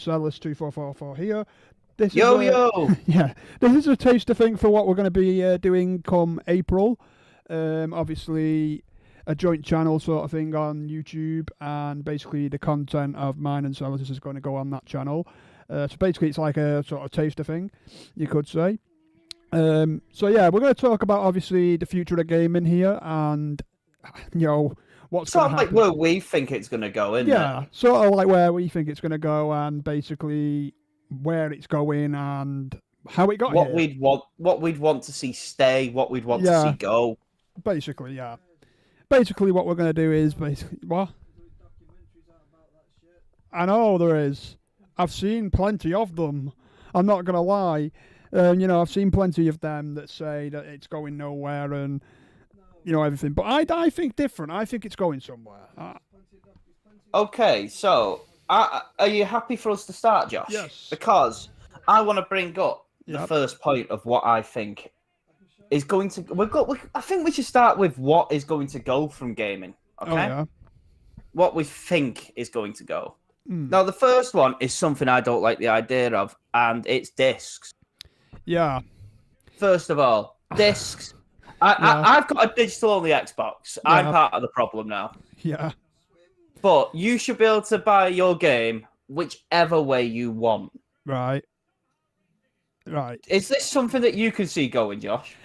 Sellers2444 here. This Yo, is yo! Yeah, this is a taster thing for what we're going to be doing come April. Obviously, a joint channel sort of thing on YouTube, and basically the content of mine and Sellers is going to go on that channel. So basically, it's like a sort of taster thing, you could say. So yeah, we're going to talk about obviously the future of gaming here, and what's Sort going of to like happen. where we think it's going to go, isn't Yeah, it? sort of like where we think it's going to go, and basically where it's going and how it got What here. we'd want to see stay, what we'd want to Yeah. see go. Basically, yeah. Basically, what we're going to do is basically what? I know there is. I've seen plenty of them. I'm not going to lie. I've seen plenty of them that say that it's going nowhere and everything. But I think different. I think it's going somewhere. Okay, so are you happy for us to start, Josh? Yes. Because I want to bring up the Yep. first point of what I think is going to. I think we should start with what is going to go from gaming. Okay. Oh yeah. What we think is going to go. Mm. Now, the first one is something I don't like the idea of, and it's discs. Yeah. First of all, discs. I've got a digital-only Xbox. Yeah. I'm part of the problem now. Yeah. But you should be able to buy your game whichever way you want. Right. Is this something that you can see going, Josh?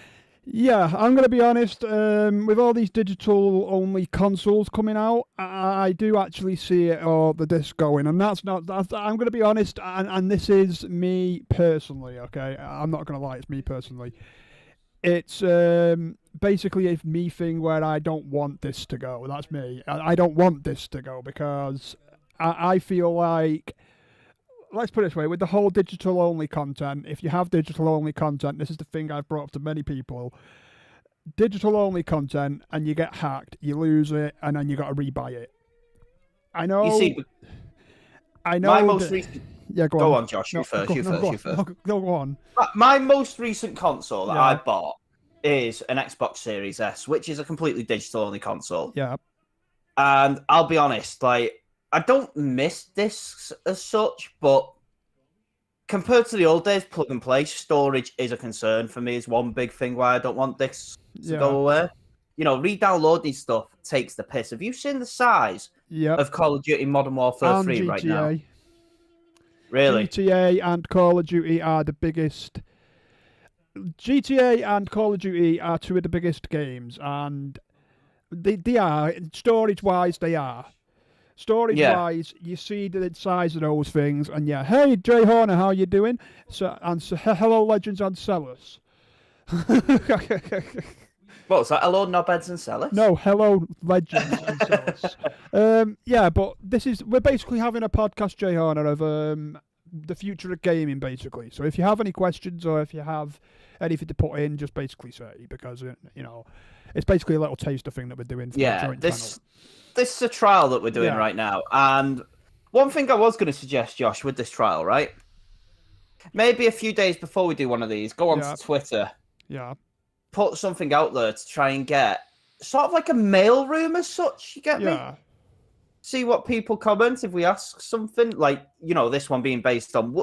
Yeah, I'm going to be honest. With all these digital-only consoles coming out, I do actually see it or the disc going, and that's not. I'm going to be honest, and this is me personally. Okay, I'm not going to lie. It's me personally. It's basically a me thing where I don't want this to go. That's me. I don't want this to go because I feel like. Let's put it this way, with the whole digital-only content, if you have digital-only content, this is the thing I've brought up to many people, digital-only content, and you get hacked, you lose it, and then you got to rebuy it. I know... You see, my most recent... Yeah, go on, Josh. You first. Go on. My most recent console that Yeah. I bought is an Xbox Series S, which is a completely digital-only console. Yeah. And I'll be honest, I don't miss discs as such, but compared to the old days, plug and play, storage is a concern for me. Is one big thing why I don't want discs to go away. Re-downloading stuff takes the piss. Have you seen the size of Call of Duty Modern Warfare 3 GTA. right now? Really? GTA and Call of Duty are the biggest. GTA and Call of Duty are two of the biggest games, and they are, storage-wise, they are. Storage-wise, you see the size of those things, and yeah, hey, Jay Horner, how you doing? So hello, Legends and Sellers. What was that? Hello, knobheads and sellers? No, hello, Legends and Sellers. Yeah, but we're basically having a podcast, Jay Horner, of the future of gaming, basically. So if you have any questions or if you have anything to put in, just basically say, because it's basically a little taster thing that we're doing for the joint channel. This is a trial that we're doing right now. And one thing I was going to suggest, Josh, with this trial, right? Maybe a few days before we do one of these, go on to Twitter. Yeah. Put something out there to try and get sort of like a mail room as such, you get me? See what people comment if we ask something. Like, this one being based on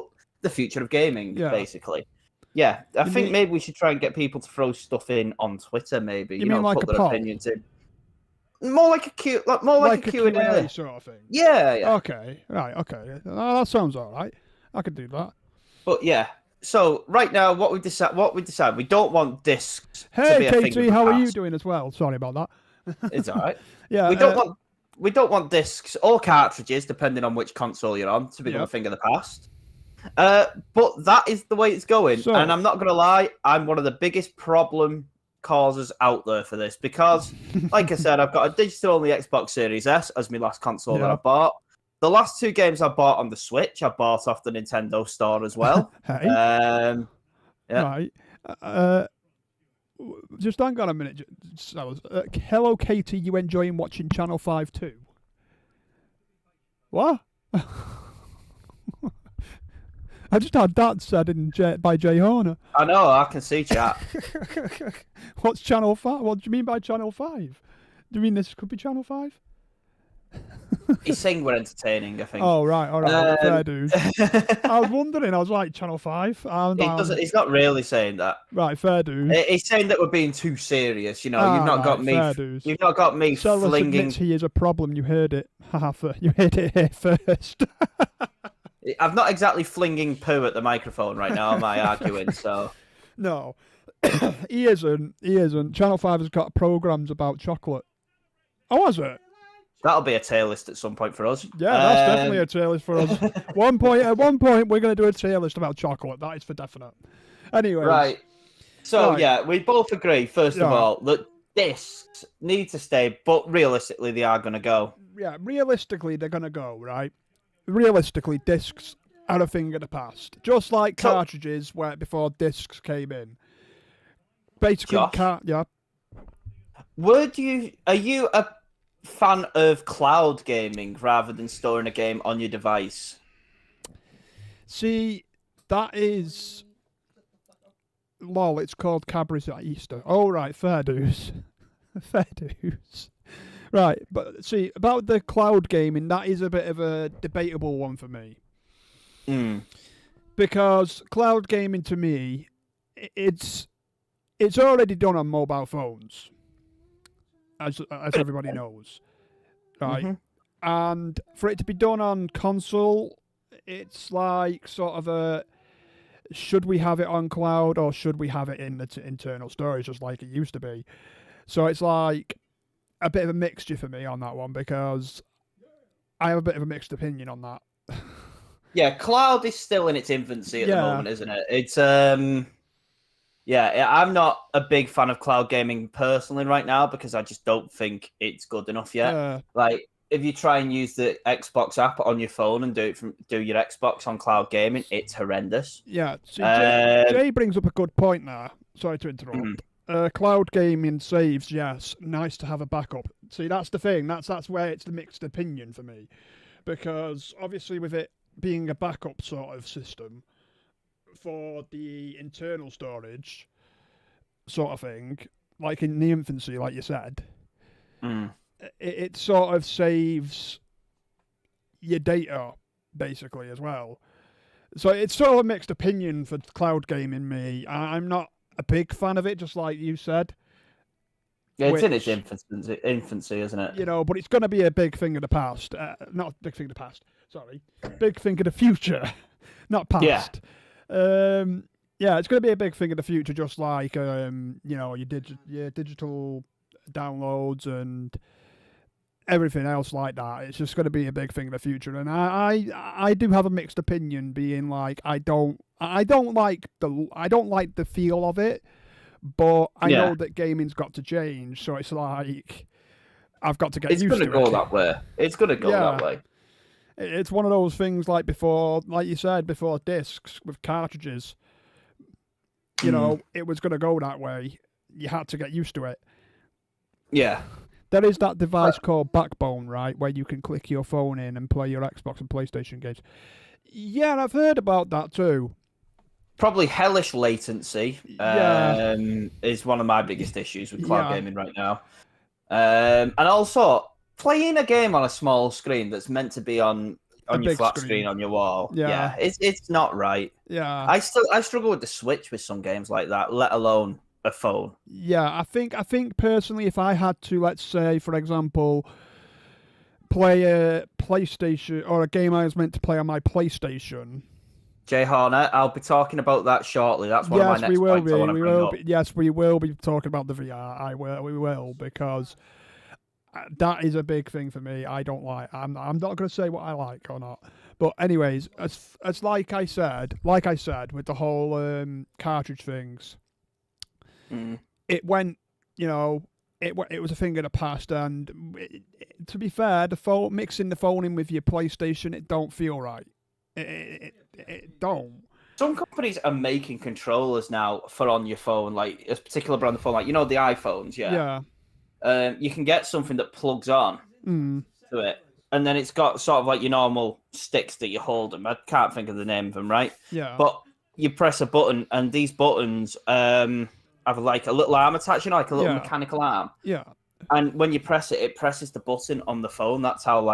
the future of gaming, basically. Yeah, I think maybe we should try and get people to throw stuff in on Twitter, maybe. You mean like put a their poll? Opinions in. More like a Q&A sort of thing. Yeah. Okay, right, okay. That sounds all right. I could do that. But yeah, so right now, what we decide, we don't want discs. Hey, to be a thing Katie, of the how are you past. doing as well? Sorry about that. It's all right. Yeah, we don't want discs or cartridges, depending on which console you're on, to become a thing of the past. But that is the way it's going, and I'm not going to lie, I'm one of the biggest problem causes out there for this because, like I said, I've got a digital-only Xbox Series S as my last console that I bought. The last two games I bought on the Switch, I bought off the Nintendo store as well. Hey. Right. Just hang on a minute. Hello, Katie. You enjoying watching Channel 5 too? What? I just had that said by Jay Horner. I know, I can see chat. What's Channel 5? What do you mean by Channel 5? Do you mean this could be Channel 5? He's saying we're entertaining, I think. Oh, right, all right. Fair dues. I was wondering, I was like, Channel 5? He's not really saying that. Right, fair dues. He's saying that we're being too serious, you've Ah, not right, got me. fair dues. You've not got me Sellers flinging. admits he is a problem. You heard it. You heard it here first. I'm not exactly flinging poo at the microphone right now, am I arguing? So no, he isn't. He isn't. Channel 5 has got programs about chocolate. Oh, has it? that'll be a tier list at some point for us. Yeah, that's definitely a tier list for us. At one point, we're going to do a tier list about chocolate. That is for definite. Anyway, right. So Right. yeah, we both agree. First of all, that discs need to stay, but realistically, they are going to go. Yeah, realistically, they're going to go, right? Realistically, discs are a thing of the past. Just like cartridges were before discs came in. Basically, Josh? yeah. Are you a fan of cloud gaming rather than storing a game on your device? See, that is... Lol, it's called Cadbury's at Easter. Oh, right, fair dues. Fair dues. Right, but see, about the cloud gaming, that is a bit of a debatable one for me. Because cloud gaming, to me, it's already done on mobile phones, as everybody knows. Right? Mm-hmm. And for it to be done on console, it's like sort of a... Should we have it on cloud or should we have it in the internal storage just like it used to be? So it's like a bit of a mixture for me on that one because I have a bit of a mixed opinion on that. Yeah, cloud is still in its infancy at the moment, isn't it? It's yeah, I'm not a big fan of cloud gaming personally right now because I just don't think it's good enough yet. Like, if you try and use the Xbox app on your phone and do your Xbox on cloud gaming, it's horrendous. Yeah, see, Jay brings up a good point there. Sorry to interrupt. Cloud gaming saves, yes. Nice to have a backup. See, that's the thing. That's where it's the mixed opinion for me. Because obviously with it being a backup sort of system for the internal storage sort of thing, like in the infancy, like you said, it sort of saves your data, basically, as well. So it's sort of a mixed opinion for cloud gaming me. I'm not a big fan of it, just like you said. Yeah, it's in its infancy, isn't it? You know, but it's going to be a big thing of the past. Not a big thing of the past, sorry. Big thing of the future, not past. Yeah. Yeah, it's going to be a big thing of the future, just like, you know, your digital downloads and everything else like that. It's just going to be a big thing in the future, and I do have a mixed opinion, being like I don't like the feel of it, but I know that gaming's got to change, so it's like I've got to get used to it. It's going to go that way. It's going to go that way. It's one of those things like before, like you said, before discs with cartridges. You know, it was going to go that way. You had to get used to it. Yeah. There is that device called Backbone, right, where you can click your phone in and play your Xbox and PlayStation games. Yeah, and I've heard about that too. Probably hellish latency is one of my biggest issues with cloud gaming right now. And also, playing a game on a small screen that's meant to be on your flat screen on your wall. Yeah, it's not right. Yeah. I struggle with the Switch with some games like that, let alone a phone. Yeah, I think personally, if I had to, let's say, for example, play a PlayStation or a game I was meant to play on my PlayStation. Jay Horner, I'll be talking about that shortly. That's one of my next points I want to bring up. Yes, we will be talking about the VR. We will, because that is a big thing for me. I don't like. I'm not going to say what I like or not. But anyways, as like I said with the whole cartridge things, it went. You know, it was a thing of the past. And to be fair, mixing the phone in with your PlayStation, it don't feel right. It don't. Some companies are making controllers now for on your phone, like a particular brand of phone, like the iPhones. Yeah. You can get something that plugs on to it, and then it's got sort of like your normal sticks that you hold them. I can't think of the name of them, right? Yeah. But you press a button, and these buttons have like a little arm attached, like a little mechanical arm. Yeah. And when you press it, it presses the button on the phone. That's how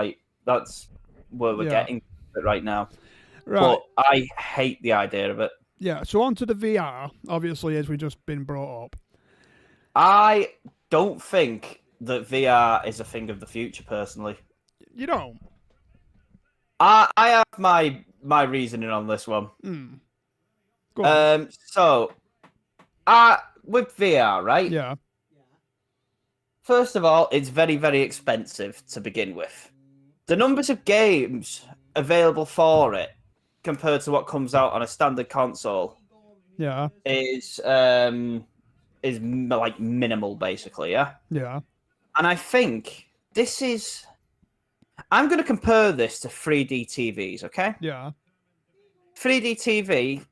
That's where we're getting right now. Right. But I hate the idea of it. Yeah, so on to the VR, obviously, as we've just been brought up. I don't think that VR is a thing of the future, personally. You don't? I have my reasoning on this one. Go on. So, with VR, right? Yeah. First of all, it's very, very expensive to begin with. The numbers of games available for it compared to what comes out on a standard console is like minimal, basically, yeah? Yeah. And I think this is... I'm going to compare this to 3D TVs, okay? Yeah. 3D TV,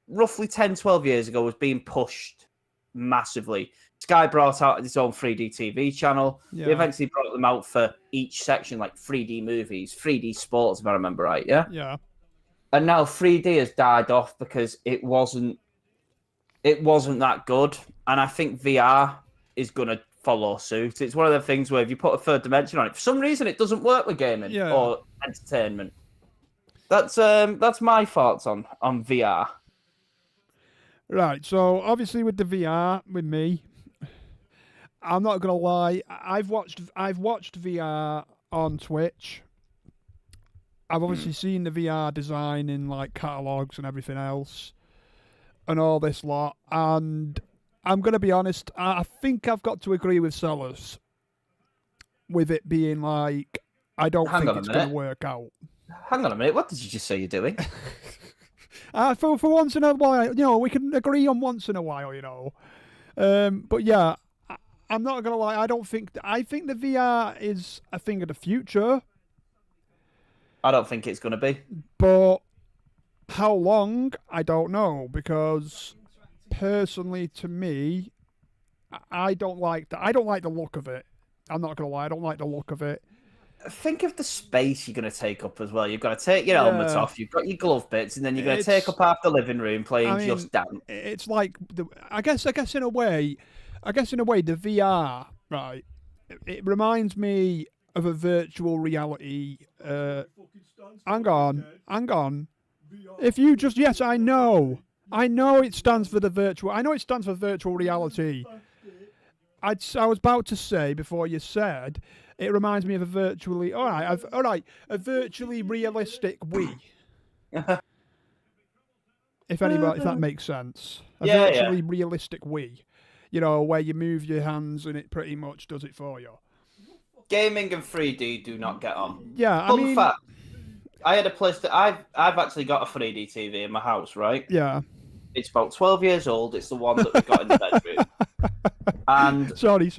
roughly 10, 12 years ago, was being pushed massively. Sky brought out its own 3D TV channel. Yeah. They eventually brought them out for each section, like 3D movies, 3D sports, if I remember right, yeah? Yeah. And now 3D has died off because it wasn't that good. And I think VR is going to follow suit. It's one of the things where if you put a third dimension on it, for some reason it doesn't work with gaming or entertainment. That's my thoughts on VR. Right, so obviously with the VR, with me, I'm not gonna lie, I've watched VR on Twitch. I've obviously seen the VR design in like catalogs and everything else, and all this lot. And I'm gonna be honest, I think I've got to agree with Sellers with it being like I don't think it's gonna work out. Hang on a minute, what did you just say you're doing? For once in a while, we can agree on once in a while, But yeah, I'm not gonna lie. I think the VR is a thing of the future. I don't think it's gonna be. But how long? I don't know, because personally, to me, I don't like that. I don't like the look of it. I'm not gonna lie. I don't like the look of it. Think of the space you're going to take up as well. You've got to take your helmet off. You've got your glove bits, and then you're going to take up half the living room playing Just Dance. It's like I guess in a way, the VR, right? It reminds me of a virtual reality. Hang on. If you just I know it stands for the virtual. I know it stands for virtual reality. I was about to say before you said. It reminds me of a virtually a virtually realistic Wii. if that makes sense. A virtually realistic Wii. Where you move your hands and it pretty much does it for you. Gaming and 3D do not get on. Yeah, Fun fact, I had a place that I've actually got a 3D TV in my house, right? Yeah. It's about 12 years old. It's the one that we got in the bedroom. And sorry.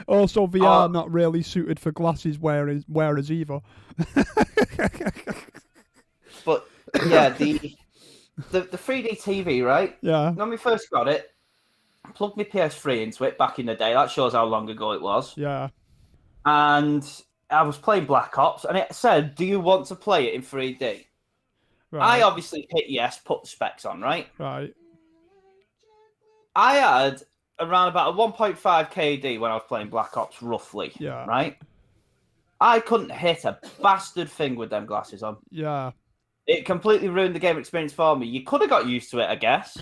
Also, VR not really suited for glasses wearers either. But yeah, the 3D TV, right? Yeah. When we first got it, I plugged my PS3 into it back in the day. That shows how long ago it was. Yeah. And I was playing Black Ops, and it said, "Do you want to play it in 3D?" Right. I obviously hit yes, put the specs on, right? Right. I had around about a 1.5 KD when I was playing Black Ops, roughly. Yeah. Right? I couldn't hit a bastard thing with them glasses on. Yeah. It completely ruined the game experience for me. You could have got used to it, I guess.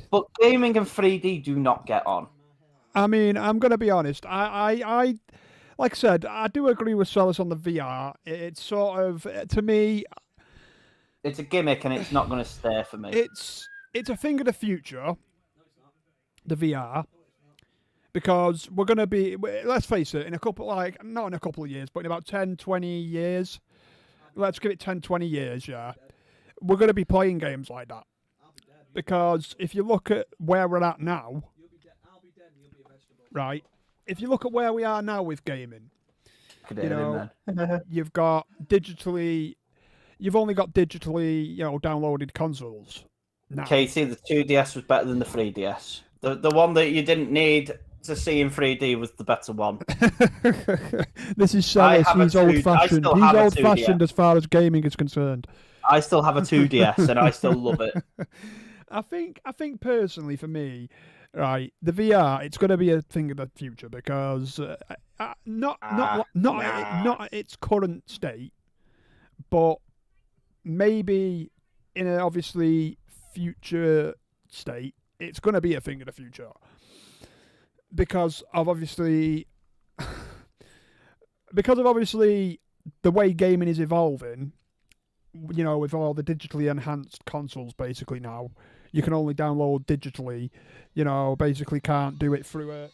But gaming and 3D do not get on. I mean, I'm going to be honest. I like I said, I do agree with Solis on the VR. It's sort of, to me... It's a gimmick and it's not going to stay for me. It's a thing of the future, the VR, because we're going to be, let's face it, not in a couple of years, but in about 10, 20 years, let's give it 10, 20 years, yeah, we're going to be playing games like that. Because if you look at where we're at now, right, if you look at where we are now with gaming, you've got digitally... You've only got digitally, downloaded consoles now. Katie, the 2DS was better than the 3DS. The one that you didn't need to see in 3D was the better one. This is Sellers. He's old-fashioned. He's old-fashioned as far as gaming is concerned. I still have a 2DS and I still love it. I think personally for me, right? The VR, it's going to be a thing of the future because not at its current state, but maybe in an obviously future state, it's going to be a thing of the future because of obviously the way gaming is evolving. You know, with all the digitally enhanced consoles, basically now you can only download digitally. You know, basically can't do it through a.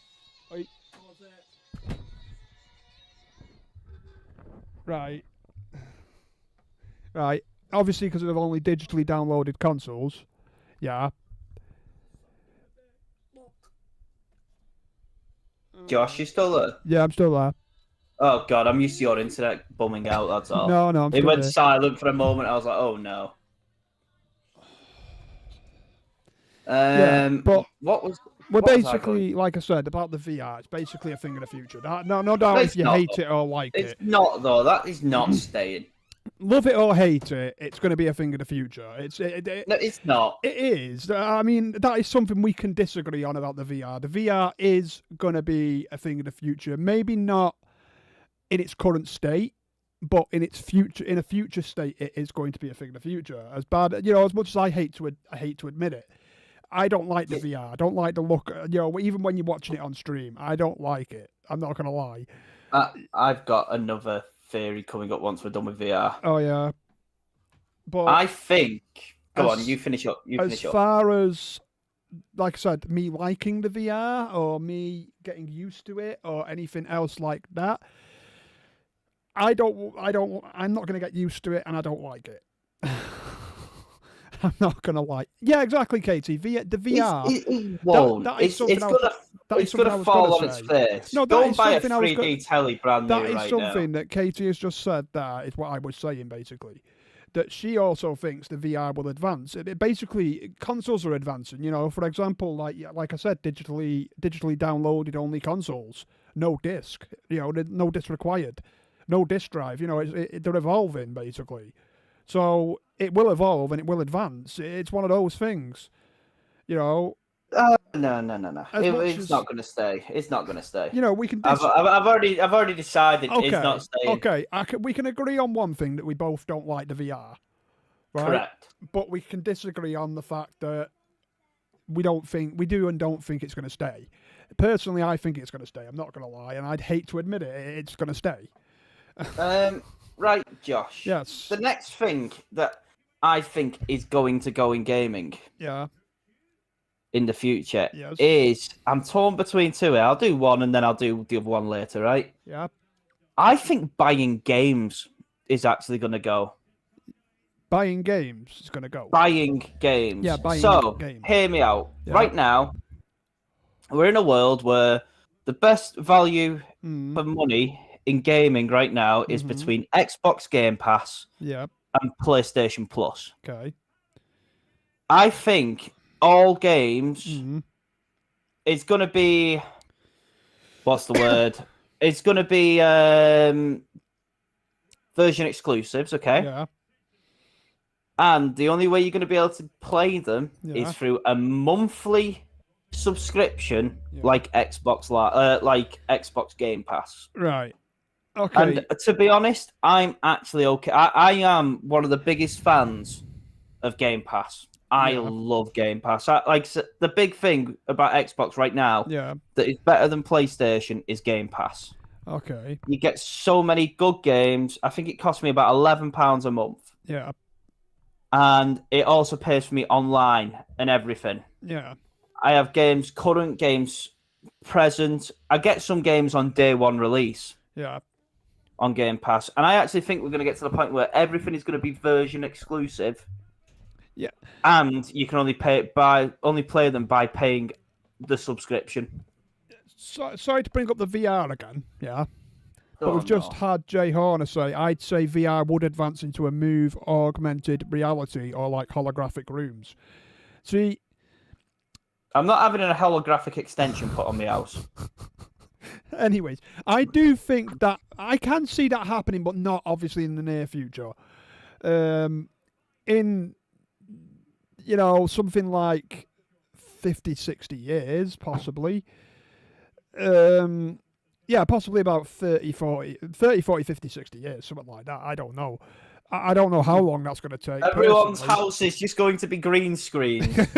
Right. Right. Obviously, because of only digitally downloaded consoles. Yeah. Josh, you still there? Yeah, I'm still there. Oh God, I'm used to your internet bumming out. That's all. No, I'm it still went there. silent for a moment. I was like, oh no. Yeah, but what was? We're what was basically, like I said, about the VR. It's basically a thing of the future. No doubt if you not, hate though. it or like It's it. not though. That is not staying. Love it or hate it, it's going to be a thing of the future. No, it's not. It is. I mean, that is something we can disagree on about the VR. The VR is going to be a thing of the future. Maybe not in its current state, but in its future, in a future state, it is going to be a thing of the future. As bad, you know, as much as I hate to admit it, I don't like the VR. I don't like the look. You know, even when you're watching it on stream, I don't like it. I'm not going to lie. I've got another theory coming up once we're done with VR. Oh yeah, but I think. Go on, you finish up. As far as, like I said, me liking the VR or me getting used to it or anything else like that, I'm not going to get used to it, and I don't like it. I'm not going to like. Yeah, exactly, Katie. The VR. It won't. It's gonna fall on its face. No, don't buy a 3D telly brand new right now. That is something that Katie has just said. That is what I was saying, basically. That she also thinks the VR will advance. Basically, consoles are advancing. You know, for example, like I said, digitally downloaded only consoles, no disc. You know, no disc required, no disc drive. You know, they're evolving basically. So it will evolve and it will advance. It's one of those things, you know. No. It's not going to stay. It's not going to stay. You know, we can. I've already decided it's not staying. Okay, we can agree on one thing, that we both don't like the VR. Right? Correct. But we can disagree on the fact that we do and don't think it's going to stay. Personally, I think it's going to stay. I'm not going to lie, and I'd hate to admit it. It's going to stay. Right, Josh. Yes. The next thing that I think is going to go in gaming. Yeah. In the future is, I'm torn between two. I'll do one and then I'll do the other one later, right? Yeah. I think buying games is actually going to go. Buying games is going to go. Buying games. Yeah, buying games. Hear me out. Yeah. Right now, we're in a world where the best value for money in gaming right now is between Xbox Game Pass and PlayStation Plus. Okay. I think all games it's going to be, what's the word? It's going to be version exclusives, okay? Yeah. And the only way you're going to be able to play them is through a monthly subscription, like Xbox Game Pass. Right. Okay. And to be honest, I'm actually okay. I am one of the biggest fans of Game Pass. I love Game Pass. The big thing about Xbox right now that is better than PlayStation is Game Pass. Okay. You get so many good games. I think it costs me about £11 a month. Yeah. And it also pays for me online and everything. Yeah. I have games, current games, present. I get some games on day one release. Yeah. On Game Pass. And I actually think we're going to get to the point where everything is going to be version exclusive. Yeah. And you can only play them by paying the subscription. Sorry to bring up the VR again. Yeah. But we've just had Jay Horner say, I'd say VR would advance into a move augmented reality or like holographic rooms. See, I'm not having a holographic extension put on my house. Anyways, I do think that I can see that happening, but not obviously in the near future. In, you know, something like 50, 60 years, possibly. Yeah, possibly about 30, 40, 50, 60 years, something like that. I don't know. I don't know how long that's going to take. Everyone's personally. house is just going to be green screened.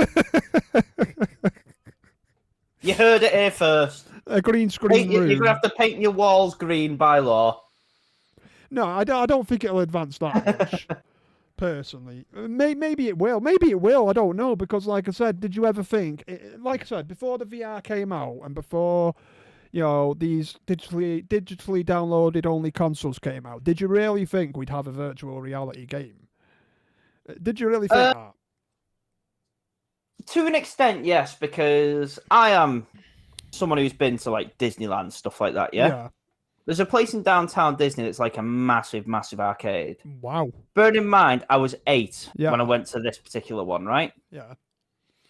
You heard it here first. A green screen room. You're going to have to paint your walls green by law. No, I don't think it'll advance that much. Personally, maybe it will. Maybe it will. I don't know, because, like I said, did you ever think? Like I said, before the VR came out and before, these digitally downloaded only consoles came out, did you really think we'd have a virtual reality game? Did you really think that? To an extent, yes, because I am someone who's been to like Disneyland, stuff like that. Yeah. There's a place in downtown Disney that's like a massive, massive arcade. Wow. Bear in mind, I was 8 when I went to this particular one, right? Yeah.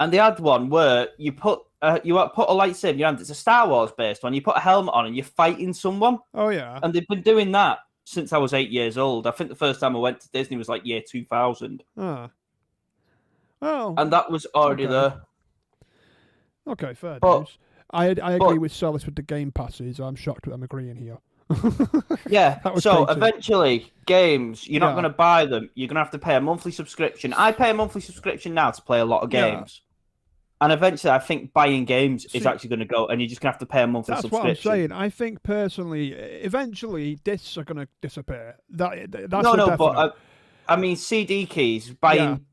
And they had one where you put a lightsaber in your hand. It's a Star Wars based one. You put a helmet on and you're fighting someone. Oh yeah. And they've been doing that since I was 8 years old. I think the first time I went to Disney was like year 2000. Oh. And that was already there. Okay, fair news. I agree with Celis with the Game Passes. I'm shocked that I'm agreeing here. Yeah, so eventually, games, you're not going to buy them. You're going to have to pay a monthly subscription. I pay a monthly subscription now to play a lot of games. And eventually, I think buying games is actually going to go, and you're just going to have to pay a monthly subscription. That's what I'm saying. I think, personally, eventually, discs are going to disappear. That's but I mean, CD keys, buying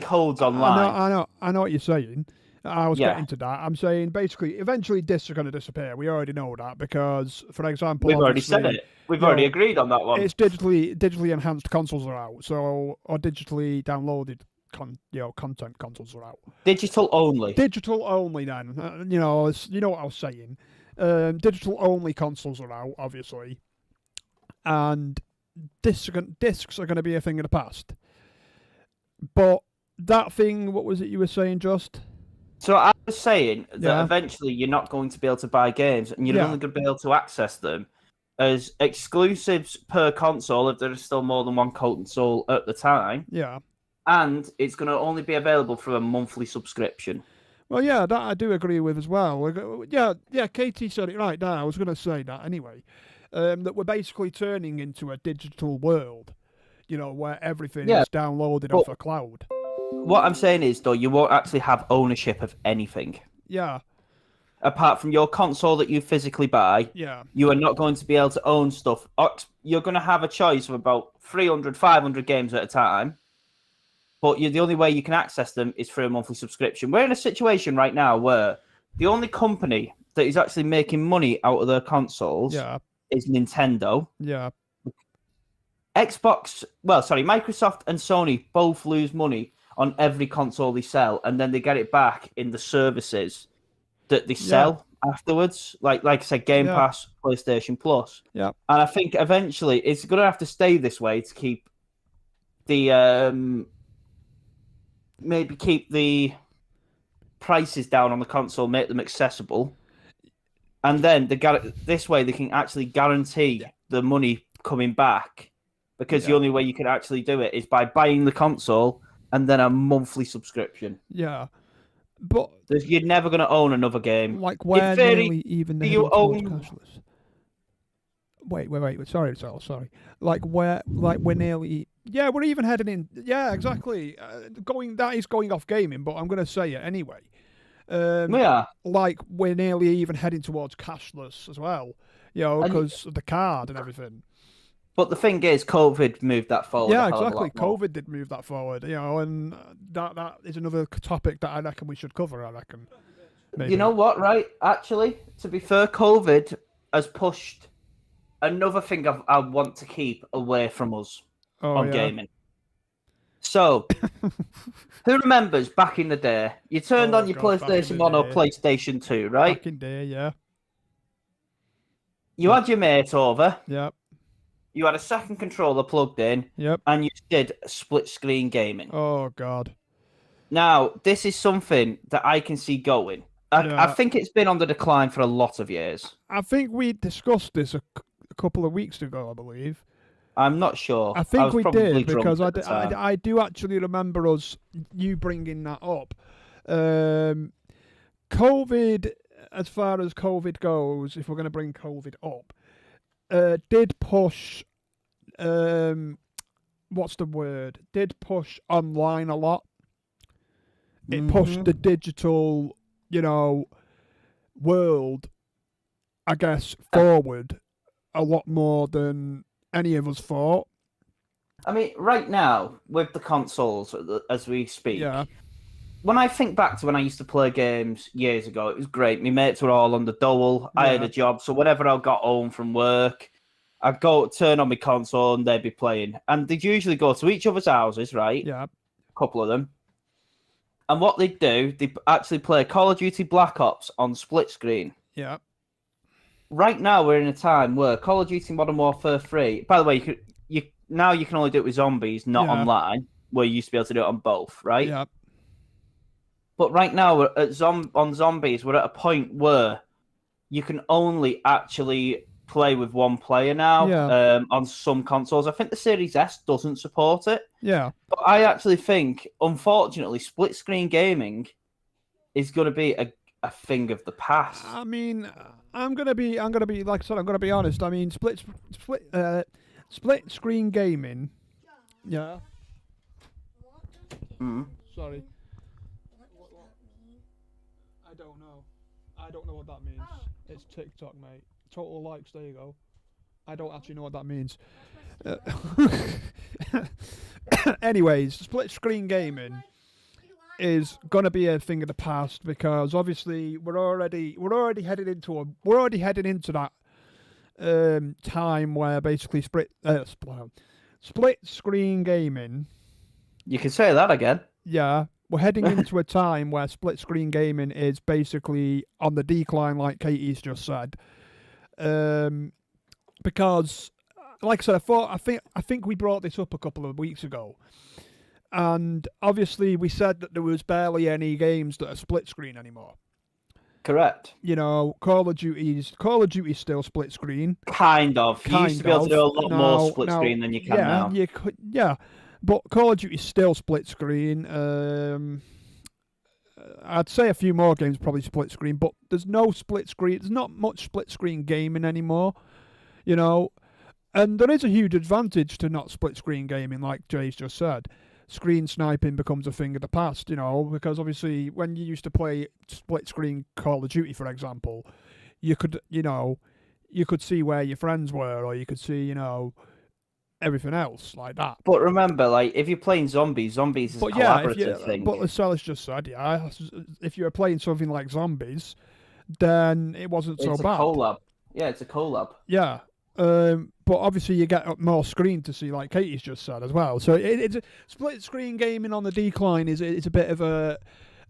codes online. I know what you're saying. I was getting to that. I'm saying, basically, eventually discs are going to disappear. We already know that because, for example... We've already said it. We've already agreed on that one. It's digitally enhanced consoles are out, or digitally downloaded content consoles are out. Digital only. Digital only, then. You know what I was saying. Digital only consoles are out, obviously. And discs are going to be a thing of the past. But that thing, what was it you were saying, Just? So I was saying that eventually you're not going to be able to buy games, and you're only going to be able to access them as exclusives per console if there is still more than one console at the time. Yeah. And it's going to only be available for a monthly subscription. Well, yeah, that I do agree with as well. Yeah, Katie said it right now. I was going to say that anyway. That we're basically turning into a digital world, where everything is downloaded off a cloud. What I'm saying is, though, you won't actually have ownership of anything. Yeah. Apart from your console that you physically buy, you are not going to be able to own stuff. You're going to have a choice of about 300, 500 games at a time. But the only way you can access them is through a monthly subscription. We're in a situation right now where the only company that is actually making money out of their consoles is Nintendo. Yeah. Microsoft and Sony both lose money on every console they sell, and then they get it back in the services that they sell afterwards. Like I said, Game Pass, PlayStation Plus. Yeah. And I think eventually it's going to have to stay this way to keep the maybe keep the prices down on the console, make them accessible, and then this way they can actually guarantee the money coming back, because the only way you can actually do it is by buying the console and then a monthly subscription. Yeah, but you're never going to own another game. Like where nearly even you own cashless. Wait. Sorry. Like we're nearly. Yeah, we're even heading in. Yeah, exactly. That is going off gaming, but I'm going to say it anyway. Like we're nearly even heading towards cashless as well. Because of the card and everything. But the thing is, COVID moved that forward. Yeah, exactly. COVID did move that forward. And that is another topic that I reckon we should cover. I reckon. Maybe. You know what? Right? Actually, to be fair, COVID has pushed another thing I want to keep away from us on gaming. So, who remembers back in the day? You turned on your PlayStation 1 or PlayStation 2, right? Back in the day, yeah. You had your mate over. Yep. You had a second controller plugged in. Yep. And you did split screen gaming. Oh, God. Now, this is something that I can see going. I think it's been on the decline for a lot of years. I think we discussed this a couple of weeks ago, I believe. I'm not sure. I think we did, because I do actually remember you bringing that up. COVID, as far as COVID goes, if we're going to bring COVID up, did push. What's the word? Did push online a lot. It pushed the digital, world, I guess, forward a lot more than any of us thought. I mean, right now, with the consoles as we speak, yeah. When I think back to when I used to play games years ago, it was great. My mates were all on the dole. I had a job, so whenever I got home from work, I'd go turn on my console and they'd be playing. And they'd usually go to each other's houses, right? Yeah. A couple of them. And what they'd do, they'd actually play Call of Duty Black Ops on split screen. Yeah. Right now, we're in a time where Call of Duty Modern Warfare 3... By the way, you can only do it with zombies, not online, where you used to be able to do it on both, right? Yeah. But right now, on zombies, we're at a point where you can only actually play with one player now on some consoles. I think the Series S doesn't support it. Yeah. But I actually think, unfortunately, split screen gaming is going to be a thing of the past. I mean, I'm gonna be like I said, I'm gonna be honest. I mean, split screen gaming. Yeah. Sorry. I don't know. I don't know what that means. It's TikTok, mate. Total likes. There you go. I don't actually know what that means. Anyways, split screen gaming is gonna be a thing of the past because obviously we're already heading into that time where basically split screen gaming. You can say that again. Yeah, we're heading into a time where split screen gaming is basically on the decline, like Katie's just said. Because, like I said, I think we brought this up a couple of weeks ago, and obviously we said that there was barely any games that are split screen anymore. Correct. Call of Duty's still split screen. Kind of. You used to be able to do a lot more split screen than you can now. Yeah. But Call of Duty is still split screen. I'd say a few more games probably split screen, but there's no split screen. There's not much split screen gaming anymore, And there is a huge advantage to not split screen gaming, like Jay's just said. Screen sniping becomes a thing of the past, because obviously when you used to play split screen Call of Duty, for example, you could see where your friends were, or you could see, everything else like that. But remember, like, if you're playing zombies is a collaborative thing. But as Sally's just said, if you were playing something like zombies, then it wasn't so bad. It's a collab. Yeah, it's a collab. Yeah. But obviously you get more screen to see, like Katie's just said as well. So it's a split screen gaming on the decline. It's a bit of a,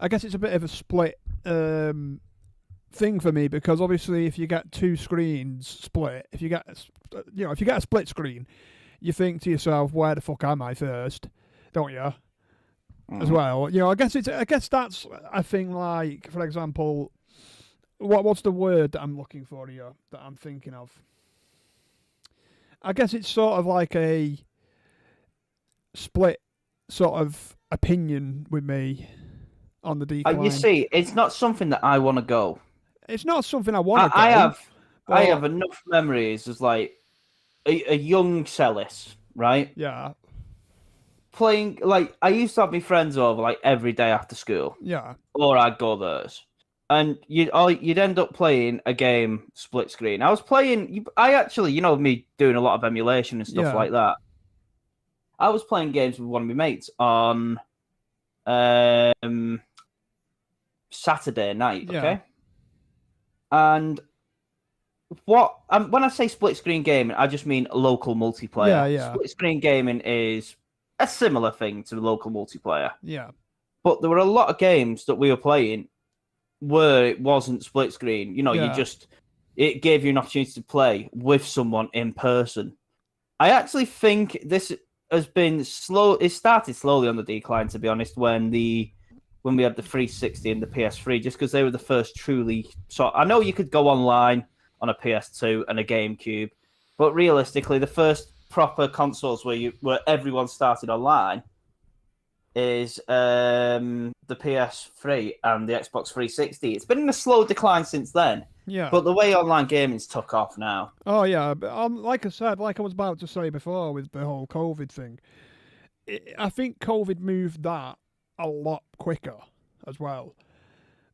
I guess it's a bit of a split thing for me, because obviously if you get two screens split, if you get a split screen, you think to yourself, where the fuck am I first? Don't you? As well, I guess that's a thing. Like, for example, what's the word that I'm looking for here that I'm thinking of? I guess it's sort of like a split sort of opinion with me on the decline. You see, it's not something that I want to go. It's not something I want to go. I have enough memories as like a young Celis, right? Yeah. Playing, like, I used to have my friends over like every day after school. Yeah. Or I'd go theirs. And you'd end up playing a game split screen. I actually, me doing a lot of emulation and stuff like that. I was playing games with one of my mates on Saturday night, okay? And when I say split screen gaming, I just mean local multiplayer. Yeah. Split screen gaming is a similar thing to local multiplayer. Yeah. But there were a lot of games that we were playing where it wasn't split screen. It gave you an opportunity to play with someone in person. I actually think this has been slow. It started slowly on the decline, to be honest, when we had the 360 and the PS3, just because they were the first truly. So I know you could go online on a PS2 and a GameCube, but realistically, the first proper consoles where everyone started online is the PS3 and the Xbox 360. It's been in a slow decline since then. Yeah. But the way online gaming's took off now. Oh yeah, but like I said, like I was about to say before with the whole COVID thing, I think COVID moved that a lot quicker as well.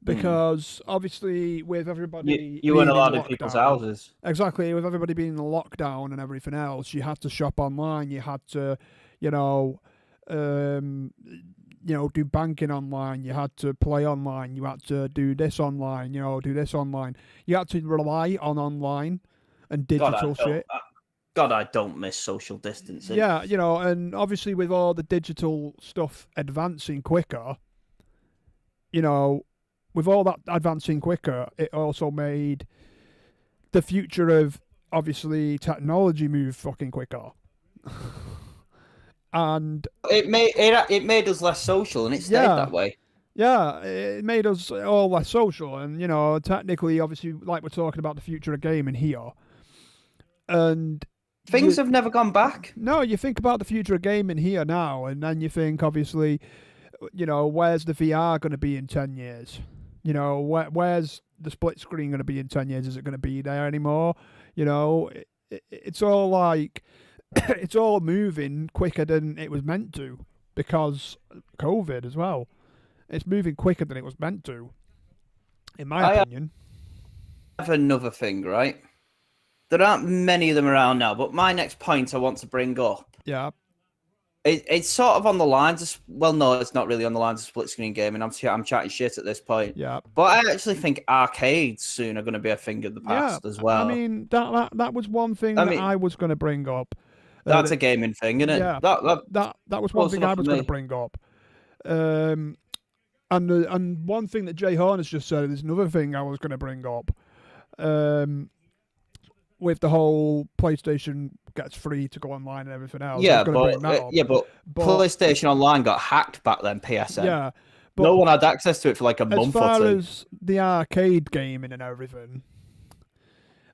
Because obviously, with everybody you were in a lot in of people's lockdown, houses. exactly, with everybody being in lockdown and everything else, you had to shop online. You had to, you know, do banking online. You had to play online. You had to do this online. Do this online. You had to rely on online and digital shit. God, I don't miss social distancing. Yeah, and obviously with all the digital stuff advancing quicker, with all that advancing quicker, it also made the future of obviously technology move fucking quicker. And it made us less social, and it stayed that way. Yeah, it made us all less social, and technically, obviously, like we're talking about the future of gaming here, and things have never gone back. No, you think about the future of gaming here now, and then you think, obviously, where's the VR going to be in 10 years? Where's the split screen going to be in 10 years? Is it going to be there anymore? It's all like, it's all moving quicker than it was meant to because COVID as well. It's moving quicker than it was meant to, in my opinion. I have another thing, right? There aren't many of them around now, but my next point I want to bring up. Yeah. It's sort of on the lines of, well, no, it's not really on the lines of split screen gaming. I'm chatting shit at this point. Yeah. But I actually think arcades soon are going to be a thing of the past as well. I mean, that was one thing that I was going to bring up. That's a gaming thing, isn't it? Yeah. That was one thing I was going to bring up. And one thing that Jay Horn has just said is another thing I was going to bring up. With the whole PlayStation gets free to go online and everything else. Yeah, but PlayStation Online got hacked back then, PSN. Yeah. But no one had access to it for like a month or two. As far as the arcade gaming and everything,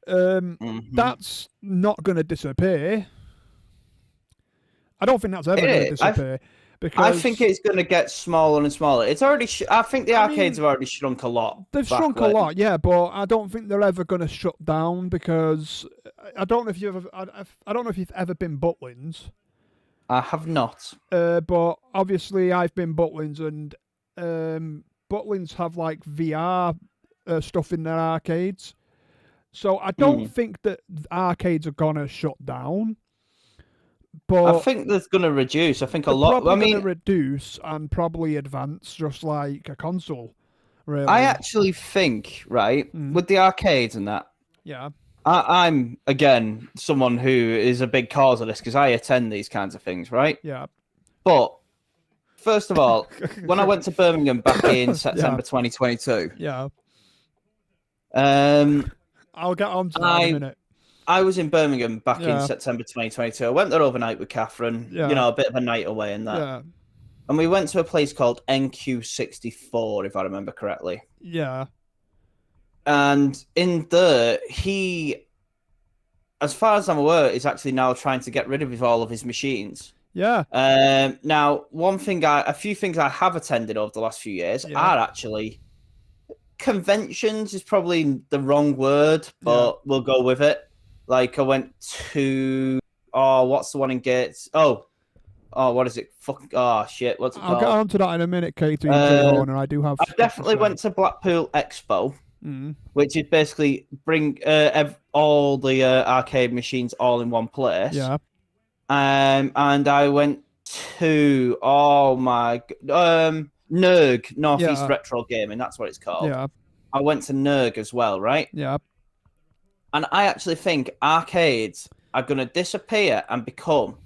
that's not going to disappear. I don't think that's ever going to disappear. Because I think it's going to get smaller and smaller. It's already. I think the arcades have already shrunk a lot. They've shrunk a lot, yeah, but I don't think they're ever going to shut down because I don't know if you've ever been Butlins. I have not. But obviously I've been Butlins, and Butlins have like VR stuff in their arcades. So I don't think that arcades are going to shut down. But I think that's going to reduce. I think a lot. I mean, going to reduce and probably advance, just like a console. Really, I actually think with the arcades and that. Yeah, I'm again someone who is a big cause of this because I attend these kinds of things, right? Yeah. But first of all, when I went to Birmingham back in September 2022. Yeah. I'll get on to that in a minute. I was in Birmingham back in September 2022. I went there overnight with Catherine, a bit of a night away and that. Yeah. And we went to a place called NQ64, if I remember correctly. Yeah. And in there, he, as far as I'm aware, is actually now trying to get rid of all of his machines. Yeah. Now, a few things I have attended over the last few years are actually conventions is probably the wrong word, but we'll go with it. Like I went to what's the one in Gates? Oh, what is it? Shit, what's it called? I'll get on to that in a minute, Katie. And I do have. I definitely went to Blackpool Expo, which is basically bring all the arcade machines all in one place. Yeah. And I went to NERG, Northeast Retro Gaming. That's what it's called. Yeah. I went to NERG as well, right? Yeah. And I actually think arcades are going to disappear and become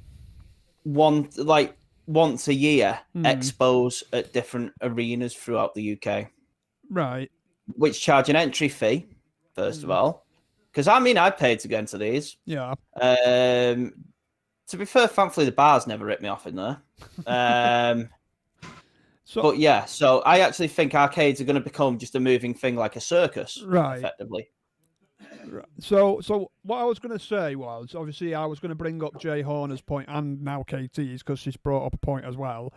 once a year expos at different arenas throughout the UK. Right. Which charge an entry fee, first of all. Because, I paid to get into these. Yeah. To be fair, thankfully, the bars never ripped me off in there. But yeah, so I actually think arcades are going to become just a moving thing like a circus, effectively. So what I was going to say was, obviously, I was going to bring up Jay Horner's point and now KT's because she's brought up a point as well.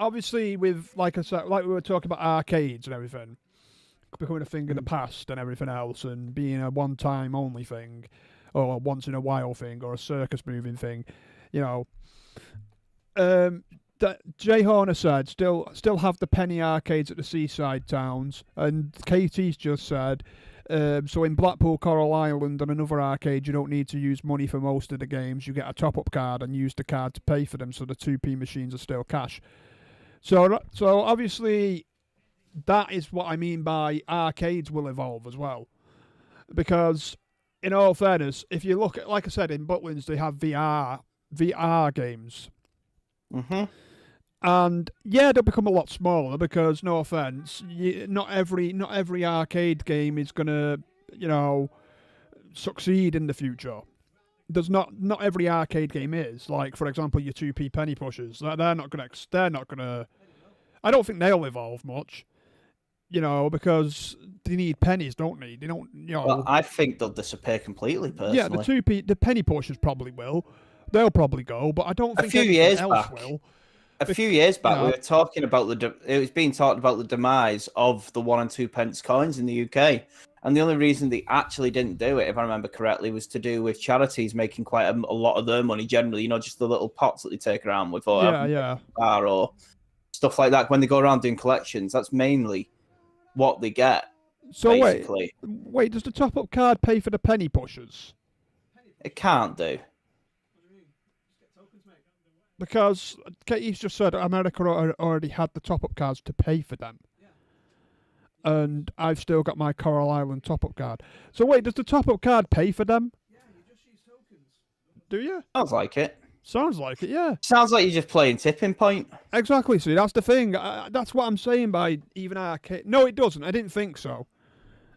obviously, with like I said, like we were talking about arcades and everything becoming a thing of the past and everything else, and being a one-time only thing, or a once in a while thing, or a circus moving thing, you know. That Jay Horner said still have the penny arcades at the seaside towns, and Katie's just said. So in Blackpool, Coral Island, and another arcade, you don't need to use money for most of the games. You get a top-up card and use the card to pay for them, so the 2p machines are still cash. So obviously, that is what I mean by arcades will evolve as well. Because, in all fairness, if you look at, like I said, in Butlins, they have VR games. Mm-hmm. And yeah, they'll become a lot smaller because, no offense, not every arcade game is gonna, succeed in the future. There's not every arcade game is like, for example, your 2p penny pushers. They're not gonna. I don't think they'll evolve much. Because they need pennies, don't they? They don't, Well, I think they'll disappear completely, personally. Yeah, the penny pushers probably will. They'll probably go, but I don't think anything else will. A few years back, we were talking about it was being talked about the demise of the 1 and 2 pence coins in the UK. And the only reason they actually didn't do it, if I remember correctly, was to do with charities making quite a lot of their money generally, just the little pots that they take around with, or or stuff like that. When they go around doing collections, that's mainly what they get. So basically. wait, does the top-up card pay for the penny pushers? It can't do. Because Katie's just said America already had the top-up cards to pay for them. And I've still got my Coral Island top-up card. So wait, does the top-up card pay for them? Yeah, you just use tokens. Do you? Sounds like it. Sounds like it, yeah. Sounds like you're just playing tipping point. Exactly, see, that's the thing. That's what I'm saying by even arcade. No, it doesn't. I didn't think so.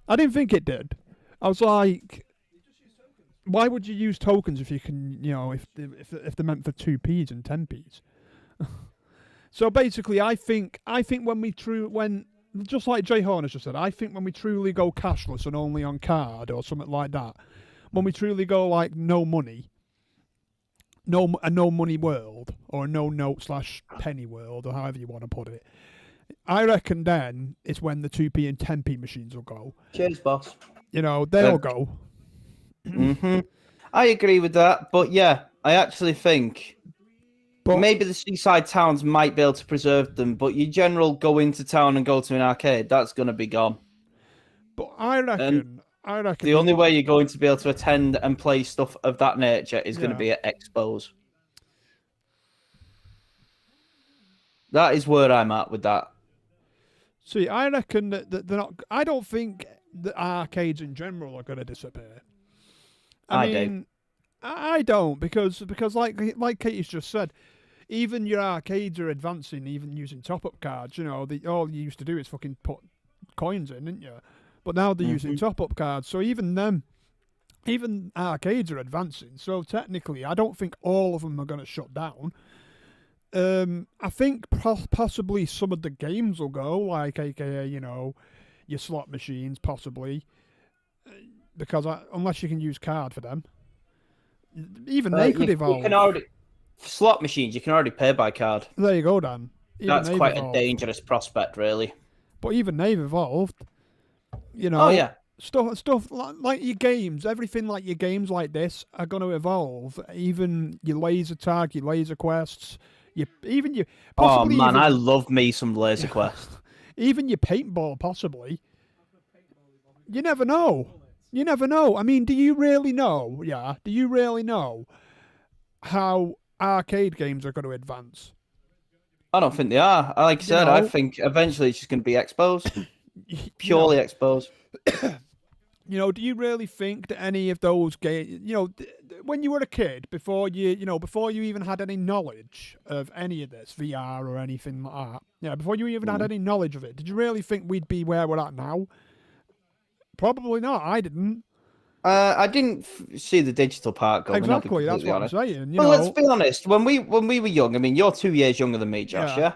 I didn't think it did. I was like, why would you use tokens if you can, if they're meant for 2p's and 10p's? So basically, I think when just like Jay Horner just said, I think when we truly go cashless and only on card or something like that, when we truly go like no money, no money world, or no note / penny world, or however you want to put it, I reckon then it's when the 2p and 10p machines will go. Cheers, boss. They'll go. Mm-hmm. I agree with that, but yeah, I actually think maybe the seaside towns might be able to preserve them, but your general go into town and go to an arcade, that's going to be gone. But I reckon the only way you're going to be able to attend and play stuff of that nature is going to be at expos. That is where I'm at with that. See, I reckon that they're not. I don't think the arcades in general are going to disappear. I don't because like Katie's just said, even your arcades are advancing, even using top-up cards. All you used to do is fucking put coins in, didn't you? But now they're using top-up cards, so even arcades are advancing. So technically, I don't think all of them are going to shut down. I think possibly some of the games will go, like AKA, your slot machines, possibly, because unless you can use card for them, even they could evolve. Slot machines, you can already pay by card. There you go, Dan. That's quite a dangerous prospect, really. But even they've evolved. Oh yeah. Stuff like your games, everything like your games like this are going to evolve. Even your laser tag, your laser quests, I love me some laser quest. Even your paintball, possibly. You never know. I mean, do you really know? Yeah, do you really know how arcade games are going to advance? I don't think they are. Like I said, I think eventually it's just going to be expos. Purely expos. Do you really think that any of those games, when you were a kid, before you even had any knowledge of any of this VR or anything like that, before you even had any knowledge of it, did you really think we'd be where we're at now? Probably not. I didn't. I didn't see the digital part going. Exactly, that's what I'm saying. Well, let's be honest. When we were young, I mean, you're 2 years younger than me, Josh. Yeah.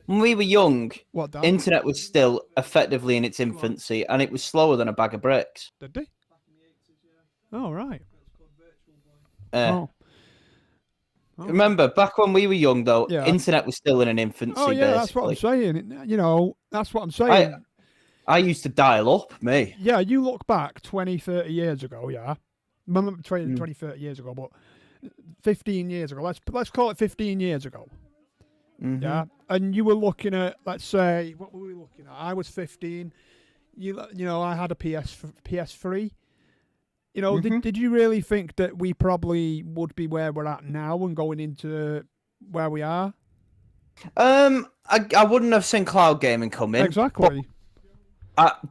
When we were young, internet was still effectively in its infancy, and it was slower than a bag of bricks. Did they? Oh, right. Remember, back when we were young, though, Yeah. internet was still in an infancy. Oh yeah, basically. that's what I'm saying. You know, that's what I'm saying. I used to dial up, me. Yeah, you look back 20, 30 years ago, yeah. 20, 30 years ago, but 15 years ago. Let's call it 15 years ago. Mm-hmm. Yeah, and you were looking at, let's say, what were we looking at? I was 15. You know, I had a PS3. You know, did you really think that we probably would be where we're at now and going into where we are? I wouldn't have seen cloud gaming come in. Exactly.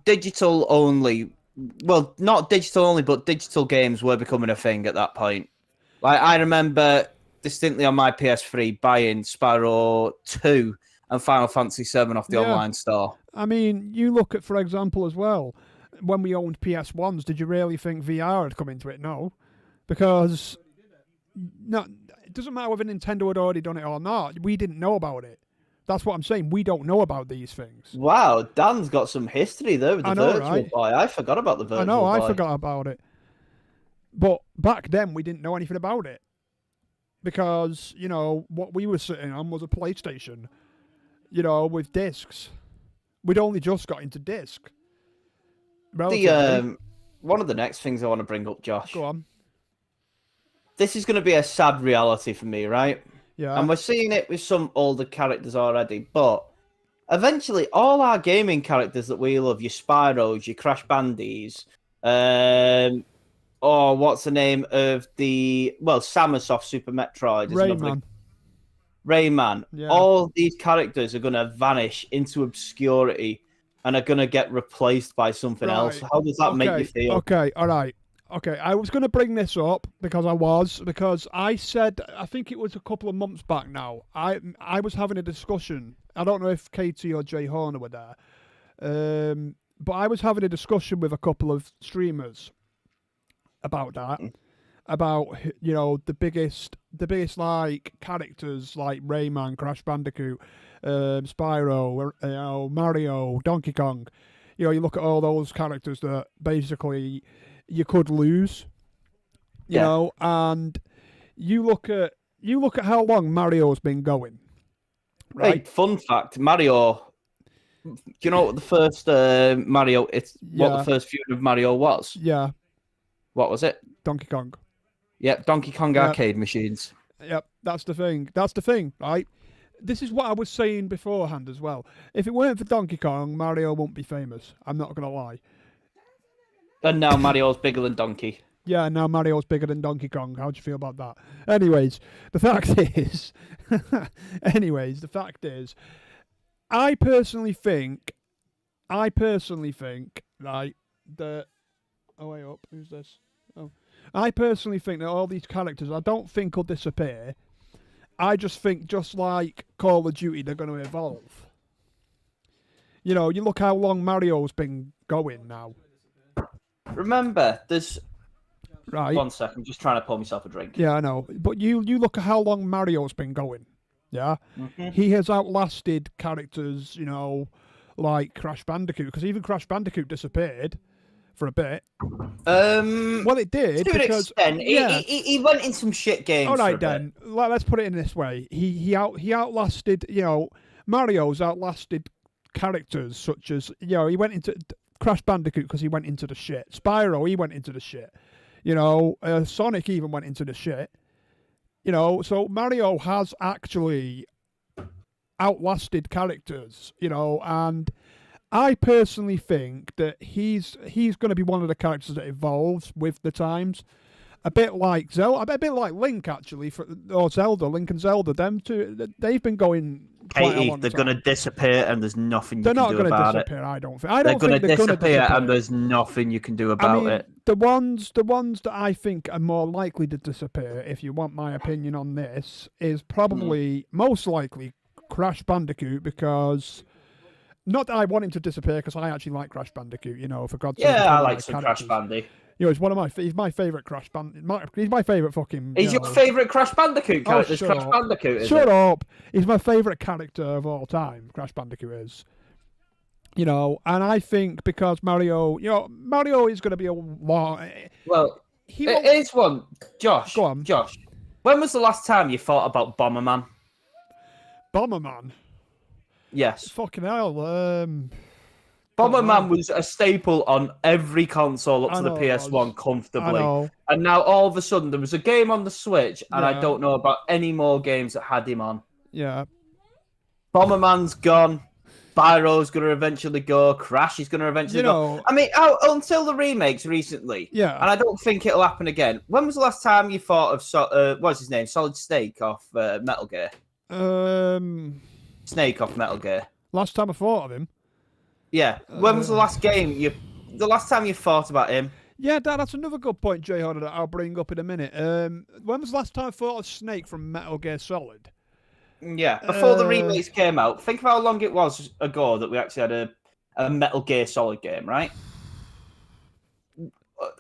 Digital only. Well, not digital only, but digital games were becoming a thing at that point. Like, I remember distinctly on my PS3 buying Spyro 2 and Final Fantasy 7 off the online store. I mean, you look at, for example, as well, when we owned PS1s, did you really think VR had come into it? No. Because it doesn't matter whether Nintendo had already done it or not. We didn't know about it. That's what I'm saying. We don't know about these things. Wow, Dan's got some history there with the Virtual Boy. I forgot about the Virtual Boy. I forgot about it. But back then, we didn't know anything about it. Because, you know, what we were sitting on was a PlayStation, you know, with discs. We'd only just got into disc. One of the next things I want to bring up, Josh. Go on. This is going to be a sad reality for me, right? Yeah. And we're seeing it with some older characters already, but eventually all our gaming characters that we love, your Spyros, your Crash Bandies, or what's the name of Samus off Super Metroid. Rayman. Yeah. All these characters are going to vanish into obscurity and are going to get replaced by something else. How does that make you feel? Okay, all right. Okay, I was going to bring this up because I said, I think it was a couple of months back now, I was having a discussion. I don't know if Katie or Jay Horner were there, but I was having a discussion with a couple of streamers about that. About, you know, the biggest like characters like Rayman, Crash Bandicoot, Spyro, you know, Mario, Donkey Kong. You know, you look at all those characters that basically you could lose. You know, and you look at how long Mario's been going. Right. Hey, fun fact, Mario. Do you know what the first Mario? What the first feud of Mario was? Yeah. What was it? Donkey Kong. Yep, Donkey Kong arcade machines. Yep, that's the thing, right? This is what I was saying beforehand as well. If it weren't for Donkey Kong, Mario won't be famous. I'm not going to lie. And now Mario's bigger than Donkey. Yeah, now Mario's bigger than Donkey Kong. How do you feel about that? Anyways, the fact is, I personally think, right, that... Oh, wait up. Who's this? Oh. I personally think that all these characters, I don't think will disappear. I just think, just like Call of Duty, they're going to evolve. You know, you look how long Mario's been going now. Remember, there's... Right. 1 second, just trying to pour myself a drink. Yeah, I know. But you look at how long Mario's been going. Yeah? Mm-hmm. He has outlasted characters, you know, like Crash Bandicoot, because even Crash Bandicoot disappeared for a bit. Well, it did to because an extent. He went in some shit games. All right, then. Let's put it in this way. He outlasted. You know, Mario's outlasted characters such as, you know, he went into Crash Bandicoot because he went into the shit. Spyro, he went into the shit. You know, Sonic even went into the shit. You know, so Mario has actually outlasted characters. You know, and I personally think that he's going to be one of the characters that evolves with the times, a bit like Zelda, a bit like Link actually, or Zelda, Link and Zelda. Them two, they've been going. Katie, they're going to disappear, and there's nothing you can do about it. They're not going to disappear. I don't think. They're going to disappear, and there's nothing you can do about it. The ones that I think are more likely to disappear, if you want my opinion on this, is probably most likely Crash Bandicoot, because. Not that I want him to disappear, because I actually like Crash Bandicoot, you know, for God's sake. Yeah, I like some Crash Bandy. You know, he's my favourite Crash Bandicoot. He's my favourite fucking... He's your favourite Crash Bandicoot character? Crash Bandicoot, Shut up! He's my favourite character of all time, Crash Bandicoot is. You know, and I think because Mario is going to be a lot... Well, here's one. Josh. Go on. Josh, When was the last time you thought about Bomberman? Bomberman. Yes. Fucking hell. Bomberman was a staple on every console up to the PS1 comfortably. And now all of a sudden there was a game on the Switch, and I don't know about any more games that had him on. Yeah. Bomberman's gone. Spyro's going to eventually go. Crash is going to eventually go. I mean, until the remakes recently. Yeah. And I don't think it'll happen again. When was the last time you thought of, what's his name? Solid Snake off Metal Gear? Snake off Metal Gear. Last time I thought of him? Yeah. When was the last time you thought about him? Yeah, that's another good point, Jay Hodder, that I'll bring up in a minute. When was the last time I thought of Snake from Metal Gear Solid? Yeah, before the remakes came out. Think of how long it was ago that we actually had a Metal Gear Solid game, right?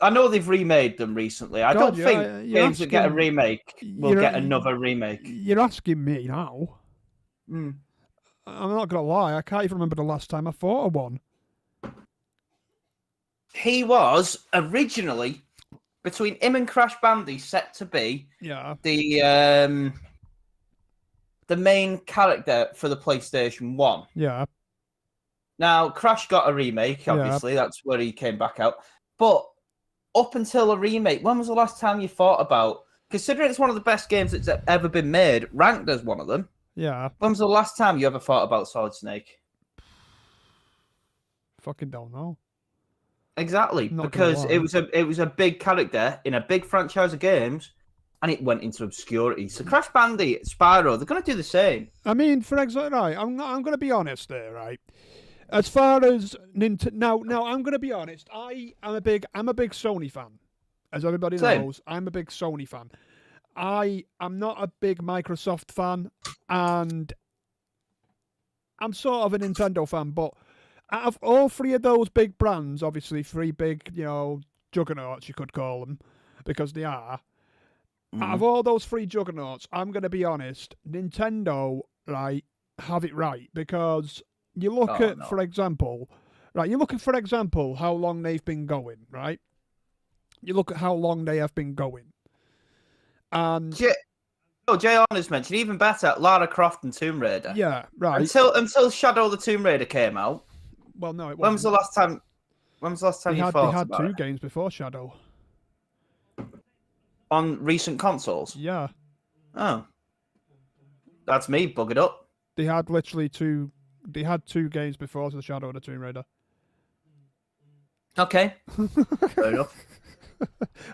I know they've remade them recently. I don't think games that get a remake will get another remake. You're asking me now. Mm. I'm not going to lie. I can't even remember the last time I thought of one. He was originally, between him and Crash Bandy, set to be the main character for the PlayStation 1. Yeah. Now, Crash got a remake, obviously. Yeah. That's where he came back out. But up until a remake, when was the last time you thought about... Considering it's one of the best games that's ever been made, ranked as one of them. Yeah. When was the last time you ever thought about Solid Snake? Fucking don't know. Exactly. Because it was a big character in a big franchise of games, and it went into obscurity. So Crash Bandicoot, Spyro, they're going to do the same. I mean, for example, right, I'm going to be honest there, right? As far as Nintendo, now I'm going to be honest. I'm a big Sony fan, as everybody knows. I'm a big Sony fan. I am not a big Microsoft fan, and I'm sort of a Nintendo fan. But out of all three of those big brands, obviously three big, juggernauts, you could call them, because they are. Out of all those three juggernauts, I'm going to be honest, Nintendo, right, have it right. Because you look for example, how long they've been going, right? You look at how long they have been going. And Jay Honors mentioned, even better, Lara Croft and Tomb Raider. Yeah, right. Until Shadow of the Tomb Raider came out. Well, no, it wasn't. When was the last time you thought about it? They had two games before Shadow. On recent consoles? Yeah. Oh. That's me, buggered up. They had literally two games before the Shadow of the Tomb Raider. Okay. Fair enough.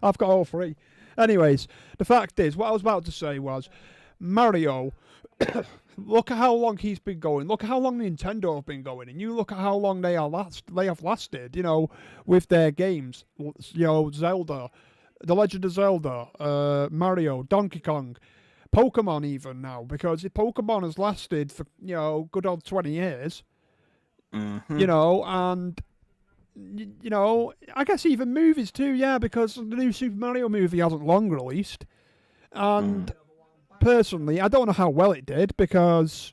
I've got all three. Anyways, the fact is, what I was about to say was, Mario, look at how long he's been going. Look at how long Nintendo have been going. And you look at how long they have lasted, with their games. Zelda, The Legend of Zelda, Mario, Donkey Kong, Pokemon even now, because Pokemon has lasted for, good old 20 years. Mm-hmm. And... I guess even movies too, yeah, because the new Super Mario movie hasn't long released. And personally, I don't know how well it did because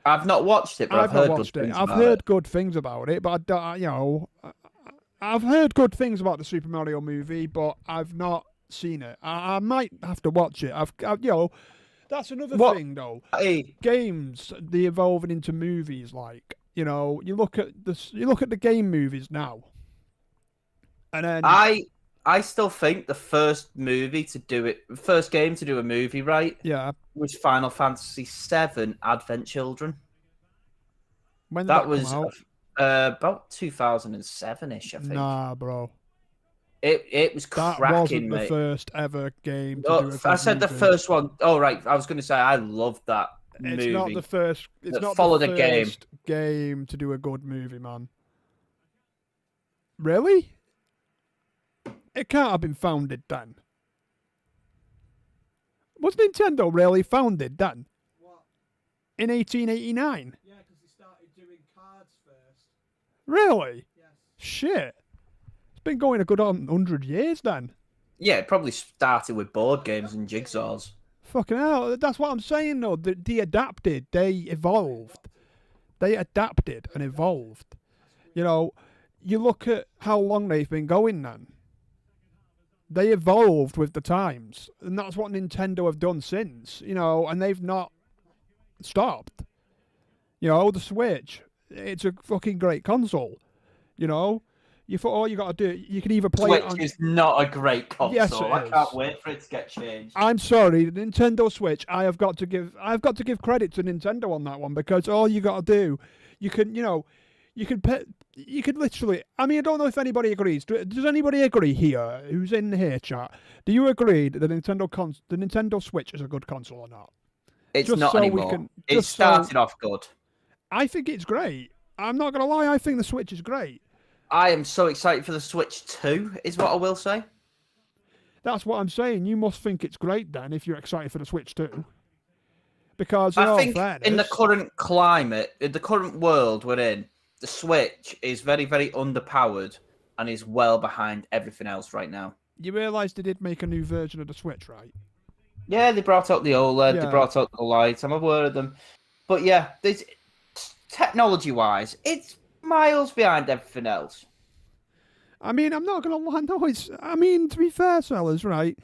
I've not watched it, but I've heard good things about it. I've heard good things about it, but I've heard good things about the Super Mario movie, but I've not seen it. I might have to watch it. That's another thing though. Games, they evolving into movies, like. You look at the game movies now, and then I still think the first game to do a movie right, was Final Fantasy VII: Advent Children. When did that was come out? About 2007-ish, I think. Nah, bro. It was cracking, That wasn't mate. the first ever game to do I said movie. the first one. Oh, right. I was going to say I loved that. It's not the first. It's not followed the first game to do a good movie, man. Really? It can't have been founded then. Was Nintendo really founded then? What? In 1889? Yeah, because they started doing cards first. Really? Yes. Shit. It's been going a good 100 years then. Yeah, it probably started with board games and jigsaws. Fucking hell, that's what I'm saying though. They adapted, they evolved. They adapted and evolved. You look at how long they've been going then. They evolved with the times, and that's what Nintendo have done since, and they've not stopped. The Switch, it's a fucking great console. You thought all you got to do, you can either play Switch it on. is not a great console. Yes, it I is. can't wait for it to get changed. I'm sorry, the Nintendo Switch. I've got to give credit to Nintendo on that one, because all you got to do, you can literally. I mean, I don't know if anybody agrees. Does anybody agree here? Who's in here, chat? Do you agree that the Nintendo Switch is a good console or not? It's Just not so anymore. It started off good. I think it's great. I'm not gonna lie. I think the Switch is great. I am so excited for the Switch 2, is what I will say. That's what I'm saying. You must think it's great then, if you're excited for the Switch 2. Because I think in the current climate, in the current world we're in, the Switch is very, very underpowered and is well behind everything else right now. You realise they did make a new version of the Switch, right? Yeah, they brought out the OLED, they brought out the lights. I'm aware of them. But yeah, technology-wise, it's miles behind everything else. I mean, I'm not going to lie. No, to be fair, sellers, right?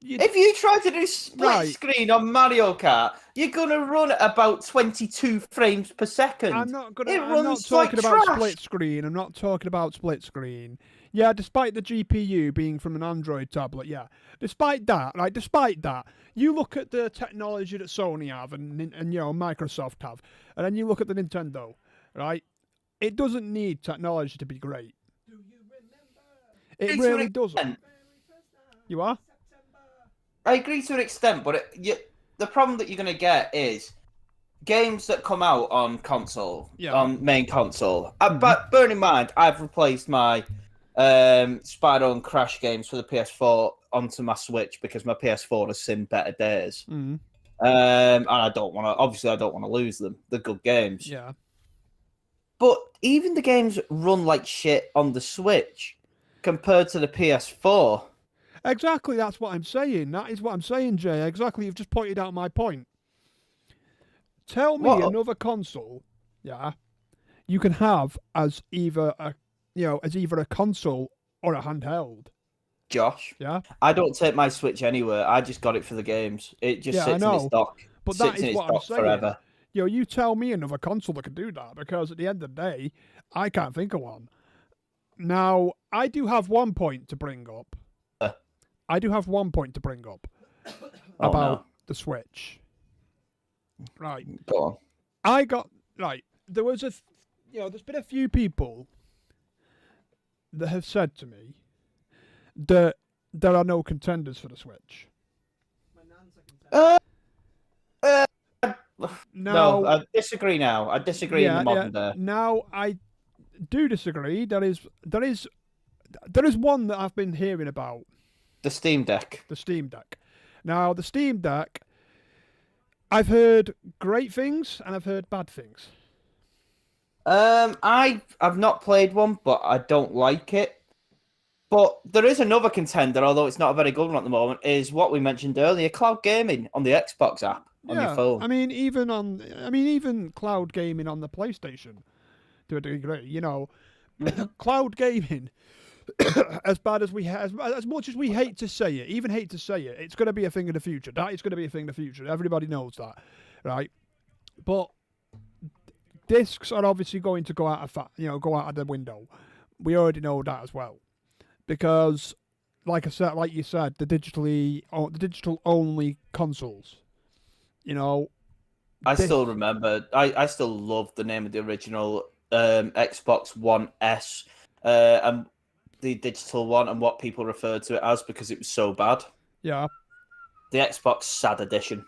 If you try to do split screen on Mario Kart, you're going to run at about 22 frames per second. I'm not talking about split screen. I'm not talking about split screen. Yeah, despite the GPU being from an Android tablet, yeah. Despite that, you look at the technology that Sony have and Microsoft have, and then you look at the Nintendo, right? It doesn't need technology to be great. Do you remember? It really doesn't. You are? I agree to an extent, but the problem that you're going to get is games that come out on console, on main console. But bear in mind, I've replaced my Spyro and Crash games for the PS4 onto my Switch because my PS4 has seen better days. And I don't want to lose them. They're good games. Yeah. But even the games run like shit on the Switch compared to the PS4. Exactly, that's what I'm saying. That is what I'm saying, Jay. Exactly, you've just pointed out my point. Tell me another console, you can have as either a console or a handheld. Josh, yeah, I don't take my Switch anywhere. I just got it for the games. It just sits in its dock. But that is what I'm saying. Forever. You tell me another console that can do that, because at the end of the day, I can't think of one. Now, I do have one point to bring up. About the Switch. Right. Go on. There was there's been a few people that have said to me that there are no contenders for the Switch. No, I disagree now. I disagree in the modern day. Now, I do disagree. There is one that I've been hearing about. The Steam Deck. Now, the Steam Deck, I've heard great things and I've heard bad things. I've not played one, but I don't like it. But there is another contender, although it's not a very good one at the moment, is what we mentioned earlier, cloud gaming on the Xbox app on your phone. I mean, even cloud gaming on the PlayStation to a degree, cloud gaming. As bad as as much as we hate to say it, it's going to be a thing in the future. That is going to be a thing in the future. Everybody knows that, right? But discs are obviously going to go out of the window. We already know that as well, because, like you said, the digital only consoles. I still remember. I still love the name of the original Xbox One S. And the digital one and what people referred to it as because it was so bad. Yeah. The Xbox Sad Edition.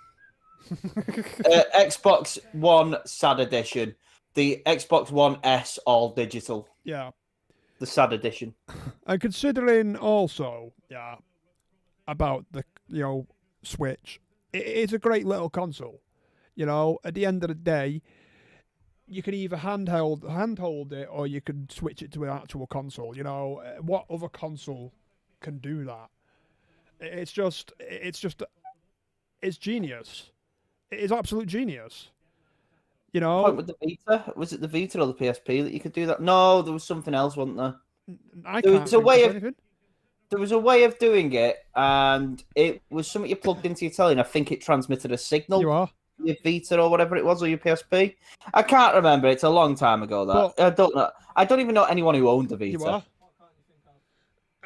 Xbox One Sad Edition. The Xbox One S All Digital. Yeah. The Sad Edition. And considering also, about the Switch, it's a great little console. At the end of the day, you can either handhold it or you can switch it to an actual console. What other console can do that? It's genius. It is absolute genius. With the Vita? Was it the Vita or the PSP that you could do that? No, there was something else, wasn't there? I can't think of anything. there was a way of doing it, and it was something you plugged into your telly, and I think it transmitted a signal. You are. Your Vita or whatever it was, or your PSP. I can't remember. It's a long time ago. I don't know. I don't even know anyone who owned a Vita. You are.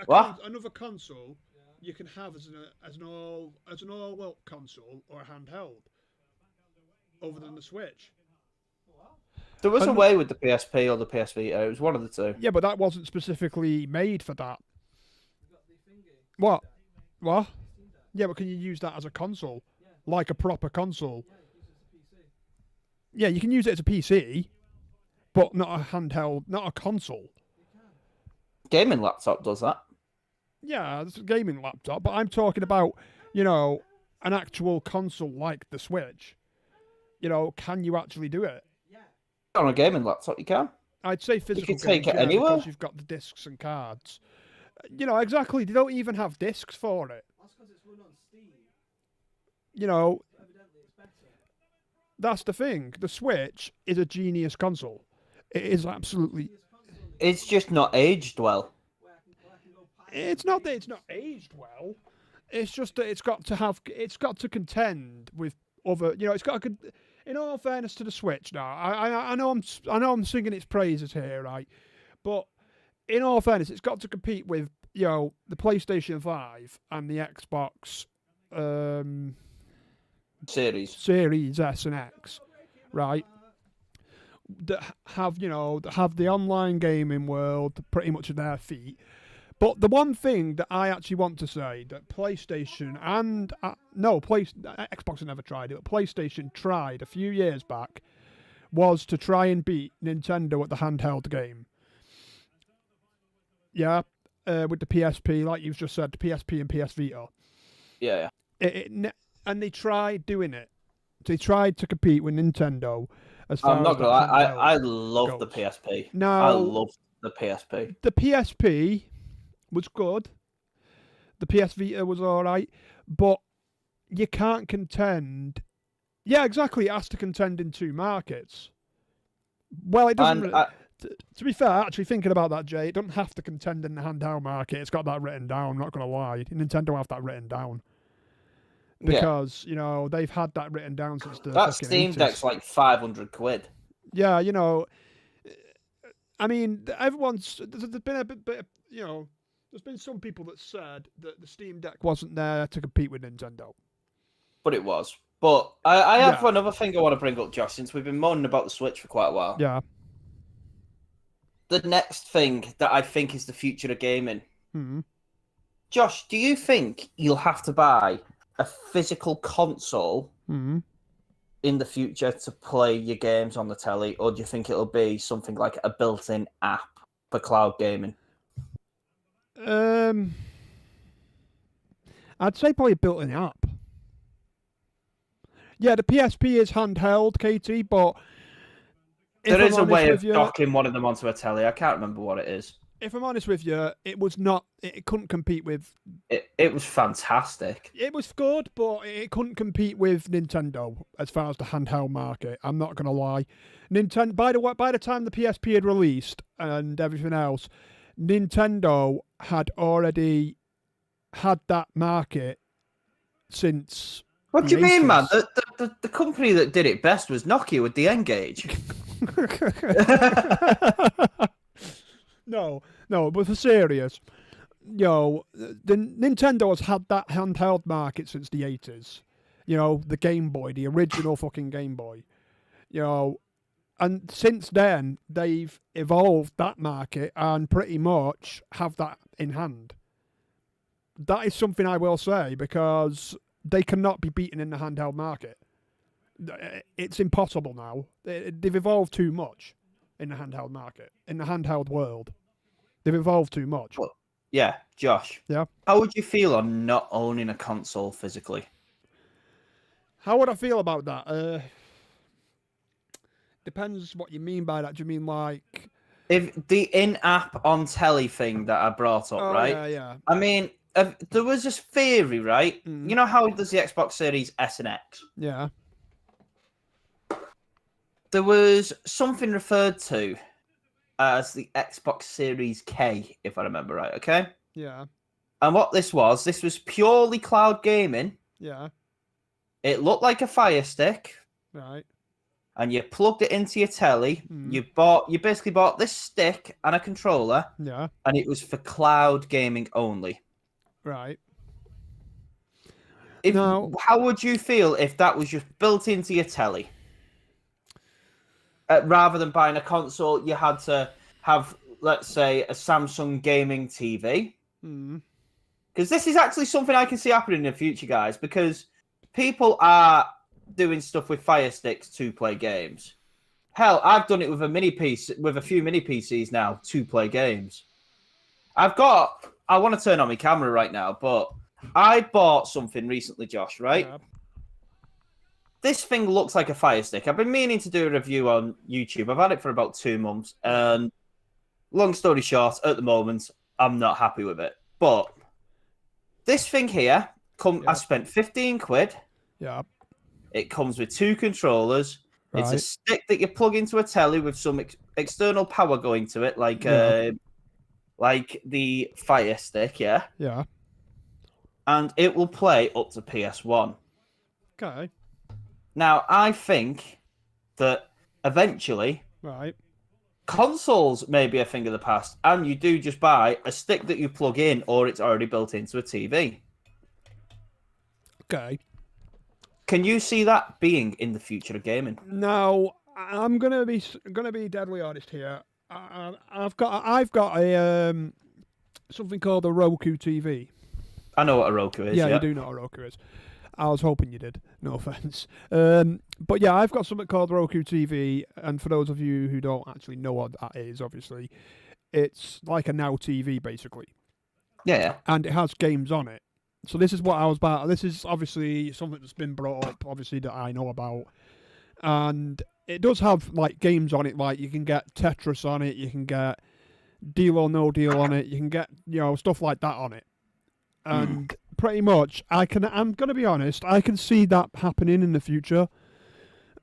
What? Another console you can have as an all console or a handheld, other than the Switch. There was a way with the PSP or the PS Vita. It was one of the two. Yeah, but that wasn't specifically made for that. What? What? Yeah, but can you use that as a console, like a proper console? Yeah, you can use it as a PC, but not a handheld, not a console. Gaming laptop does that. Yeah, it's a gaming laptop, but I'm talking about, an actual console like the Switch. Can you actually do it? On a gaming laptop, you can. I'd say physical You can take games, it anywhere. because you've got the discs and cards. Exactly. They don't even have discs for it. That's because it's run on Steam. Evidently, it's better. That's the thing. The Switch is a genius console. It is absolutely. It's just not aged well. It's not that it's not aged well. It's just that it's got to contend with other. It's got a good. In all fairness to the Switch, now I know I'm singing its praises here, right? But in all fairness, it's got to compete with the PlayStation 5 and the Xbox Series S and X, right? That have the online gaming world pretty much at their feet. But the one thing that I actually want to say that PlayStation and Xbox have never tried it, but PlayStation tried a few years back was to try and beat Nintendo at the handheld game. Yeah, with the PSP, like you've just said, the PSP and PS Vita. Yeah. And they tried doing it. They tried to compete with Nintendo. I'm not gonna lie. I love the PSP. No, I love the PSP. The PSP was good. The PS Vita was all right, but you can't contend. Yeah, exactly. It has to contend in two markets. Well, it doesn't. To be fair, actually thinking about that, Jay, it doesn't have to contend in the handheld market. It's got that written down. I'm not going to lie. Nintendo have that written down. Because, they've had that written down since the That Steam 80s. Deck's like £500. Yeah, I mean, there's been a bit, there's been some people that said that the Steam Deck wasn't there to compete with Nintendo. But it was. But I have another thing I want to bring up, Josh, since we've been moaning about the Switch for quite a while. Yeah. The next thing that I think is the future of gaming. Mm-hmm. Josh, do you think you'll have to buy a physical console Mm-hmm. in the future to play your games on the telly, or do you think it'll be something like a built-in app for cloud gaming? I'd say probably a built-in app. Yeah, the PSP is handheld, Katie, but there is a way of docking one of them onto a telly. I can't remember what it is. If I'm honest with you, it was not. It couldn't compete with. It was fantastic. It was good, but it couldn't compete with Nintendo as far as the handheld market. I'm not gonna lie. Nintendo. By the time the PSP had released and everything else, Nintendo had already had that market since. What do you mean, man? The company that did it best was Nokia with the N-Gage. No, but for serious, the Nintendo has had that handheld market since the 80s. The Game Boy, the original fucking Game Boy. And since then, they've evolved that market and pretty much have that in hand. That is something I will say, because they cannot be beaten in the handheld market. It's impossible now. They've evolved too much in the handheld market, in the handheld world. They've evolved too much. Well, yeah, Josh. Yeah. How would you feel on not owning a console physically? How would I feel about that? Depends what you mean by that. Do you mean like... If the in-app on telly thing that I brought up, right? Yeah. I mean, there was this theory, right? Mm. You know how there's the Xbox Series S and X? Yeah. There was something referred to as the Xbox Series K, if I remember right, okay? Yeah. And what this was purely cloud gaming. Yeah. It looked like a Fire Stick. Right. And you plugged it into your telly. Mm. You basically bought this stick and a controller. Yeah. And it was for cloud gaming only. Right. How would you feel if that was just built into your telly? Rather than buying a console, you had to have, let's say, a Samsung gaming TV. Because this is actually something I can see happening in the future, guys, because people are doing stuff with Fire Sticks to play games. Hell, I've done it with a few mini PCs now to play games. I want to turn on my camera right now, but I bought something recently, Josh, right? Yeah. This thing looks like a Fire Stick. I've been meaning to do a review on YouTube. I've had it for about 2 months. And long story short, at the moment, I'm not happy with it. But this thing here, I spent 15 quid. Yeah. It comes with 2 controllers. Right. It's a stick that you plug into a telly with some external power going to it, like the Fire Stick, yeah? Yeah. And it will play up to PS1. Okay. Now, I think that eventually, consoles may be a thing of the past, and you do just buy a stick that you plug in, or it's already built into a TV. Okay. Can you see that being in the future of gaming? Now, I'm gonna be deadly honest here. I've got a something called a Roku TV. I know what a Roku is. Yeah, you do know what a Roku is. I was hoping you did. No offense. But yeah, I've got something called Roku TV, and for those of you who don't actually know what that is, obviously, it's like a Now TV basically. Yeah. And it has games on it. So this is what I was about. This is obviously something that's been brought up, obviously, that I know about. And it does have like games on it, like you can get Tetris on it, you can get Deal or No Deal on it, you can get, stuff like that on it. And pretty much, I'm going to be honest, I can see that happening in the future.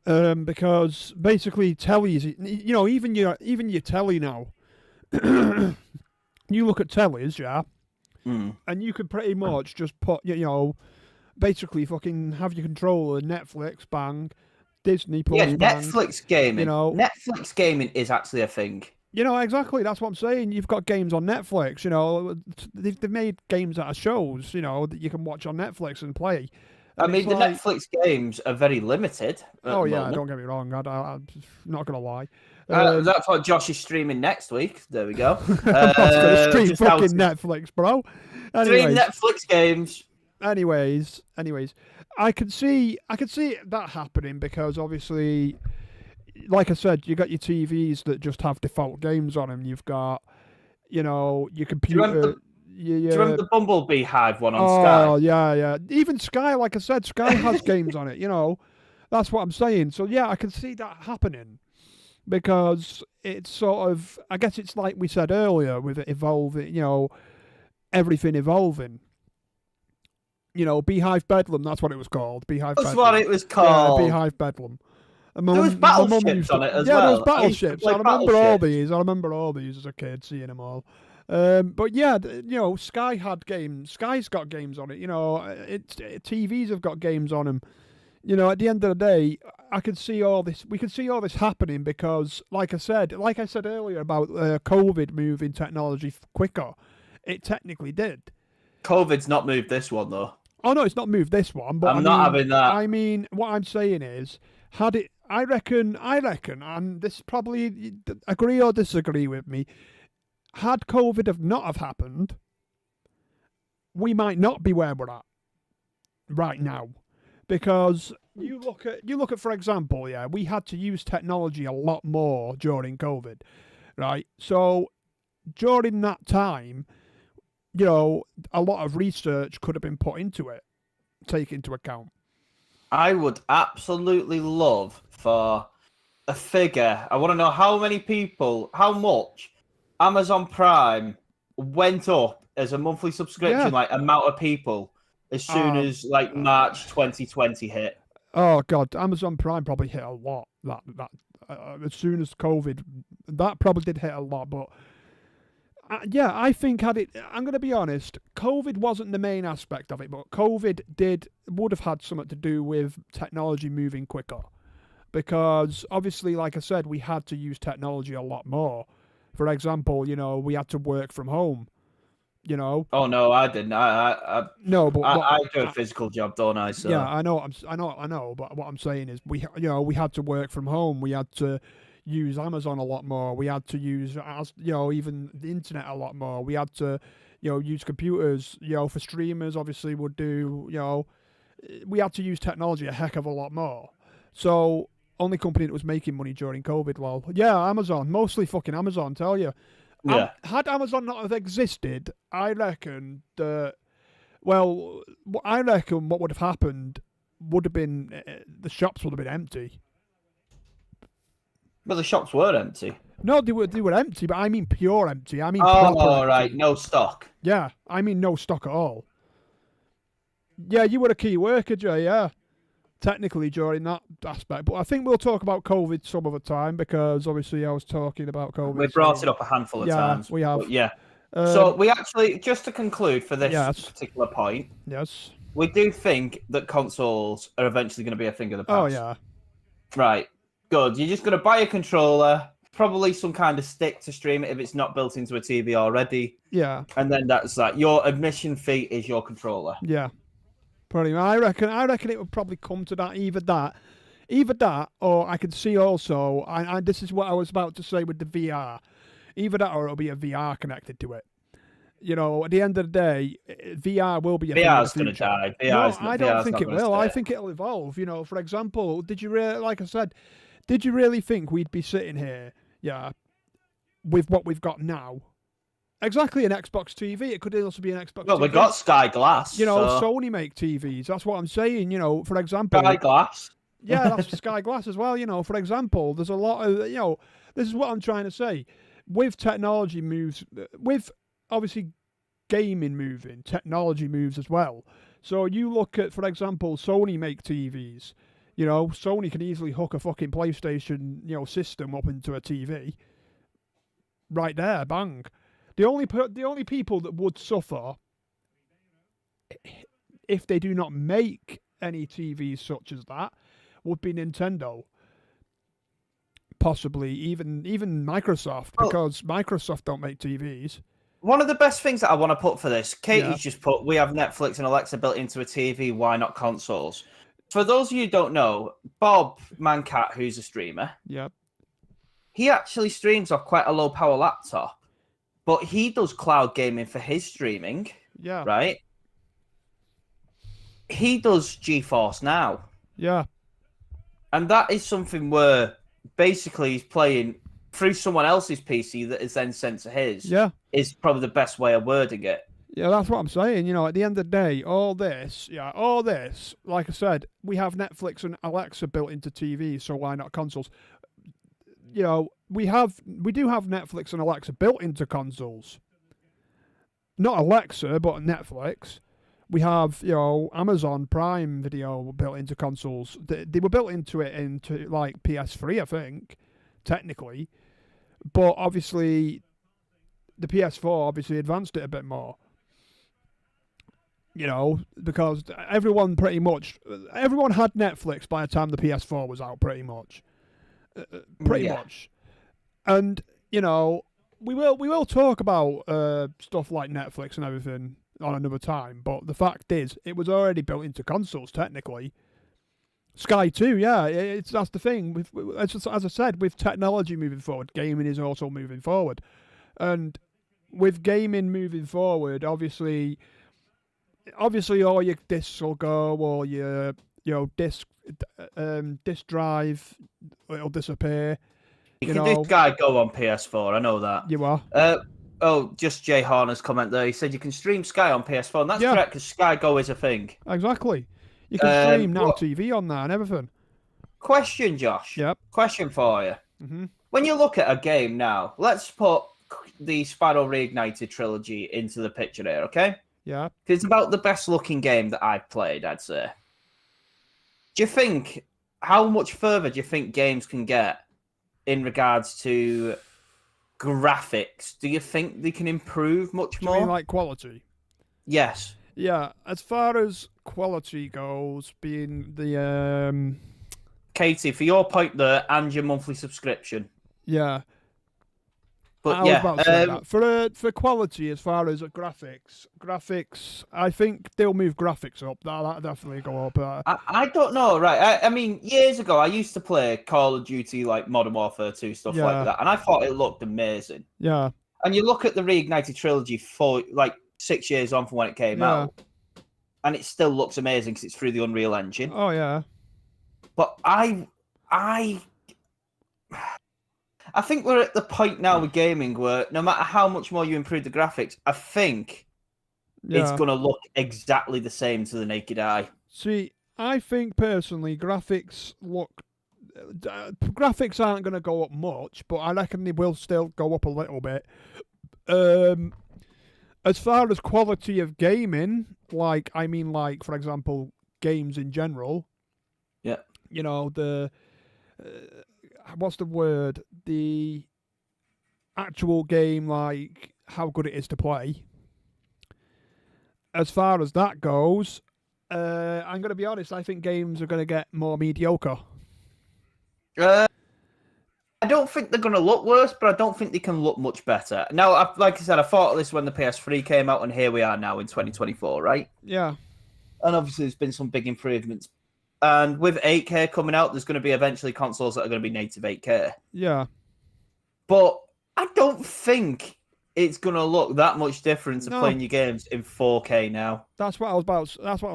Because basically tellies, even your telly now, you look at tellies, yeah? And you could pretty much just put, basically fucking have your controller, Netflix, bang, Disney Plus, bang. Netflix gaming. Netflix gaming is actually a thing. Exactly. That's what I'm saying. You've got games on Netflix. They've made games out of shows. That you can watch on Netflix and play. And I mean, the Netflix games are very limited. Oh yeah, don't get me wrong. I'm not gonna lie. That's what Josh is streaming next week. There we go. I'm not gonna stream fucking Netflix, bro. Stream Netflix games. Anyways, I can see that happening because obviously, like I said, you got your TVs that just have default games on them. You've got, your computer. Do you remember the Bumblebee Hive one on Sky? Oh, yeah. Even Sky, like I said, Sky has games on it, That's what I'm saying. So, yeah, I can see that happening because it's sort of, I guess it's like we said earlier with it evolving, everything evolving. Beehive Bedlam, that's what it was called. Beehive Bedlam. That's what it was called. Yeah, Beehive Bedlam. There was battleships on it as well. Yeah, there was battleships. I remember all these as a kid, seeing them all. But yeah, Sky had games. Sky's got games on it. TVs have got games on them. At the end of the day, I could see all this. We could see all this happening because, like I said earlier about COVID moving technology quicker, it technically did. COVID's not moved this one though. Oh no, it's not moved this one. But I'm not having that. I mean, what I'm saying is, had it, I reckon, and this probably agree or disagree with me. Had COVID have happened, we might not be where we're at right now, because you look at for example, we had to use technology a lot more during COVID, right? So during that time, a lot of research could have been put into it, take into account. I would absolutely love for a figure. I want to know how much Amazon Prime went up as a monthly subscription, like amount of people, as soon as like March 2020 hit. Oh God, Amazon Prime probably hit a lot. That as soon as COVID, that probably did hit a lot. But Yeah, I think I'm going to be honest. COVID wasn't the main aspect of it, but COVID would have had something to do with technology moving quicker, because obviously, like I said, we had to use technology a lot more. For example, we had to work from home. Oh no, I didn't. No, but I do a physical job, don't I? So yeah, I know. But what I'm saying is, we had to work from home. We had to use Amazon a lot more. We had to use, even the internet a lot more. We had to, use computers. For streamers, obviously, would do. We had to use technology a heck of a lot more. So only company that was making money during COVID, well, yeah, Amazon, mostly fucking Amazon. Tell you, yeah. had Amazon not have existed, I reckon that. Well, I reckon what would have happened would have been the shops would have been empty. But the shops were empty. No, they were empty, but I mean pure empty. I mean Oh, proper right, empty. no stock. Yeah, I mean no stock at all. Yeah, you were a key worker, Jay. Yeah, technically during that aspect, but I think we'll talk about COVID some other time, because obviously I was talking about COVID. We brought it up a handful of times. We have. Yeah. So we actually, just to conclude for this particular point, yes, we do think that consoles are eventually going to be a thing of the past. Oh yeah. Right. Good. You're just going to buy a controller, probably some kind of stick to stream it if it's not built into a TV already. Yeah. And then that's that. Your admission fee is your controller. Yeah. Pretty much. I reckon it would probably come to that. Either that, or I could see also, and this is what I was about to say with the VR. Either that, or it'll be a VR connected to it. At the end of the day, VR will be a VR's going to die. I don't think it will. I think it'll evolve. For example, like I said, did you really think we'd be sitting here, with what we've got now? Exactly, an Xbox TV. It could also be an Xbox Well, TV. we got Sky Glass. Sony make TVs. That's what I'm saying. For example, Sky Glass. Yeah, that's Sky Glass as well. For example, there's a lot of, this is what I'm trying to say. With technology moves, with obviously gaming moving, technology moves as well. So you look at, for example, Sony make TVs. Sony can easily hook a fucking PlayStation, system up into a TV. Right there, bang. The only people that would suffer if they do not make any TVs such as that would be Nintendo. Possibly even Microsoft, because Microsoft don't make TVs. One of the best things that I want to put for this, Katie's just put, we have Netflix and Alexa built into a TV, why not consoles? For those of you who don't know, Bob Mancat, who's a streamer, he actually streams off quite a low power laptop, but he does cloud gaming for his streaming. Yeah. Right? He does GeForce Now. Yeah. And that is something where basically he's playing through someone else's PC that is then sent to his. Yeah. Is probably the best way of wording it. Yeah, that's what I'm saying. At the end of the day, all this, like I said, we have Netflix and Alexa built into TV, so why not consoles? We do have Netflix and Alexa built into consoles. Not Alexa, but Netflix. We have, Amazon Prime Video built into consoles. They were built into like PS3, I think, technically. But obviously, the PS4 obviously advanced it a bit more. Because everyone had Netflix by the time the PS4 was out, pretty much. Pretty much. And, we will talk about stuff like Netflix and everything on another time, but the fact is, it was already built into consoles, technically. Sky too, yeah, that's the thing. As I said, with technology moving forward, gaming is also moving forward. And with gaming moving forward, obviously all your discs will go, or your disc drive, it'll disappear. You can do Sky Go on PS4, I know that. You are. Just Jay Horner's comment there. He said you can stream Sky on PS4, and that's correct, because Sky Go is a thing. Exactly. You can stream Now TV on there and everything. Question, Josh. Yep. Question for you. Mm-hmm. When you look at a game now, let's put the Spyro Reignited trilogy into the picture here, okay? Yeah. It's about the best looking game that I've played, I'd say. Do you think, how much further do you think games can get in regards to graphics, do you think they can improve much Do you more? mean like quality? Yes. Yeah, as far as quality goes, being the Katie, for your point there and your monthly subscription. yeah, But I was yeah, about to say that for quality as far as graphics, I think they'll move graphics up. That'll definitely go up. I don't know, right? I mean, years ago, I used to play Call of Duty, like Modern Warfare 2, stuff Yeah. like that, and I thought it looked amazing. Yeah, And you look at the Reignited trilogy for like 6 years on from when it came Yeah. out, and it still looks amazing because it's through the Unreal Engine. oh yeah, But I think we're at the point now with gaming where no matter how much more you improve the graphics, I think it's yeah. going to look exactly the same to the naked eye. See, I think personally, graphics aren't going to go up much, but I reckon they will still go up a little bit. As far as quality of gaming, like for example, games in general. Yeah. You know the what's the word? The actual game, like how good it is to play. As far as that goes, I'm going to be honest. I think games are going to get more mediocre. I don't think they're going to look worse, but I don't think they can look much better. Now, like I said, I thought of this when the PS3 came out, and here we are now in 2024, right? Yeah. And obviously, there's been some big improvements. And with 8K coming out, there's going to be eventually consoles that are going to be native 8K. Yeah. But I don't think it's going to look that much different to playing your games in 4K now. That's what I was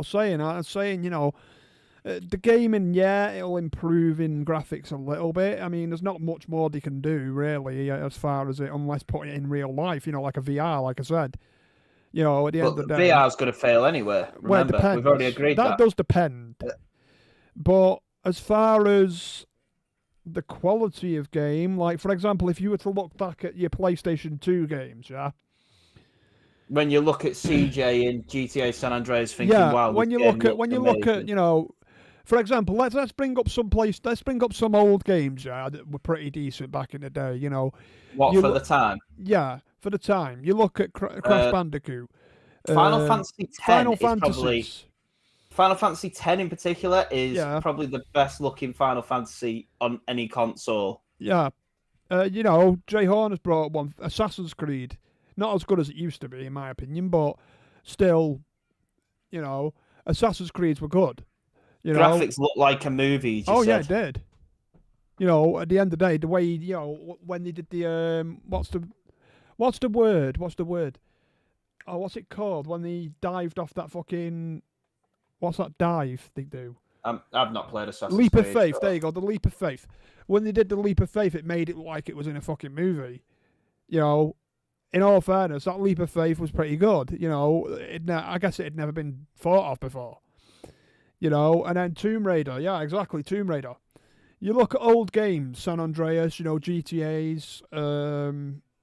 saying. I was saying, the gaming, yeah, it'll improve in graphics a little bit. I mean, there's not much more they can do, really, as far as it, unless put it in real life, like a VR, like I said. At the end of the day. VR's going to fail anyway. Remember, well, it depends. We've already agreed that does depend. But as far as the quality of game, like, for example, if you were to look back at your PlayStation 2 games, yeah? When you look at CJ and GTA San Andreas, thinking, wow, when you look at, for example, let's bring up some old games, yeah, that were pretty decent back in the day, What, for the time? Yeah, for the time. You look at Crash Bandicoot. Final Fantasy X Final Final Fantasy X in particular is probably the best looking Final Fantasy on any console. Yeah. Jay Horn has brought one, Assassin's Creed. Not as good as it used to be, in my opinion, but still, Assassin's Creeds were good. Graphics look like a movie. Yeah, it did. At the end of the day, the way when they did the what's the word? Oh, what's it called? When they dived off that fucking, what's that dive they do? I've not played Assassin's Leap Creed. of Faith. There you go. The Leap of Faith. When they did the Leap of Faith, it made it like it was in a fucking movie. In all fairness, that Leap of Faith was pretty good. I guess it had never been thought of before. And then Tomb Raider. Yeah, exactly. Tomb Raider. You look at old games, San Andreas, GTA's,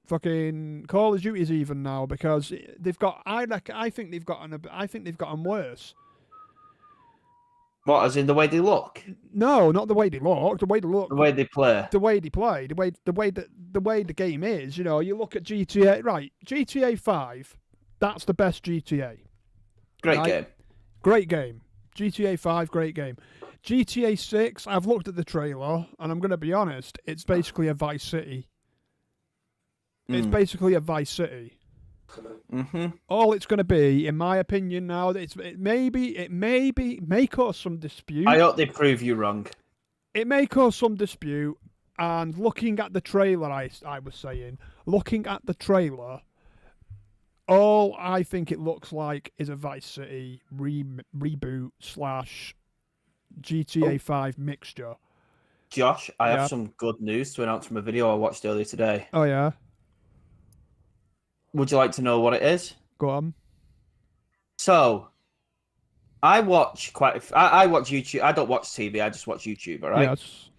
fucking Call of Duty's even now, because they've got. I think they've gotten worse. What, as in the way they look? No, not the way they look. The way they look. The way they play. The way they play. The way the game is. You look at GTA. Right, GTA 5. That's the best GTA. Great game. Great game. GTA 5, great game. GTA 6. I've looked at the trailer, and I'm going to be honest. It's basically a Vice City. It's basically a Vice City. Mm-hmm. All it's going to be, in my opinion, now it may cause some dispute. I hope they prove you wrong. It may cause some dispute, and looking at the trailer, I was saying, looking at the trailer, all I think it looks like is a Vice City reboot / GTA 5 mixture. Josh, I have some good news to announce from a video I watched earlier today. Oh yeah. Would you like to know what it is? Go on. So, I watch I watch YouTube. I don't watch TV. I just watch YouTube. All right. Yes.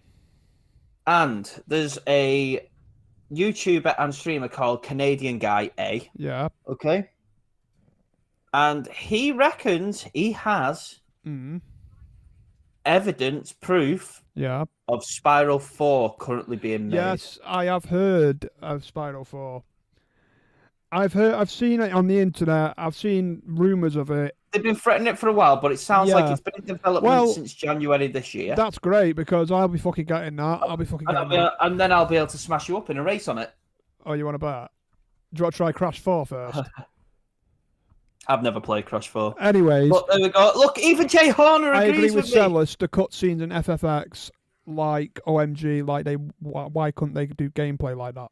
And there's a YouTuber and streamer called Canadian Guy A. Yeah. Okay. And he reckons he has evidence, proof Yeah. of Spyro 4 currently being made. Yes, I have heard of Spyro 4. I've seen it on the internet. I've seen rumours of it. They've been threatening it for a while, but it sounds like Yeah. it's been in development Well, since January this year. That's great because I'll be fucking getting that. I'll be fucking getting that. And then I'll be able to smash you up in a race on it. Oh, you want to bet? Do you want to try Crash 4 first? I've never played Crash 4. Anyways, But there we go. Look, even Jay Horner I agree agrees with me. Sellers. The cutscenes in FFX, like OMG, like why couldn't they do gameplay like that?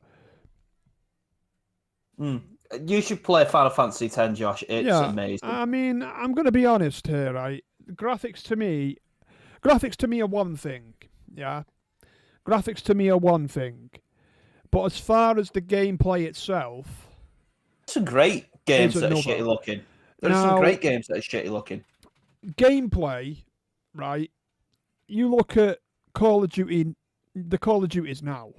You should play Final Fantasy X, Josh. It's amazing. I mean, I'm going to be honest here, right? Graphics to me are one thing, yeah? Graphics to me are one thing. But as far as the gameplay itself... Some great games that are another. shitty looking. There's some great games that are shitty looking. Gameplay, right? You look at Call of Duty, the Call of Duties now.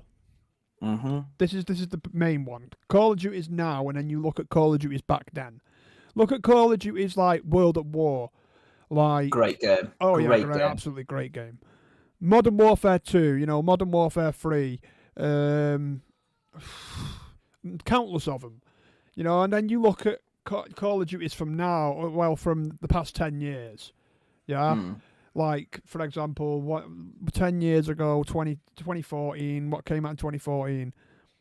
Mm-hmm. This is the main one. Call of Duty's now, and then you look at Call of Duty's back then. Look at Call of Duty's like World at War, like great game. Oh great yeah, game. Absolutely great game. Modern Warfare 2, Modern Warfare 3, countless of them, and then you look at Call of Duty's from now, well, from the past 10 years, yeah. Like, for example, 10 years ago, 2014, what came out in 2014?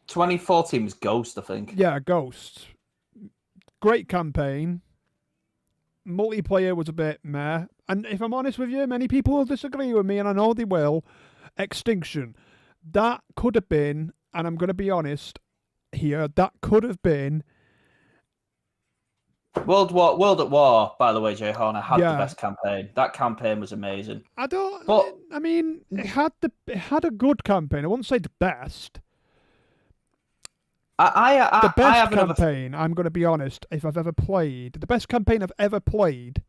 2014 was Ghost, I think. Yeah, Ghost. Great campaign. Multiplayer was a bit meh. And if I'm honest with you, many people will disagree with me, and I know they will. Extinction. That could have been, and I'm going to be honest here, that could have been... World at War, by the way, Jay Horner, had the best campaign. That campaign was amazing. I mean, it had a good campaign. I wouldn't say the best. The best campaign, I'm going to be honest, if I've ever played, the best campaign I've ever played,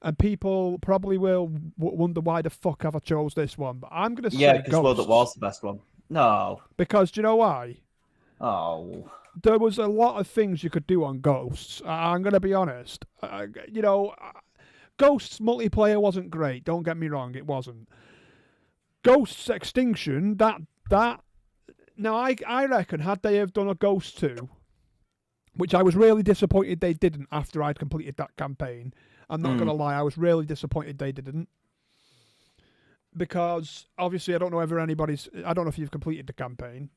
and people probably will wonder why the fuck have I chose this one, but I'm going to say Yeah, because World at War's the best one. No. Because, do you know why? Oh. There was a lot of things you could do on Ghosts. I'm going to be honest. Ghosts multiplayer wasn't great. Don't get me wrong, it wasn't. Ghosts Extinction, now I reckon had they have done a Ghost 2, which I was really disappointed they didn't after I'd completed that campaign. I'm not going to lie, I was really disappointed they didn't. Because, obviously, I don't know if you've completed the campaign.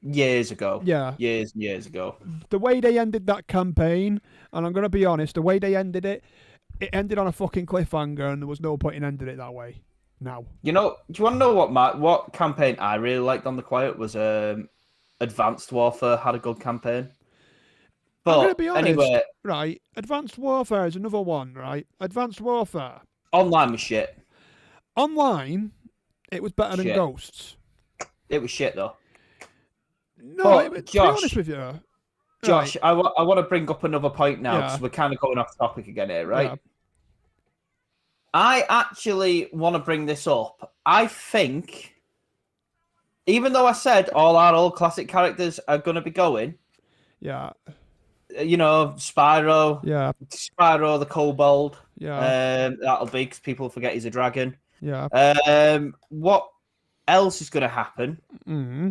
Years ago. Yeah. Years ago. The way they ended that campaign, and I'm going to be honest, the way they ended it ended on a fucking cliffhanger, and there was no point in ending it that way. Now. Do you want to know what campaign I really liked on The Quiet was Advanced Warfare had a good campaign. But I'm going to be honest, anyway, right, Advanced Warfare is another one, right? Advanced Warfare. Online was shit. Online, it was better than Ghosts. It was shit, though. No, to be honest with you. Josh, right. I want to bring up another point now, because we're kind of going off topic again here, right? Yeah. I actually want to bring this up. I think, even though I said all our old classic characters are going to be going, Spyro, Spyro the Kobold, that'll be because people forget he's a dragon. Yeah. What else is going to happen? Mm-hmm.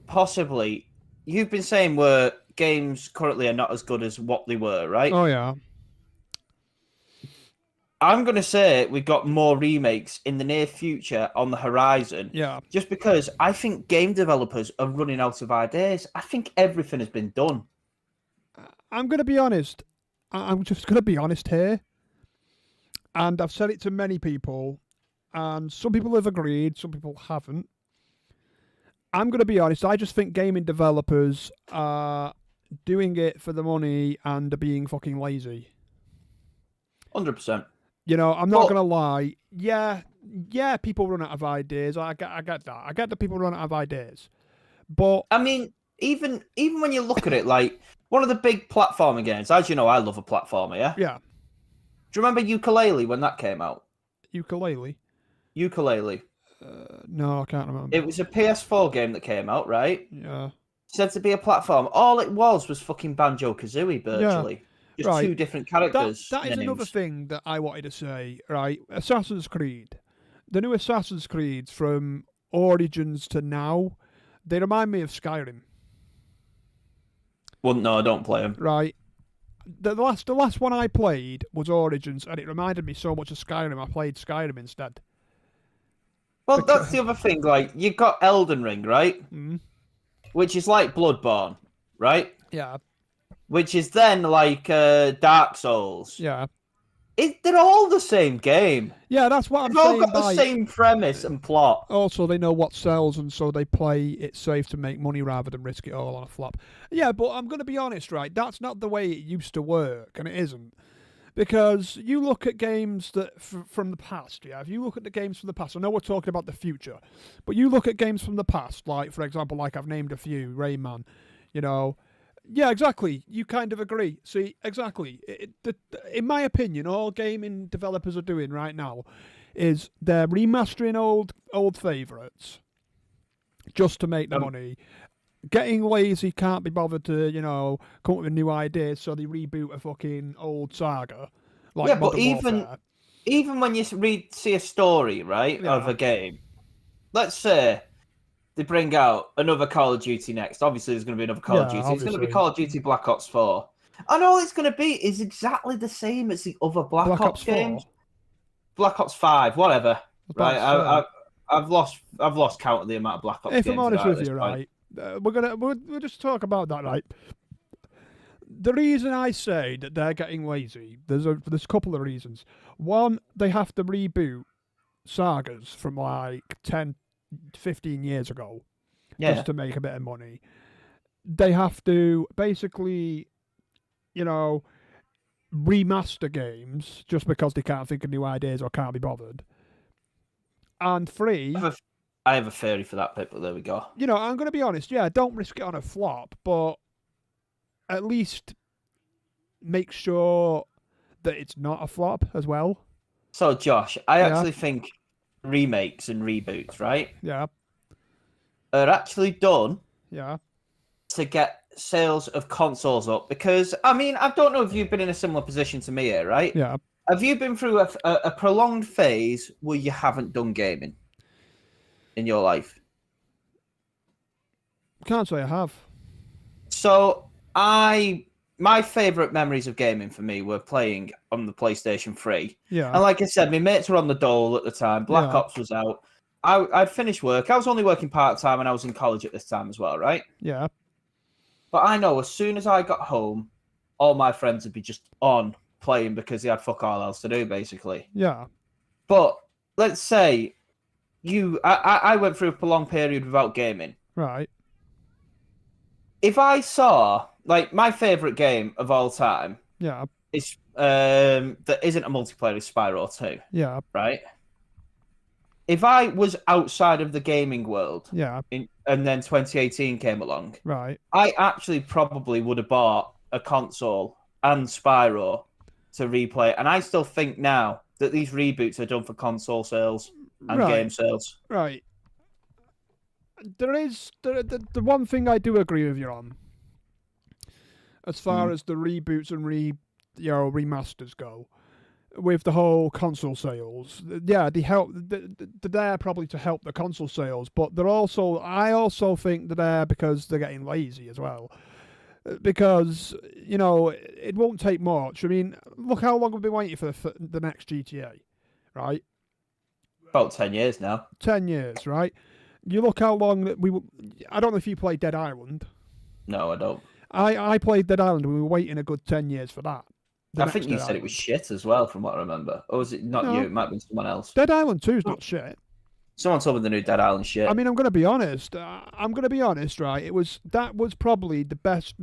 Possibly, you've been saying where games currently are not as good as what they were, right? Oh, yeah. I'm going to say we've got more remakes in the near future on the horizon. Yeah. Just because I think game developers are running out of ideas. I think everything has been done. I'm going to be honest. I'm just going to be honest here. And I've said it to many people. And some people have agreed, some people haven't. I'm going to be honest, I just think gaming developers are doing it for the money and are being fucking lazy. 100%. I'm not going to lie. Yeah, people run out of ideas. I get that. I get that people run out of ideas. But I mean, even when you look at it, like, one of the big platformer games, as you know, I love a platformer, yeah? Yeah. Do you remember Ukulele when that came out? Ukulele? No, I can't remember. It was a PS4 game that came out, right? Yeah. Said to be a platform. All it was fucking Banjo-Kazooie, virtually. Just two different characters. That is another thing that I wanted to say, right? Assassin's Creed. The new Assassin's Creeds from Origins to now, they remind me of Skyrim. Well, no, I don't play them. Right. The last one I played was Origins, and it reminded me so much of Skyrim. I played Skyrim instead. Well, that's the other thing. Like, you've got Elden Ring, right? Which is like Bloodborne, right? Yeah. Which is then like Dark Souls. Yeah. They're all the same game. Yeah, that's what I'm They've saying. all got the same premise and plot. Also, they know what sells, and so they play it safe to make money rather than risk it all on a flop. Yeah, but I'm going to be honest, right? That's not the way it used to work, and it isn't. Because you look at games that from the past, yeah? If you look at the games from the past, I know we're talking about the future, but you look at games from the past, like, for example, like I've named a few, Rayman, you know... Yeah, exactly. You kind of agree. See, exactly. In my opinion, all gaming developers are doing right now is they're remastering old favourites just to make the money. Getting lazy, can't be bothered to, come up with new ideas, so they reboot a fucking old saga. Like yeah, but Modern even when you see a story, right, of a game, let's say they bring out another Call of Duty next. Obviously, there's going to be another Call of Duty. It's going to be Call of Duty Black Ops 4. And all it's going to be is exactly the same as the other Black Ops games. 4? Black Ops 5, whatever. Right? I've lost count of the amount of Black Ops games. If I'm honest with you, right, we'll just talk about that, right? The reason I say that they're getting lazy, there's a couple of reasons. One, they have to reboot sagas from like 10, 15 years ago just to make a bit of money. They have to basically, remaster games just because they can't think of new ideas or can't be bothered. And three... I have a theory for that, but there we go. I'm going to be honest, don't risk it on a flop, but at least make sure that it's not a flop as well. So, Josh, I actually think remakes and reboots, right? Yeah. Are actually done. Yeah. To get sales of consoles up, because I don't know if you've been in a similar position to me here, right? Yeah. Have you been through a prolonged phase where you haven't done gaming in your life? Can't say I have. So my favourite memories of gaming for me were playing on the PlayStation 3. Yeah. And like I said, my mates were on the dole at the time. Black Ops was out. I'd finished work. I was only working part-time and I was in college at this time as well, right? Yeah. But I know as soon as I got home, all my friends would be just on playing because they had fuck all else to do, basically. Yeah. But let's say I went through a prolonged period without gaming. Right. If I saw, like, my favourite game of all time is that isn't a multiplayer, is Spyro 2. Yeah. Right? If I was outside of the gaming world and then 2018 came along, right, I actually probably would have bought a console and Spyro to replay. And I still think now that these reboots are done for console sales and game sales. Right. There is the one thing I do agree with you on, as far as the reboots and remasters go, with the whole console sales. Yeah, they help. They're there probably to help the console sales, but they're also. I also think they're there because they're getting lazy as well. Because it won't take much. I mean, look how long we've been waiting for the next GTA, right? About 10 years now. 10 years, right? You look how long that I don't know if you played Dead Island. No, I don't. I played Dead Island and we were waiting a good 10 years for that. I think you said it was shit as well, from what I remember. Or was it not you? It might have been someone else. Dead Island 2 is not shit. Someone told me the new Dead Island shit. I mean, I'm going to be honest. Right? That was probably the best.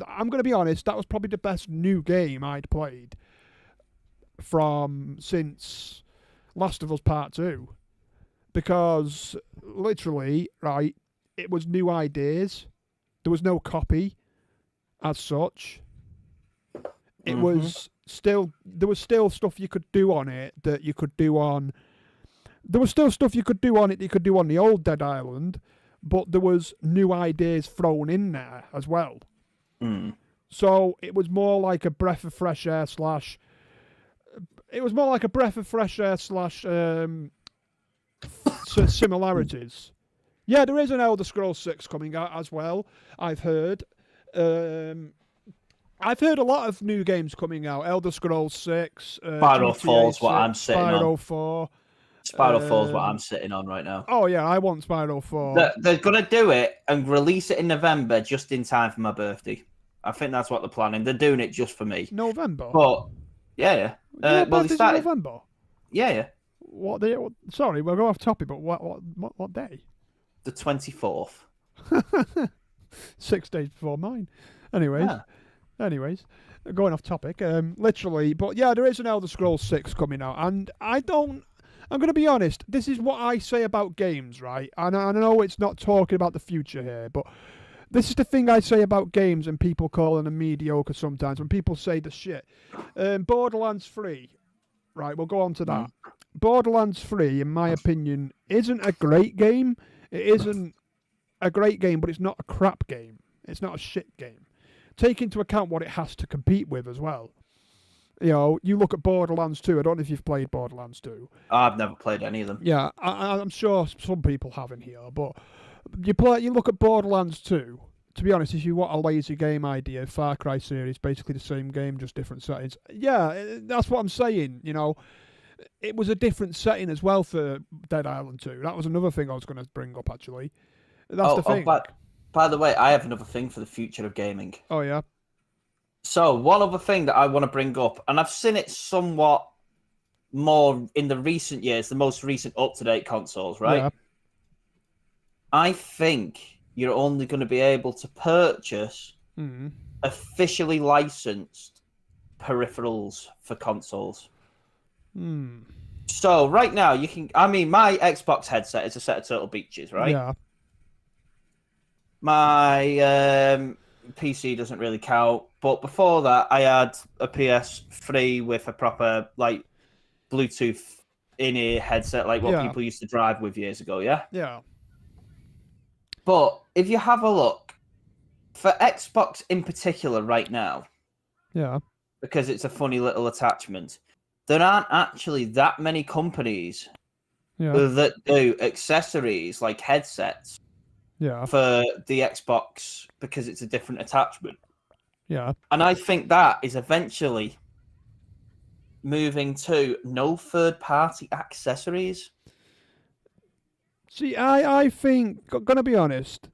I'm going to be honest. That was probably the best new game I'd played since Last of Us Part 2. Because literally, right, it was new ideas. There was no copy as such. It was still, there was still stuff you could do on it that you could do on. There was still stuff you could do on it that you could do on the old Dead Island, but there was new ideas thrown in there as well. So it was more like a breath of fresh air slash. It was more like a breath of fresh air slash similarities. Yeah, there is an Elder Scrolls 6 coming out as well. I've heard. I've heard a lot of new games coming out. Elder Scrolls 6, Spyro GTA 4's 6, what I'm sitting Spyro on. 4. Spyro 4's what I'm sitting on right now. Oh yeah, I want Spyro 4. They're going to do it and release it in November just in time for my birthday. I think that's what they're planning. They're doing it just for me. November? But, yeah. Your Well, they birthday's started... in November? Yeah. What day? Sorry, we'll go off topic, but what day? The 24th. 6 days before mine. Anyways, going off topic. Literally, but yeah, there is an Elder Scrolls 6 coming out, and I'm going to be honest. This is what I say about games, right? And I know it's not talking about the future here, but this is the thing I say about games, and people calling them mediocre sometimes. When people say the shit, Borderlands 3, right? We'll go on to that. Borderlands 3, in my opinion, isn't a great game. It isn't a great game, but it's not a crap game. It's not a shit game. Take into account what it has to compete with as well. You know, you look at Borderlands 2. I don't know if you've played Borderlands 2. I've never played any of them. Yeah, I'm sure some people have in here, but you look at Borderlands 2. To be honest, if you want a lazy game idea, Far Cry series, basically the same game, just different settings. Yeah, that's what I'm saying. You know, it was a different setting as well for Dead Island 2. That was another thing I was going to bring up, actually. That's the thing. By the way, I have another thing for the future of gaming. Oh, yeah? So, one other thing that I want to bring up, and I've seen it somewhat more in the recent years, the most recent up-to-date consoles, right? Yeah. I think you're only going to be able to purchase officially licensed peripherals for consoles. So, right now, you can... I mean, my Xbox headset is a set of Turtle Beaches, right? Yeah. My PC doesn't really count, but before that, I had a PS3 with a proper like Bluetooth in-ear headset, like what people used to drive with years ago. Yeah. Yeah. But if you have a look for Xbox in particular, right now, because it's a funny little attachment, there aren't actually that many companies that do accessories like headsets. Yeah. For the Xbox because it's a different attachment. Yeah. And I think that is eventually moving to no third-party accessories. See, I think, gonna be honest,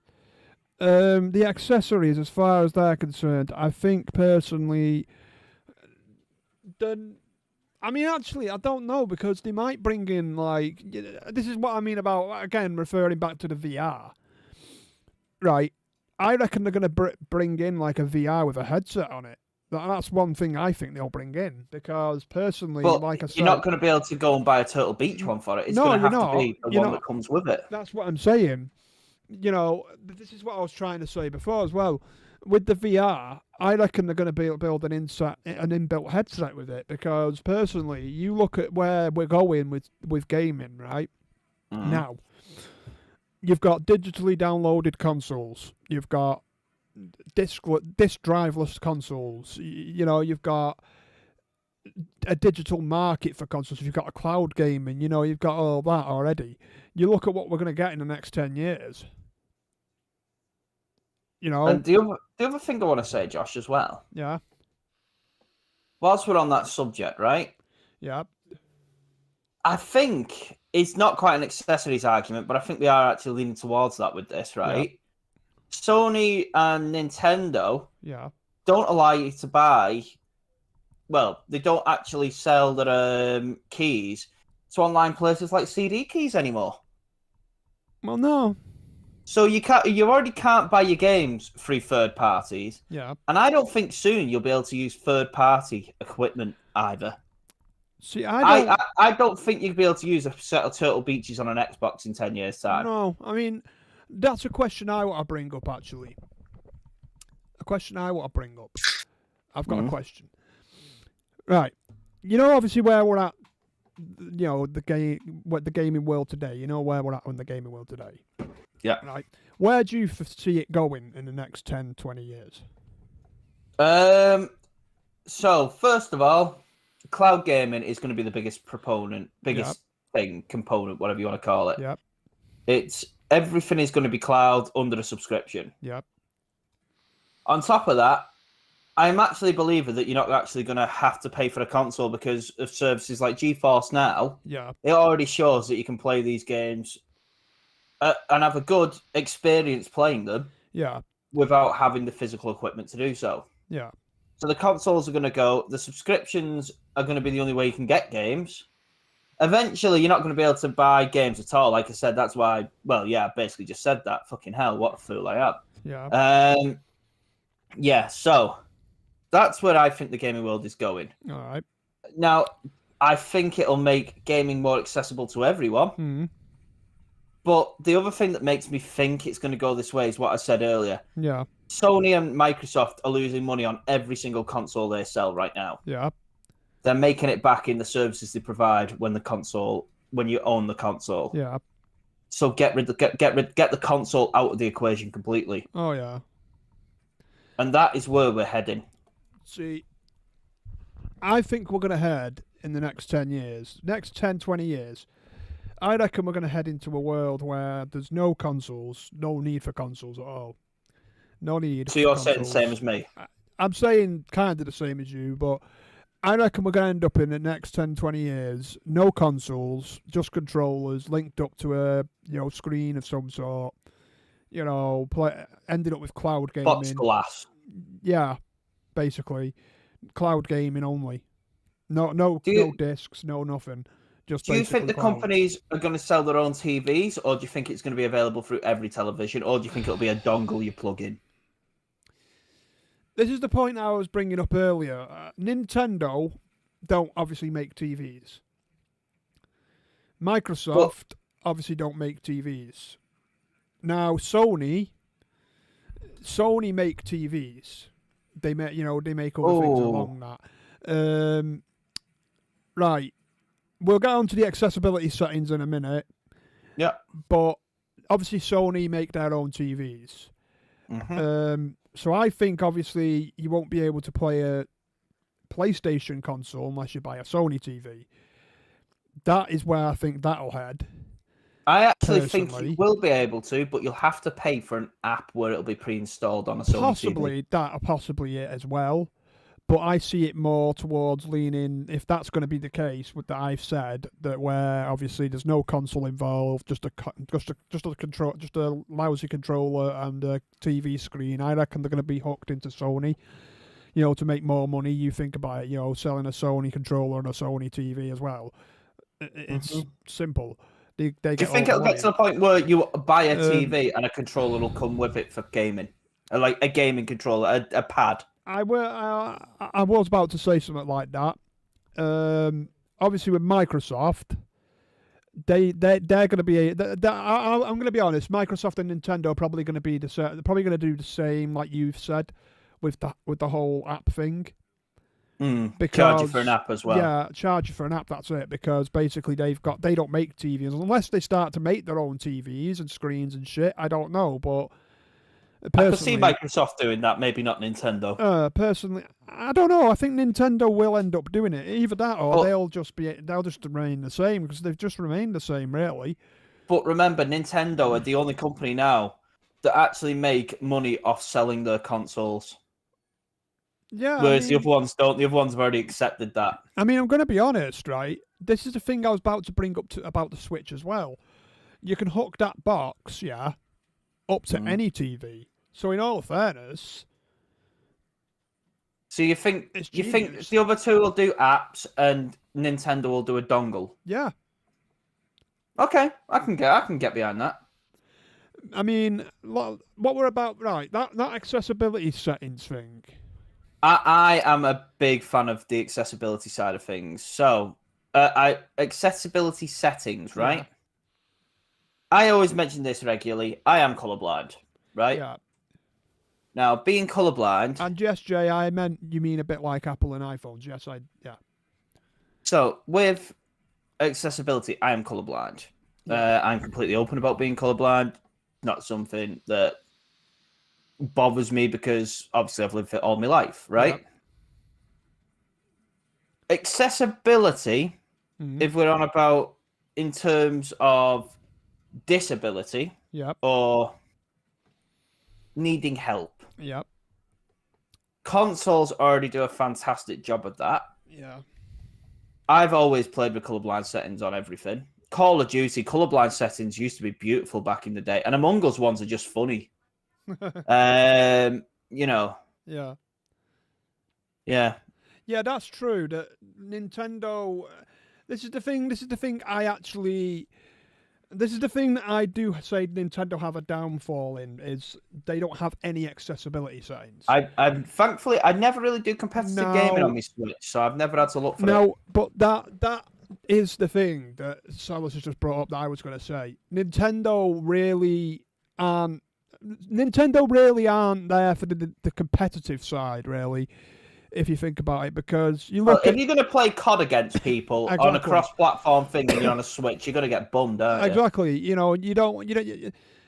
the accessories, as far as they're concerned, I think personally, I mean, actually, I don't know, because they might bring in, like, this is what I mean about, again, referring back to the VR. Right, I reckon they're going to bring in like a VR with a headset on it. That's one thing I think they'll bring in, because personally, like I said, you're not going to be able to go and buy a Turtle Beach one for it. It's going to have to be the one that comes with it. That's what I'm saying. You know, this is what I was trying to say before as well. With the VR, I reckon they're going to build an inbuilt headset with it, because personally, you look at where we're going with gaming, right? Now, you've got digitally downloaded consoles. You've got disk driveless consoles. You know, you've got a digital market for consoles. You've got a cloud gaming. You know, you've got all that already. You look at what we're going to get in the next 10 years. You know. And the other thing I want to say, Josh, as well. Yeah. Whilst we're on that subject, right? Yeah. I think it's not quite an accessories argument, but I think we are actually leaning towards that with this, right? Yeah. Sony and Nintendo don't allow you to buy... Well, they don't actually sell their keys to online places like CD keys anymore. Well, no. So you already can't buy your games through third parties. Yeah. And I don't think soon you'll be able to use third party equipment either. See, I don't think you'd be able to use a set of Turtle Beaches on an Xbox in 10 years' time. No, I mean, that's a question I want to bring up, actually. A question I want to bring up. I've got a question. Right. You know, obviously, where we're at, you know, the gaming world today. You know where we're at in the gaming world today. Yeah. Right. Where do you see it going in the next 10, 20 years? So first of all, cloud gaming is going to be the biggest component, whatever you want to call it. Yep. It's everything is going to be cloud under a subscription. Yep. On top of that, I'm actually a believer that you're not actually going to have to pay for a console because of services like GeForce Now. Yeah. It already shows that you can play these games and have a good experience playing them. Yeah. Without having the physical equipment to do so. Yeah. So the consoles are going to go. The subscriptions are going to be the only way you can get games. Eventually, you're not going to be able to buy games at all. Like I said, that's why. Well, yeah, I basically just said that. Fucking hell, what a fool I am. Yeah. Yeah. So that's where I think the gaming world is going. All right. Now, I think it'll make gaming more accessible to everyone. Hmm. But the other thing that makes me think it's going to go this way is what I said earlier. Yeah. Sony and Microsoft are losing money on every single console they sell right now. Yeah. They're making it back in the services they provide when you own the console. Yeah. So get the console out of the equation completely. Oh yeah. And that is where we're heading. See, I think we're going to head in the next 10 years, next 10, 20 years. I reckon we're going to head into a world where there's no consoles, no need for consoles at all. No need. So you're saying the same as me? I'm saying kind of the same as you, but I reckon we're going to end up in the next 10, 20 years, no consoles, just controllers linked up to a screen of some sort. Ended up with cloud gaming. Box glass. Yeah, basically, cloud gaming only. No discs, no nothing. Just do you think the cloud. companies are going to sell their own TVs, or do you think it's going to be available through every television, or do you think it'll be a dongle you plug in? This is the point I was bringing up earlier. Nintendo don't obviously make TVs. Microsoft obviously don't make TVs. Now Sony make TVs. They make other things along that. Right. We'll get on to the accessibility settings in a minute. Yeah. But obviously Sony make their own TVs. Mm-hmm. So I think obviously you won't be able to play a PlayStation console unless you buy a Sony TV. That is where I think that'll head. I actually think you will be able to, but you'll have to pay for an app where it'll be pre-installed on a Sony TV. Possibly it as well. But I see it more towards leaning, if that's going to be the case with that I've said, that where obviously there's no console involved, just a lousy controller and a TV screen. I reckon they're going to be hooked into Sony, to make more money. You think about it, selling a Sony controller and a Sony TV as well. It's simple. Do you think it'll get to the point where you buy a TV and a controller will come with it for gaming, like a gaming controller, a pad? I was about to say something like that. Obviously, with Microsoft, they're going to be. I'm going to be honest. Microsoft and Nintendo are probably going to be they're probably going to do the same, like you've said, with the whole app thing. Because, charge you for an app as well. Yeah, charge you for an app. That's it. Because basically they don't make TVs unless they start to make their own TVs and screens and shit. I don't know, but. I could see Microsoft doing that, maybe not Nintendo. Personally, I don't know. I think Nintendo will end up doing it. Either that, or they'll just remain the same because they've just remained the same, really. But remember, Nintendo are the only company now that actually make money off selling their consoles. Yeah. Whereas the other ones don't. The other ones have already accepted that. I mean, I'm going to be honest, right? This is the thing I was about to bring up about the Switch as well. You can hook that box, yeah, up to any TV. So in all fairness, so you think the other two will do apps and Nintendo will do a dongle? Yeah. Okay, I can get behind that. I mean, what we're about, right? That accessibility settings thing. I am a big fan of the accessibility side of things. So, accessibility settings, right? Yeah. I always mention this regularly. I am colorblind, right? Yeah. Now, being colorblind... And yes, Jay, I meant you mean a bit like Apple and iPhones. Yes, yeah. So, with accessibility, I am colorblind. I'm completely open about being colorblind. Not something that bothers me because obviously I've lived it all my life, right? Yep. Accessibility, if we're on about in terms of disability or needing help. Yep. Consoles already do a fantastic job of that. Yeah. I've always played with colorblind settings on everything. Call of Duty, colorblind settings used to be beautiful back in the day. And Among Us ones are just funny. You know. Yeah. Yeah. Yeah, that's true. That Nintendo. This is the thing. This is the thing that I do say Nintendo have a downfall in, is they don't have any accessibility settings. I'm thankfully I never really do competitive gaming on my Switch, so I've never had to look for it. No, but that is the thing that Salas has just brought up that I was going to say. Nintendo really aren't there for the competitive side, really, if you think about it, because you look. If you're going to play COD against people exactly. on a cross-platform thing and you're on a Switch, you're going to get bummed, aren't you? Exactly. You know,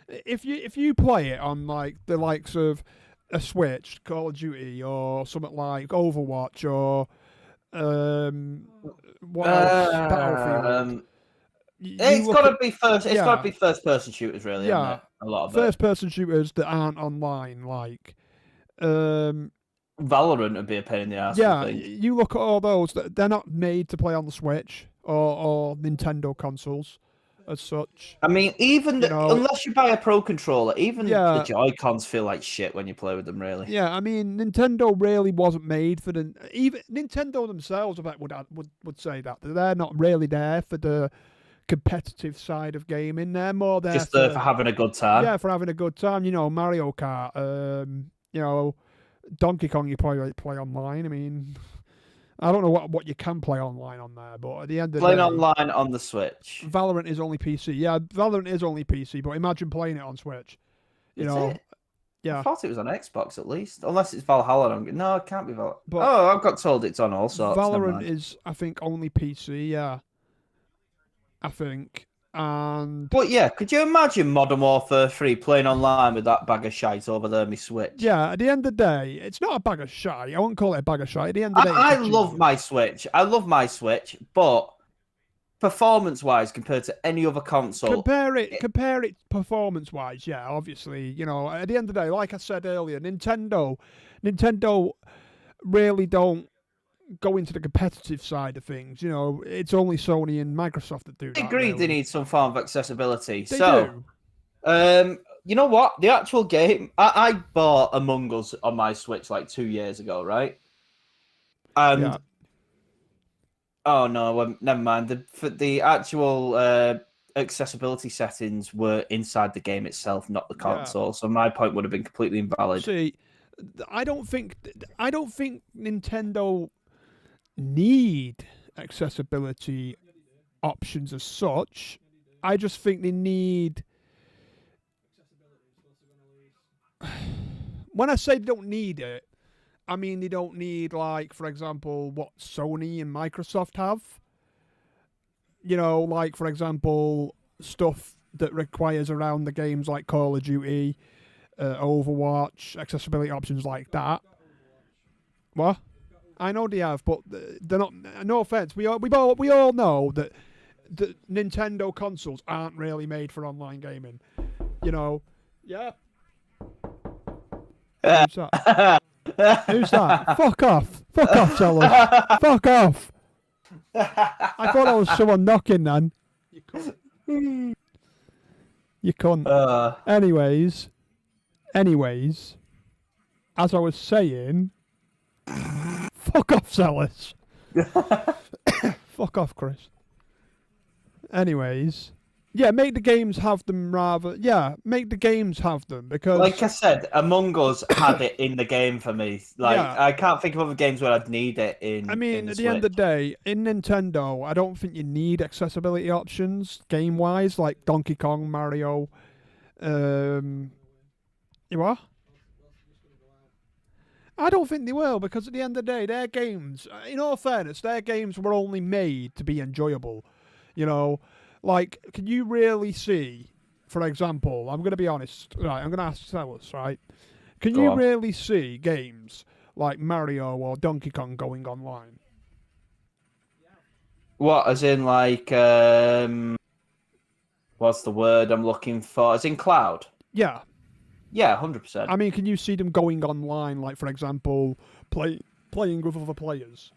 if you play it on like the likes of a Switch, Call of Duty, or something like Overwatch, or what else? Battlefield. It's got to be first. It's got to be first-person shooters, really. Yeah, isn't it? A lot of first-person shooters that aren't online, like. Valorant would be a pain in the ass. Yeah, you look at all those; they're not made to play on the Switch or Nintendo consoles, as such. I mean, even unless you buy a Pro controller, even the Joy-Cons feel like shit when you play with them. Really. Yeah, I mean, Nintendo really wasn't made for the. Even Nintendo themselves, I bet would say that they're not really there for the competitive side of gaming. They're more there just for having a good time. Yeah, for having a good time. You know, Mario Kart. You know, Donkey Kong. You probably play online. I mean, I don't know what you can play online on there, but at the end of the day, online on the Switch. Valorant is only PC. Yeah, Valorant is only PC, but imagine playing it on Switch. You know. Yeah. I thought it was on Xbox at least, unless it's Valhalla. No, it can't be Valhalla. I've got told it's on all sorts. Valorant is, I think, only PC. Yeah. I think. But yeah, could you imagine Modern Warfare 3 playing online with that bag of shite over there on my Switch? Yeah, at the end of the day, it's not a bag of shite. I won't call it a bag of shite. At the end of the day, I love my Switch. I love my Switch, but performance-wise, compared to any other console, compare it performance-wise. Yeah, obviously, you know, at the end of the day, like I said earlier, Nintendo really don't go into the competitive side of things. You know, it's only Sony and Microsoft that do that. I agree, really. They need some form of accessibility. They do. You know what? The actual game, I bought Among Us on my Switch like 2 years ago, right? And oh no, well, never mind. The actual accessibility settings were inside the game itself, not the console. So my point would have been completely invalid. See, I don't think Nintendo need accessibility options as such. I just think they need. When I say they don't need it, I mean they don't need, like, for example, what Sony and Microsoft have. You know, like, for example, stuff that requires around the games like Call of Duty, Overwatch, accessibility options like that. What? I know they have, but they're not. No offense, we all know that the Nintendo consoles aren't really made for online gaming. You know, yeah. Who's that? Who's that? Fuck off, Sellers. Fuck off. I thought that was someone knocking. Then you cunt. Anyways, as I was saying. Fuck off, Sellers. Fuck off, Chris. Anyways, yeah, make the games have them rather. Yeah, make the games have them because, like I said, Among Us had it in the game for me. Like I can't think of other games where I'd need it in. I mean, at the end of the day, in Nintendo, I don't think you need accessibility options game-wise, like Donkey Kong, Mario. You what? I don't think they will, because at the end of the day, their games, in all fairness, their games were only made to be enjoyable. You know, like, can you really see, for example, I'm going to be honest, right, I'm going to ask Sellers, right? Can Go you on. really see games like Mario or Donkey Kong going online? What, as in like, what's the word I'm looking for? As in cloud? Yeah. Yeah, 100%. I mean, can you see them going online, like, for example, playing with other players?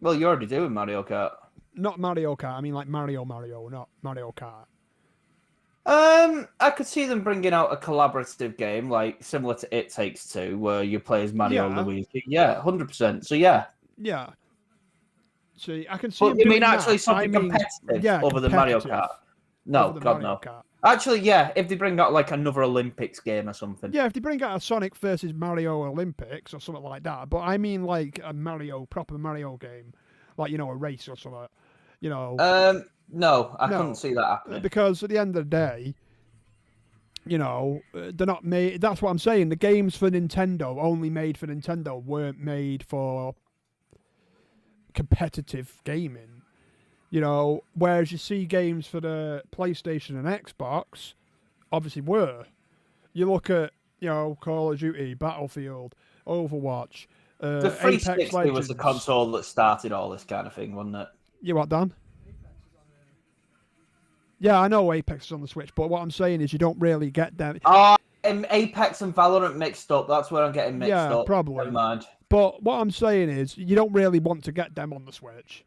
Well, you're already doing Mario Kart. Not Mario Kart. I mean, like Mario, not Mario Kart. I could see them bringing out a collaborative game, like similar to It Takes Two, where you play as Mario Yeah. Luigi. Yeah, 100%. So yeah. Yeah. See, I can see But him you doing mean actually that. something competitive yeah, other than Mario competitive Kart? No, over the God Mario no. Kart. Actually, yeah, if they bring out like another Olympics game or something. Yeah, if they bring out a Sonic versus Mario Olympics or something like that, but I mean like a proper Mario game, like a race or something. No, I No, couldn't see that happening. because at the end of the day, they're not made. That's what I'm saying. The games for Nintendo, only made for Nintendo, weren't made for competitive gaming. Whereas you see games for the PlayStation and Xbox, obviously were. You look at, Call of Duty, Battlefield, Overwatch, The Apex 360 was Legends. the console that started all this kind of thing, wasn't it? You what, Dan? Yeah, I know Apex is on the Switch, but what I'm saying is you don't really get them. Apex and Valorant mixed up. That's where I'm getting mixed up. Probably. Never mind. But what I'm saying is you don't really want to get them on the Switch.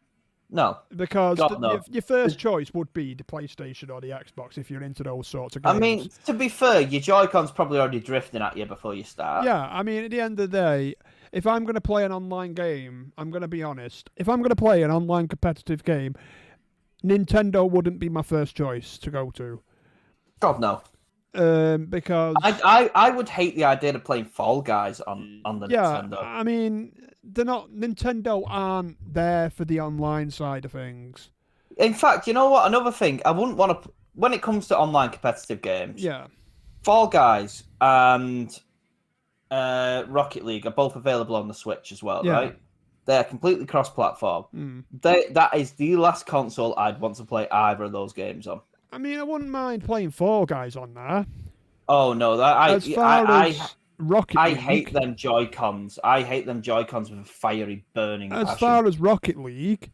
No. Because no. your first choice would be the PlayStation or the Xbox if you're into those sorts of games. I mean, to be fair, your Joy-Con's probably already drifting at you before you start. Yeah, I mean, at the end of the day, if I'm going to play an online game, I'm going to be honest. If I'm going to play an online competitive game, Nintendo wouldn't be my first choice to go to. God, no. Because I would hate the idea of playing Fall Guys on the Nintendo. I mean, Nintendo aren't there for the online side of things. In fact, you know what? Another thing, I wouldn't want to, when it comes to online competitive games, Fall Guys and Rocket League are both available on the Switch as well, right? They're completely cross-platform. That is the last console I'd want to play either of those games on. I mean, I wouldn't mind playing Fall Guys on there. Oh no, as Rocket League, I hate them Joy-Cons. I hate them Joy-Cons with a fiery, burning passion. As far as Rocket League,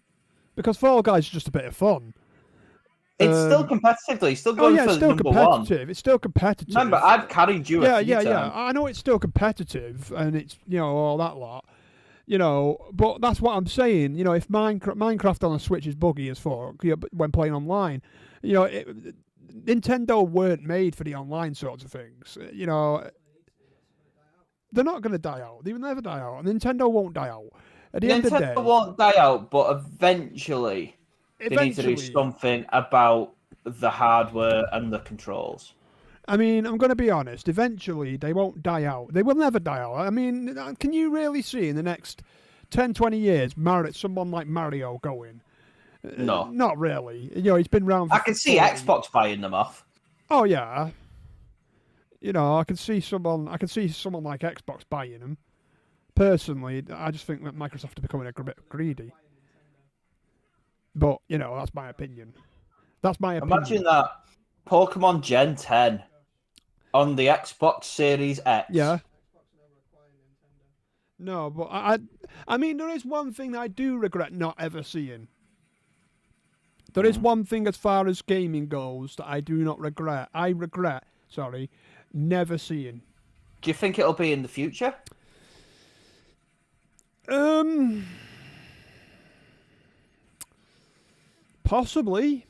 because Fall Guys is just a bit of fun. It's still competitive, though. You're still going for still number competitive. one. It's still competitive. Remember, I've carried you a few times. Yeah. I know it's still competitive, and it's, all that lot. But that's what I'm saying. If Minecraft on a Switch is buggy as fuck when playing online, Nintendo weren't made for the online sorts of things. They're not going to die out. They will never die out. Nintendo won't die out. At the end of the day, Nintendo won't die out, but eventually they need to do something about the hardware and the controls. I mean, I'm going to be honest. Eventually, they won't die out. They will never die out. I mean, can you really see in the next 10, 20 years someone like Mario going? No. Not really. He's been around for I can see Xbox buying them off. Oh, yeah. I can see someone like Xbox buying them. Personally, I just think that Microsoft are becoming a bit greedy. But, that's my opinion. Imagine that Pokemon Gen 10 on the Xbox Series X. Yeah. No, but I mean, there is one thing I do regret not ever seeing. There is one thing as far as gaming goes that I do not regret. I regret, never seeing. Do you think it'll be in the future? Possibly.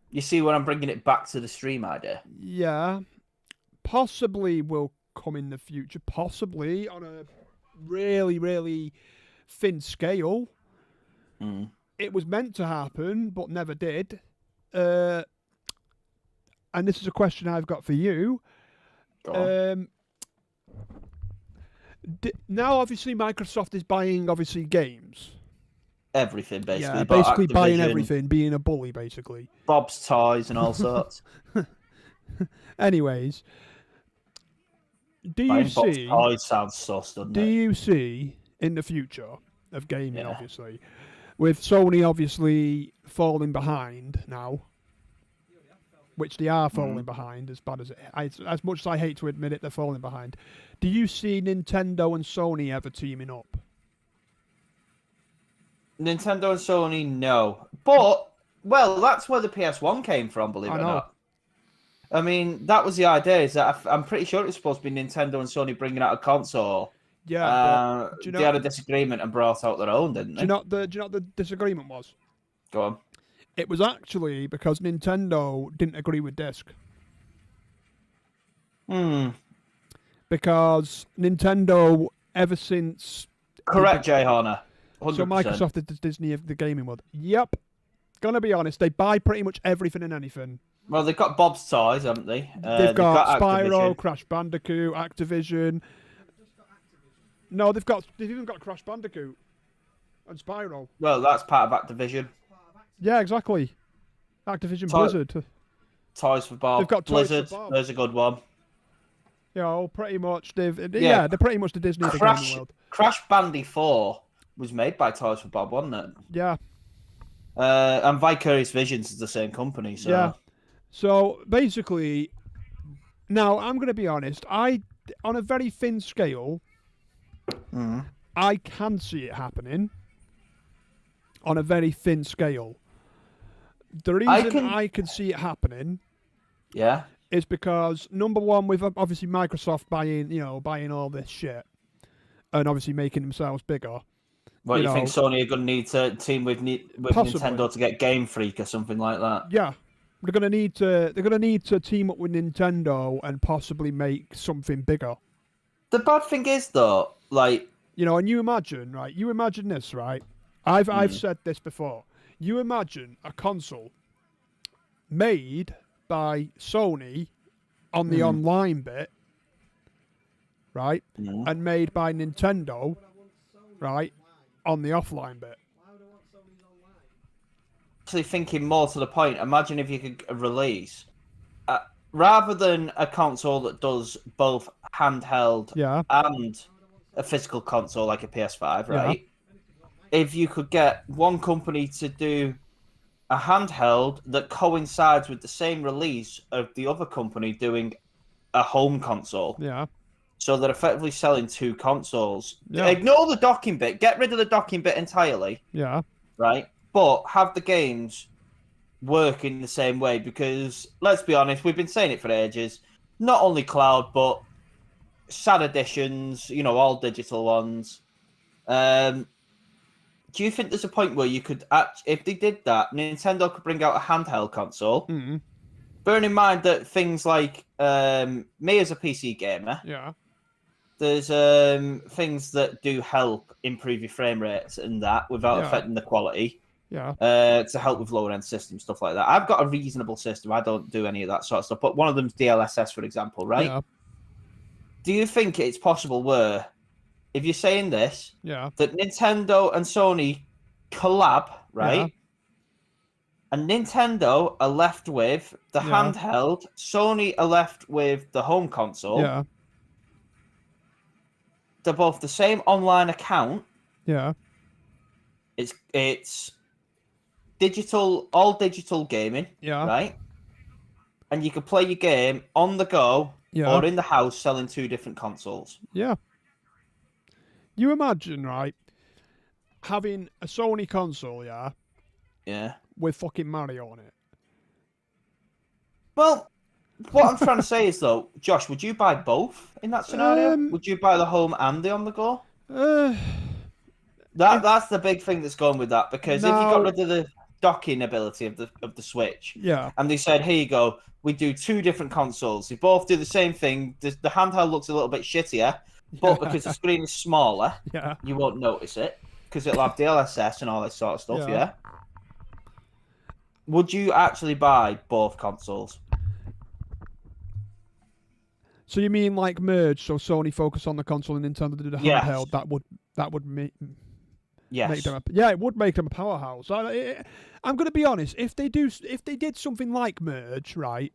You see when I'm bringing it back to the stream idea? Yeah. Possibly will come in the future. Possibly on a really, really thin scale. It was meant to happen, but never did. And this is a question I've got for you. Go on. Now, obviously, Microsoft is buying, everything, basically. Yeah, basically buying everything, being a bully, basically. Bob's Toys and all sorts. Anyways, Buying Bob's Toys sounds sus, doesn't it? Do you see, in the future of gaming, obviously, with Sony obviously falling behind now, which they are falling behind, as bad as much as I hate to admit it, they're falling behind. Do you see Nintendo and Sony ever teaming up? Nintendo and Sony, no. But, well, that's where the PS1 came from, believe it or not. I mean, that was the idea, is that I'm pretty sure it was supposed to be Nintendo and Sony bringing out a console. Yeah, but they had a disagreement and brought out their own, didn't they? Do you know what the disagreement was? Go on. It was actually because Nintendo didn't agree with disc. Because Nintendo, ever since... Correct, Jay Horner. 100%. So Microsoft is the Disney of the gaming world. Yep. Gonna be honest, they buy pretty much everything and anything. Well, they've got Bob's Toys, haven't they? They've got Spyro, Activision. Crash Bandicoot, Activision. No, they've even got Crash Bandicoot and Spyro. Well, that's part of Activision. Yeah, exactly. Activision Blizzard. Toys for Bob. They've got Blizzard. Toys for Bob. There's a good one. You know, pretty much they're pretty much the Disney of the gaming world. Crash Bandy 4 was made by Toys for Bob, wasn't it? Yeah. And Vicarious Visions is the same company, so... Yeah. So, basically, now, I'm going to be honest, on a very thin scale, I can see it happening on a very thin scale. The reason I can see it happening is because, number one, with obviously Microsoft buying all this shit and obviously making themselves bigger. Well, you think Sony are going to need to team with Nintendo to get Game Freak or something like that? Yeah. They're gonna need to team up with Nintendo and possibly make something bigger. The bad thing is though, like, and you imagine this, right? I've said this before. You imagine a console made by Sony on the online bit, right? And made by Nintendo, right, on the offline bit. Actually thinking more to the point, imagine if you could release rather than a console that does both handheld and a physical console like a PS5, right? If you could get one company to do a handheld that coincides with the same release of the other company doing a home console, so they're effectively selling two consoles. Ignore the docking bit, get rid of the docking bit entirely, right? But have the games work in the same way, because let's be honest, we've been saying it for ages. Not only cloud, but SAD editions, all digital ones. Do you think there's a point where you could, if they did that, Nintendo could bring out a handheld console? Bearing in mind that things like me as a PC gamer, there's things that do help improve your frame rates and that without affecting the quality. To help with lower end systems, stuff like that. I've got a reasonable system. I don't do any of that sort of stuff. But one of them's DLSS, for example, right? Do you think it's possible where, if you're saying this, that Nintendo and Sony collab, right? And Nintendo are left with the handheld, Sony are left with the home console. They're both the same online account. It's digital, all digital gaming, right? And you can play your game on the go or in the house selling two different consoles. You imagine, right, having a Sony console, with fucking Mario on it. Well, what I'm trying to say is, though, Josh, would you buy both in that scenario? Would you buy the home and the on the go? That's the big thing that's going with that, because if you got rid of the docking ability of the Switch, and they said, here you go, we do two different consoles, they both do the same thing, the handheld looks a little bit shittier, but because the screen is smaller, you won't notice it, because it'll have DLSS and all this sort of stuff, Would you actually buy both consoles? So you mean like merge, so Sony focus on the console and Nintendo do the handheld? That would make... Make them it would make them a powerhouse. I'm going to be honest. If they did something like merge, right?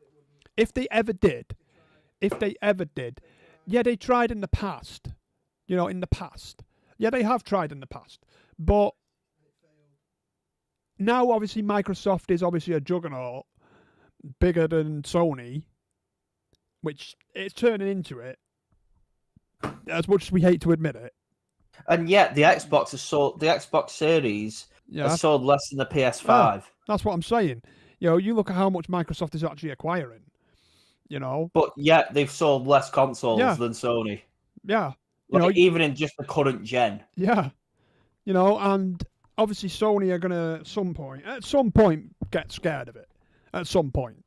If they ever did, they tried in the past. They have tried in the past. But now, obviously, Microsoft is obviously a juggernaut. bigger than Sony, which it's turning into it, as much as we hate to admit it. And yet the Xbox Series has sold less than the PS5. That's what I'm saying. You look at how much Microsoft is actually acquiring. But yet they've sold less consoles than Sony. Yeah. Even in just the current gen. Yeah. And obviously Sony are gonna at some point get scared of it. At some point.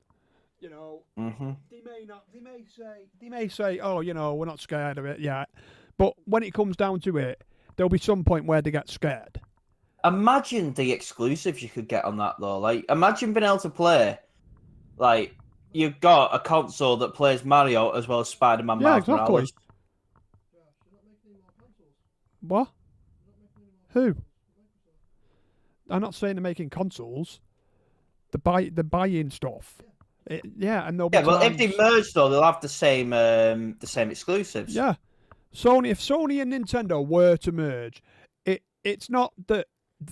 Mm-hmm. They may say, oh, we're not scared of it yet. But when it comes down to it, there'll be some point where they get scared. Imagine the exclusives you could get on that though. Like, imagine being able to play, like, you've got a console that plays Mario as well as Spider-Man Miles Morales. What? Who? I'm not saying they're making consoles. They're buying stuff. And they'll be well, if they merge though, they'll have the same exclusives. Yeah. If Sony and Nintendo were to merge, it's not that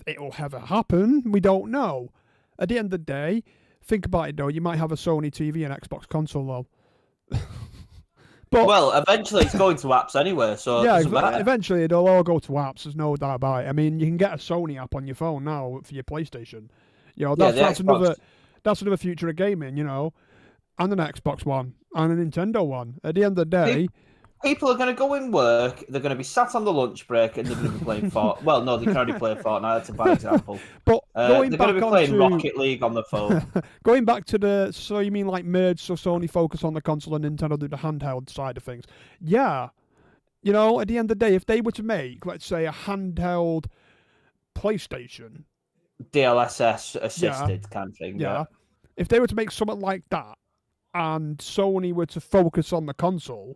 it'll ever happen. We don't know. At the end of the day, think about it though. You might have a Sony TV and Xbox console though. But eventually it's going to apps anyway, so it doesn't matter. Eventually it'll all go to apps. There's no doubt about it. I mean, you can get a Sony app on your phone now for your PlayStation. That's another future of gaming. And an Xbox One and a Nintendo one. At the end of the day, people are going to go in work. They're going to be sat on the lunch break and they're going to be playing Fortnite. Well, no, they can already play Fortnite. That's a bad example. But they're going to be playing Rocket League on the phone. Going back to so you mean like merge so Sony focus on the console and Nintendo do the handheld side of things? Yeah. At the end of the day, if they were to make, let's say, a handheld PlayStation, DLSS assisted kind of thing. Yeah. If they were to make something like that, and Sony were to focus on the console,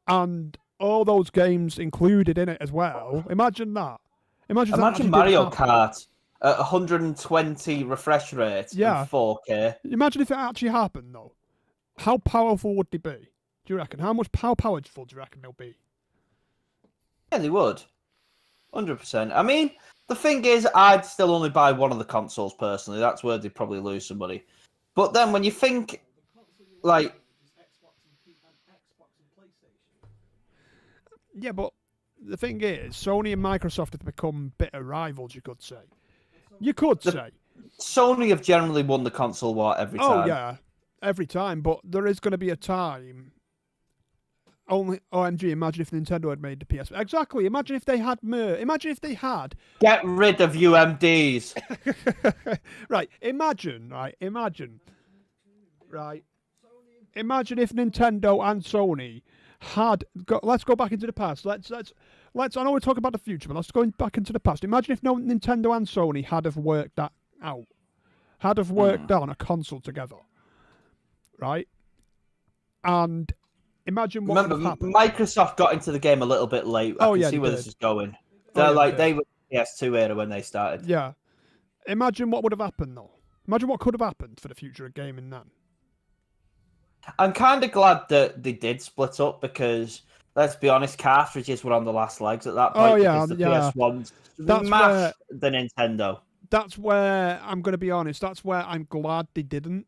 and all those games included in it as well, imagine that. Imagine Mario Kart at 120 refresh rate and 4K. Imagine if it actually happened, though. How powerful would they be? Do you reckon? How powerful do you reckon they'll be? Yeah, they would. 100%. I mean, the thing is, I'd still only buy one of the consoles personally. That's where they'd probably lose somebody. But then when you think, like... Yeah, but the thing is, Sony and Microsoft have become bitter rivals, you could say. Sony have generally won the console war every time. Oh, yeah. Every time. But there is going to be a time... OMG, imagine if Nintendo had made the PS... Exactly. Imagine if they had... Get rid of UMDs. Right. Imagine. Imagine if Nintendo and Sony had... Let's go back into the past. Let's. I know we're talking about the future, but let's go back into the past. Imagine if Nintendo and Sony had have worked that out. Had have worked on a console together. Right? And... Imagine what would have happened. Microsoft got into the game a little bit late. I can see where this is going. They were PS2 era when they started. Yeah. Imagine what would have happened, though. Imagine what could have happened for the future of gaming then. I'm kind of glad that they did split up because, let's be honest, cartridges were on the last legs at that point. Oh, yeah, because the PS1 smashed the Nintendo. That's where, I'm going to be honest, that's where I'm glad they didn't.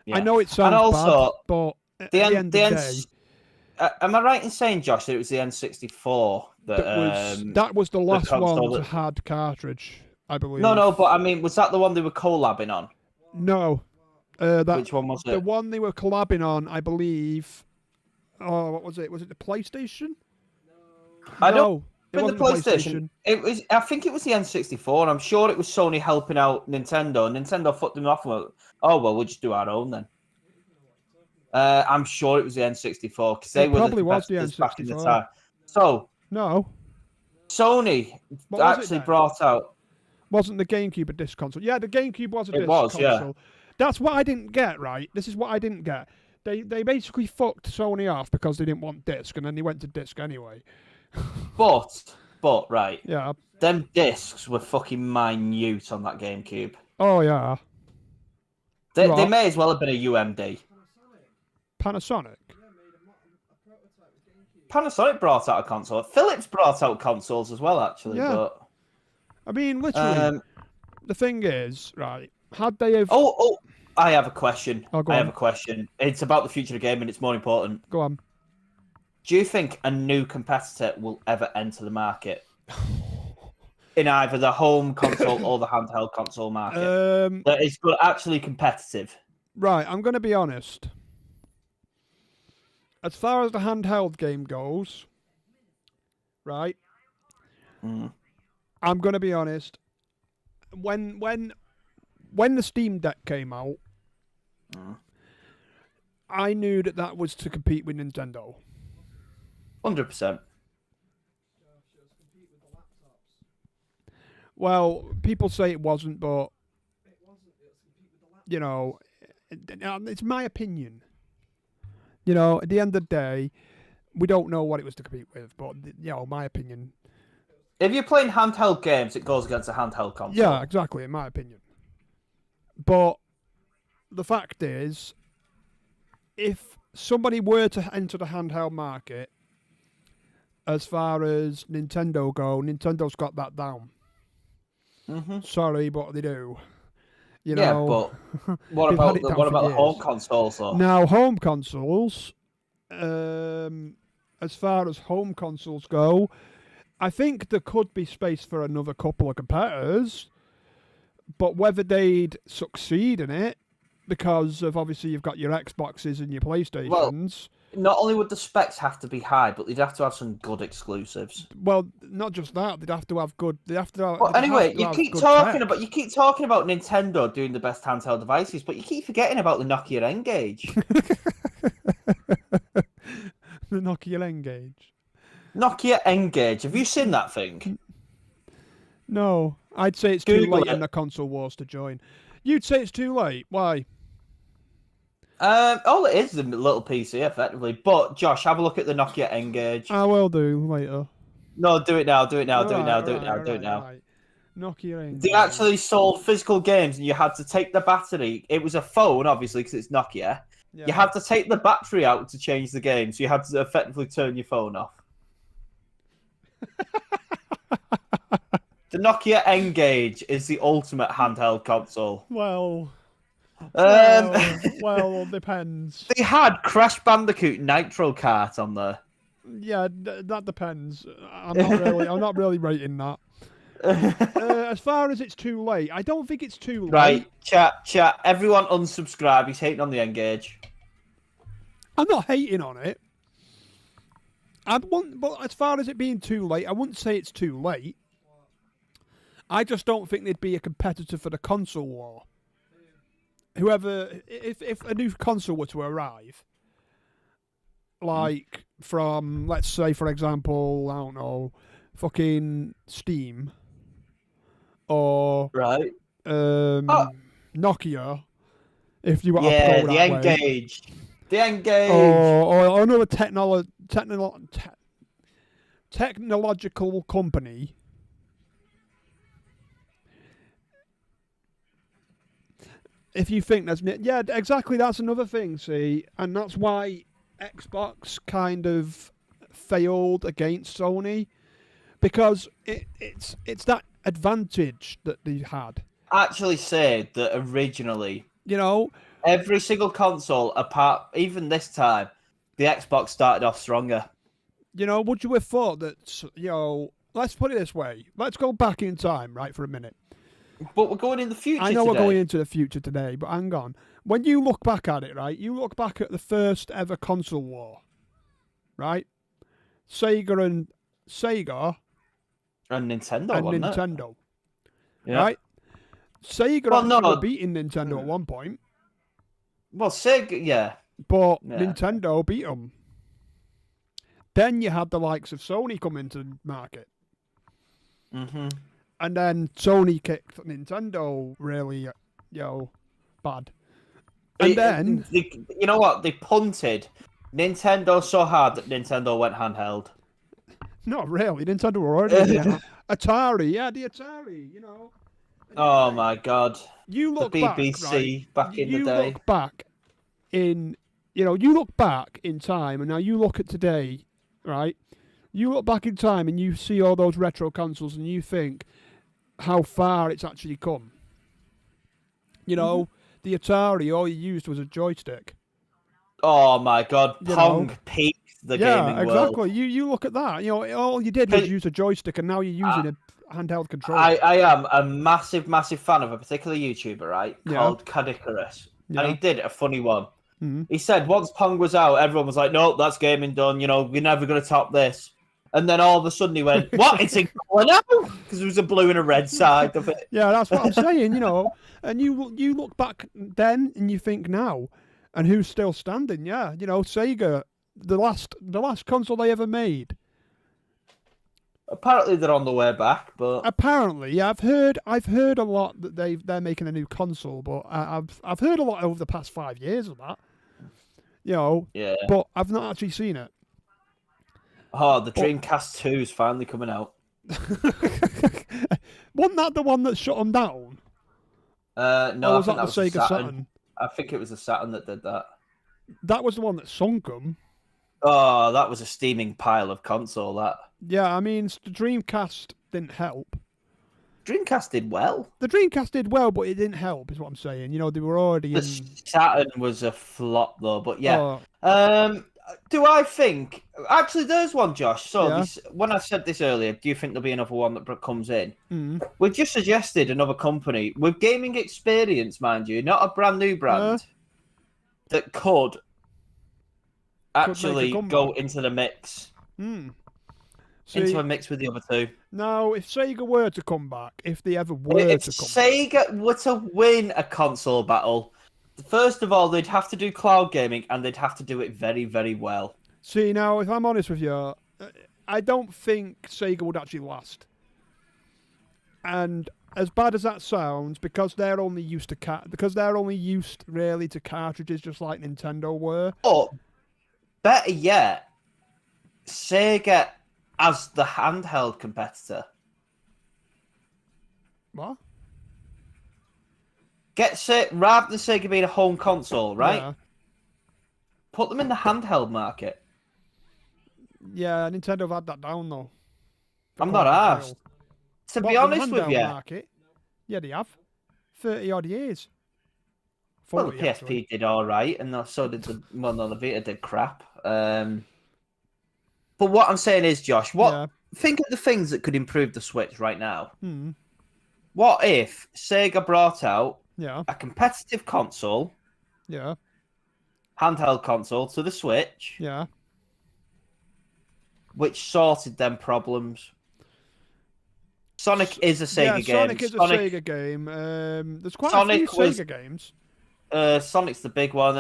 Yeah. I know it sounds bad, but... At the end of the day, am I right in saying, Josh, that it was the N64 that was the last one that had cartridge, I believe. No, but I mean, was that the one they were collabing on? No. Which one was it? The one they were collabing on, I believe. Oh, what was it? Was it the PlayStation? I don't. It wasn't the PlayStation. It was. I think it was the N64, and I'm sure it was Sony helping out Nintendo. Nintendo fucked them off and went, "Oh well, we'll just do our own then." I'm sure it was the N64 because they were the competitors back in the time. So no, Sony actually brought out. Wasn't the GameCube a disc console? Yeah, the GameCube was a disc console. Yeah. That's what I didn't get. Right, this is what I didn't get. They basically fucked Sony off because they didn't want disc, and then they went to disc anyway. But right, yeah, them discs were fucking minute on that GameCube. Oh yeah, they may as well have been a UMD. Panasonic brought out a console. Philips brought out consoles as well, actually. Yeah. But I mean, literally, the thing is, right? Had they have? I have a question. Oh, go I on. have a question. It's about the future of the game, and it's more important. Go on. Do you think a new competitor will ever enter the market in either the home console or the handheld console market that is actually competitive? Right, I'm going to be honest. As far as the handheld game goes, right, I'm going to be honest. When the Steam Deck came out, I knew that was to compete with Nintendo. 100%. Well, people say it wasn't, but you know, it's my opinion. You know, at the end of the day, we don't know what it was to compete with, but you know, my opinion. If you're playing handheld games, it goes against a handheld console. Yeah, exactly, in my opinion. But the fact is, if somebody were to enter the handheld market, as far as Nintendo go, Nintendo's got that down. Sorry, but they do. You know, but what about the home consoles though? Now, home consoles, as far as home consoles go, I think there could be space for another couple of competitors, but whether they'd succeed in it, because of obviously you've got your Xboxes and your PlayStations. Well, not only would the specs have to be high, but they'd have to have some good exclusives. Well, not just that; they'd have to have good. They have to. Well, anyway, you keep talking about Nintendo doing the best handheld devices, but you keep forgetting about the Nokia N-Gage. The Nokia N-Gage. Nokia N-Gage. Have you seen that thing? No, I'd say it's too late in the console wars to join. You'd say it's too late. Why? All it is a little PC, effectively. But Josh, have a look at the Nokia N-Gage. I will do later. No, do it now. Do it now. Do it now. Nokia N-Gage. They actually sold physical games, and you had to take the battery. It was a phone, obviously, because it's Nokia. Yeah. You had to take the battery out to change the game, so you had to effectively turn your phone off. The Nokia N-Gage is the ultimate handheld console. Well, depends. They had Crash Bandicoot Nitro Kart on there. Yeah, that depends. I'm not really rating that. As far as it's too late, I don't think it's too late. Right, chat. Everyone unsubscribe. He's hating on the N-Gage. I'm not hating on it. But as far as it being too late, I wouldn't say it's too late. I just don't think they'd be a competitor for the console war. If a new console were to arrive, like from, let's say, for example, I don't know, fucking Steam, or Nokia, if you want to go that N-Gage. way. The N-Gage. Or another technological company. If you think yeah, exactly, that's another thing, see, and that's why Xbox kind of failed against Sony, because it's that advantage that they had. Actually said that originally, you know, every single console apart, even this time, the Xbox started off stronger. You know, would you have thought that, you know, let's put it this way, let's go back in time, right, for a minute. But we're going in the future. I know we're going into the future today, but hang on. When you look back at it, right, you look back at the first ever console war, right? Sega and Nintendo, yeah. Right? Sega were beating Nintendo at one point. Well, Sega, yeah. But Nintendo beat them. Then you had the likes of Sony come into the market. Mm-hmm. And then Sony kicked Nintendo really, bad. And then... you know what? They punted Nintendo so hard that Nintendo went handheld. Not really. Nintendo were already... Atari, the Atari, you know. Oh, my God. You look the BBC back in the day. You look back in... you look back in time, and now you look at today, right? You look back in time, and you see all those retro consoles, and you think... how far it's actually come. You know, The Atari, all you used was a joystick. Oh my God, You Pong know. peaked the Yeah, gaming exactly. world. You look at that. You know, all you did was But- use a joystick, and now you're using a handheld controller. I am a massive, massive fan of a particular YouTuber, right, Yeah. called Cadicarus. And Yeah. he did a funny one. Mhm. He said once Pong was out, everyone was like, nope, that's gaming done. You know, we're never going to top this. And then all of a sudden he went, what? It's in color now? Because there was a blue and a red side of it. Yeah, that's what I'm saying. You know, and you look back then and you think now, and who's still standing? Yeah, you know, Sega, the last console they ever made. Apparently they're on the way back, but Apparently, yeah, I've heard a lot that they're making a new console, but I've heard a lot over the past 5 years of that. You know, yeah. but I've not actually seen it. Oh, the Dreamcast 2 is finally coming out. Wasn't that the one that shut them down? No, Or I was think that the Sega Saturn? I think it was the Saturn that did that. That was the one that sunk them. Oh, that was a steaming pile of console, that. Yeah, I mean, the Dreamcast didn't help. Dreamcast did well. The Dreamcast did well, but it didn't help, is what I'm saying. You know, they were already The in. Saturn was a flop, though, but yeah. Oh, Do I think... Actually, there's one, Josh. So, Yeah. when I said this earlier, do you think there'll be another one that comes in? mm, We've just suggested another company with gaming experience, mind you, not a brand new brand, that could actually comeback. go into the mix. See, Into a mix with the other two. now, if Sega were to come back, if they ever were If to come Sega were to win a console battle, first of all, they'd have to do cloud gaming and they'd have to do it very, very well. See, now, if I'm honest with you, I don't think Sega would actually last. And as bad as that sounds, because they're only used really to cartridges, just like Nintendo were. But better yet, Sega as the handheld competitor. What? Rather than Sega being a home console, right? Yeah. Put them in the handheld market. Yeah, Nintendo have had that down though. I'm not asked. To be honest with you, market, yeah, they have 30 odd years. well, the 40, PSP actually. did all right, and so did the Vita did crap. But what I'm saying is, Josh, think of the things that could improve the Switch right now. What if Sega brought out a competitive console, handheld console to the Switch, which sorted them problems? Sonic is a Sega game. Sonic is a Sega game. There's quite a few Sega games. Sonic's the big one.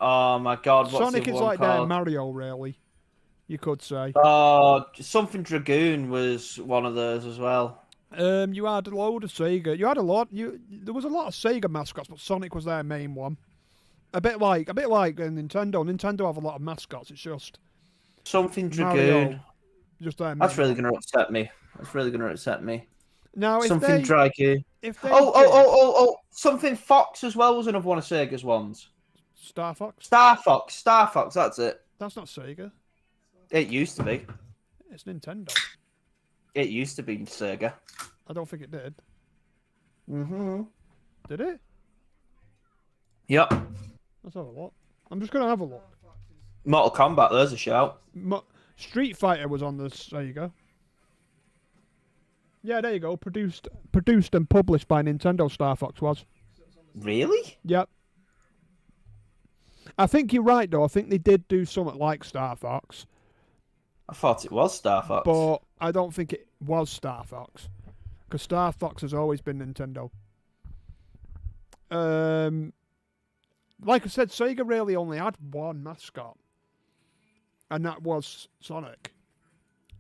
Oh my God, what's Sonic the is one like their called? Mario, really. You could say. Something Dragoon was one of those as well. You had a load of Sega. You had a lot. There was a lot of Sega mascots, but Sonic was their main one. A bit like Nintendo. Nintendo have a lot of mascots. It's just Something Dragoon. Mario, just their main That's really one. going to upset me. That's really going to upset me. Now, if Something they, Dragoon. if they Oh! Something Fox as well was another one of Sega's ones. Star Fox. Star Fox. That's it. That's not Sega. It used to be. It's Nintendo. It used to be Sega. I don't think it did. Mm-hmm. Did it? Yep. Let's have a look. I'm just gonna have a look. Mortal Kombat. There's a shout. Street Fighter was on the Sega. Yeah, there you go. Produced and published by Nintendo. Star Fox was. Really? Yep. I think you're right, though. I think they did do something like Star Fox. I thought it was Star Fox. But I don't think it was Star Fox. Because Star Fox has always been Nintendo. Like I said, Sega really only had one mascot. And that was Sonic.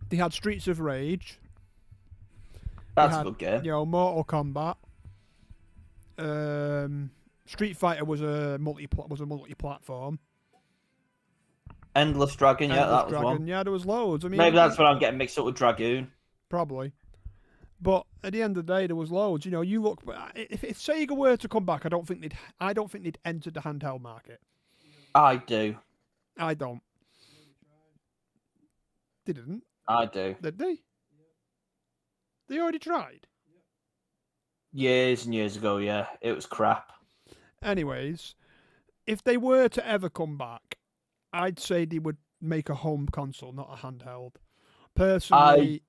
They had Streets of Rage. That's a good game. You know, Mortal Kombat. Street Fighter was a multi-platform. Endless Dragon, yeah, that was one. Yeah, there was loads. I mean, maybe that's what I'm getting mixed up with Dragoon. Probably. But at the end of the day, there was loads. You know, you look. If Sega were to come back, I don't think they'd enter the handheld market. I do. I don't. They didn't. I do. Did they? They already tried. Years and years ago, yeah, it was crap. Anyways, if they were to ever come back, I'd say they would make a home console, not a handheld. Personally,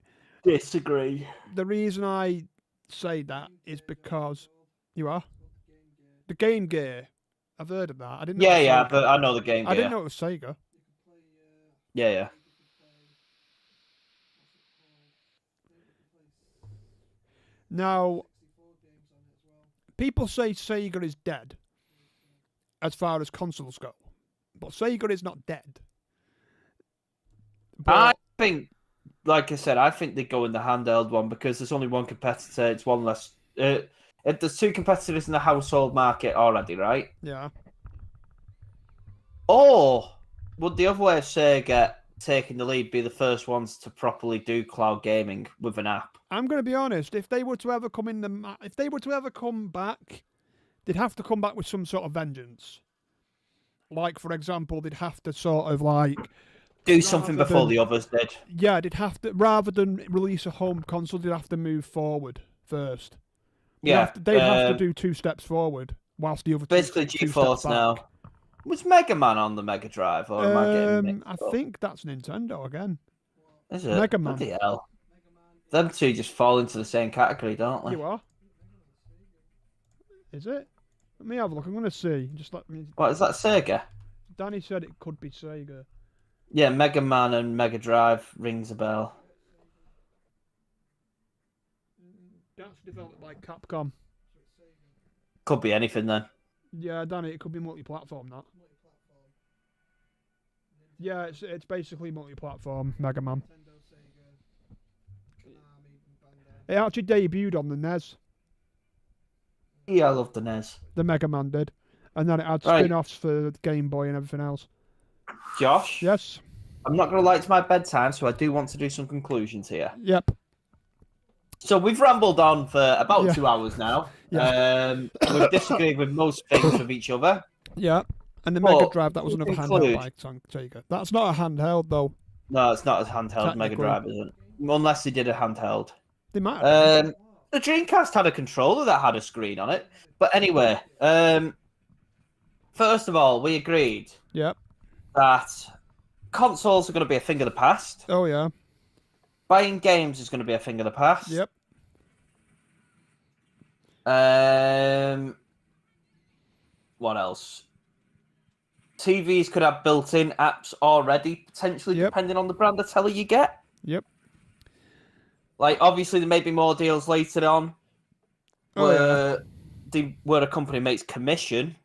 Disagree. the reason I say that is because you are the Game Gear. I've heard of that. I didn't know. Yeah, it was yeah, Sega. but I know the Game Gear. I didn't know it was Sega. Yeah, yeah. Now, people say Sega is dead as far as consoles go, but Sega is not dead. I But think, like I said, I think they go in the handheld one because there's only one competitor. It's one less. There's two competitors in the household market already, right? yeah, Or would the other way of Sega taking the lead be the first ones to properly do cloud gaming with an app? I'm going to be honest. If they were to ever if they were to ever come back, they'd have to come back with some sort of vengeance. Like, for example, they'd have to sort of like Do something before the others did. Yeah, they'd have to, rather than release a home console, they'd have to move forward first. Yeah, they'd have to do 2 steps forward, whilst the other basically two GeForce steps back. now. Was Mega Man on the Mega Drive, or am I getting mixed I up? think that's Nintendo again. Is it? Mega Man. Bloody hell. Them two just fall into the same category, don't they? You are? Is it? Let me have a look. I'm going to see. Just let me. What, is that Sega? Danny said it could be Sega. Yeah, Mega Man and Mega Drive rings a bell. That's developed by Capcom. Could be anything then. Yeah, Danny, it could be multi-platform, that. Yeah, it's basically multi-platform Mega Man. It actually debuted on the NES. Yeah, I love the NES. The Mega Man did. And then it had Right. spin-offs for Game Boy and everything else. Josh? Yes? I'm not going to lie, it's my bedtime, so I do want to do some conclusions here. Yep. So we've rambled on for about Yeah. 2 hours now. Yeah. We've disagreed with most things with each other. Yeah. And the Well, Mega Drive, that was to another conclude- handheld by Sega. That's not a handheld, though. No, it's not a handheld Mega Technically. Drive, isn't it? Unless they did a handheld. They might have. The Dreamcast had a controller that had a screen on it. But anyway, first of all, we agreed Yep. that consoles are going to be a thing of the past. Oh, yeah. Buying games is going to be a thing of the past. Yep. What else? TVs could have built-in apps already, potentially, Yep. depending on the brand of telly you get. Yep. Like, obviously, there may be more deals later on Oh, yeah. where a company makes commission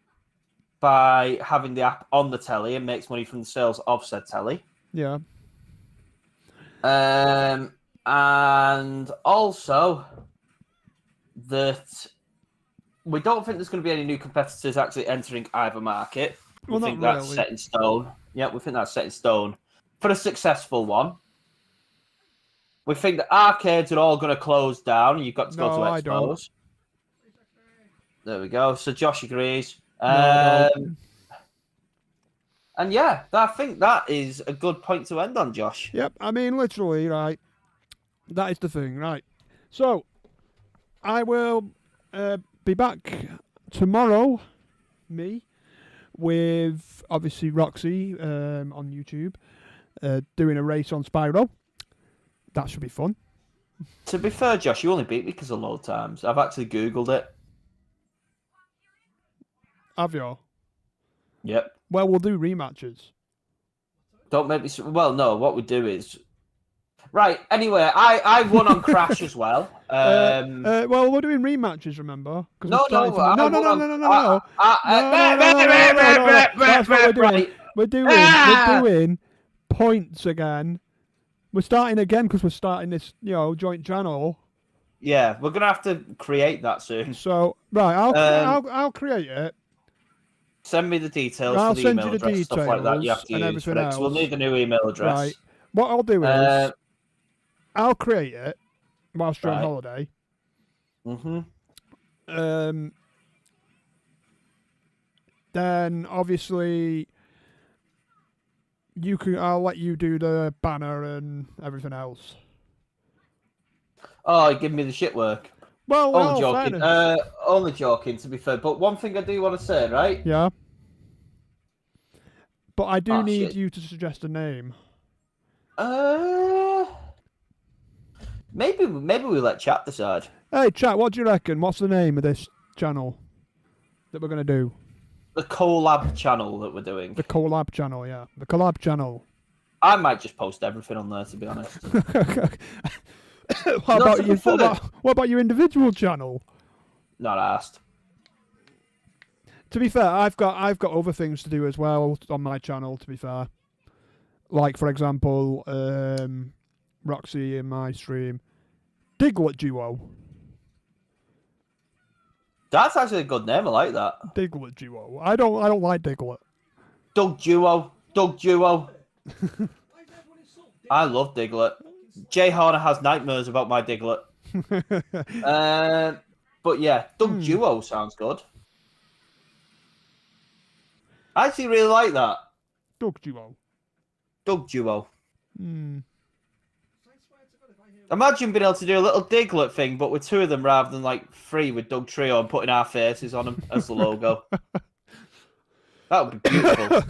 by having the app on the telly and makes money from the sales of said telly. Yeah. And also that we don't think there's going to be any new competitors actually entering either market. We Well, think not that's really. set in stone. Yeah, we think that's set in stone for a successful one. We think that arcades are all going to close down. You've got to go No, to I don't. expos. There we go. So Josh agrees. No, I don't. And yeah, I think that is a good point to end on, Josh. Yep. I mean, literally, right. That is the thing, right? So, I will be back tomorrow, with obviously Roxy on YouTube, doing a race on Spyro. That should be fun. To be fair, Josh, you only beat me because of load times. I've actually Googled it. Have you? Yep. Well, we'll do rematches. Don't make me... Well, no, what we do is... Right, anyway, I won on Crash as well. Well, we're doing rematches, remember? No. No. That's what we're doing. Right. We're doing points again. We're starting again because we're starting this, joint channel. Yeah, we're gonna have to create that soon. So right, I'll create it. Send me the details I'll for the send email you the address, stuff like that. You have to details and use for everything it. So we'll else. need a new email address. Right. What I'll do is I'll create it whilst you're on Right. holiday. Mm-hmm. Then obviously I'll let you do the banner and everything else. Oh, give me the shit work. Well, Only well, joking. fairness. Only joking, to be fair. But one thing I do want to say, right? Yeah. But I do Oh, need shit. you to suggest a name. Uh, maybe we let chat decide. Hey, chat, what do you reckon? What's the name of this channel that we're going to do? The collab channel that we're doing. The collab channel, yeah. The collab channel. I might just post everything on there, to be honest. What about your individual channel? Not asked. To be fair, I've got other things to do as well on my channel, to be fair. Like, for example, Roxy in my stream. Diglett Duo. That's actually a good name. I like that. Diglett Duo. I don't like Diglett. Doug Duo. Doug Duo. I've had one insult. I love Diglett. Jay Horner has nightmares about my Diglett. But yeah, Doug Duo sounds good. I actually really like that. Doug Duo. Doug Duo. Hmm. I swear to God, if I hear Imagine being able to do a little Diglett thing, but with two of them rather than like three with Doug Trio and putting our faces on them as the logo. That would be beautiful.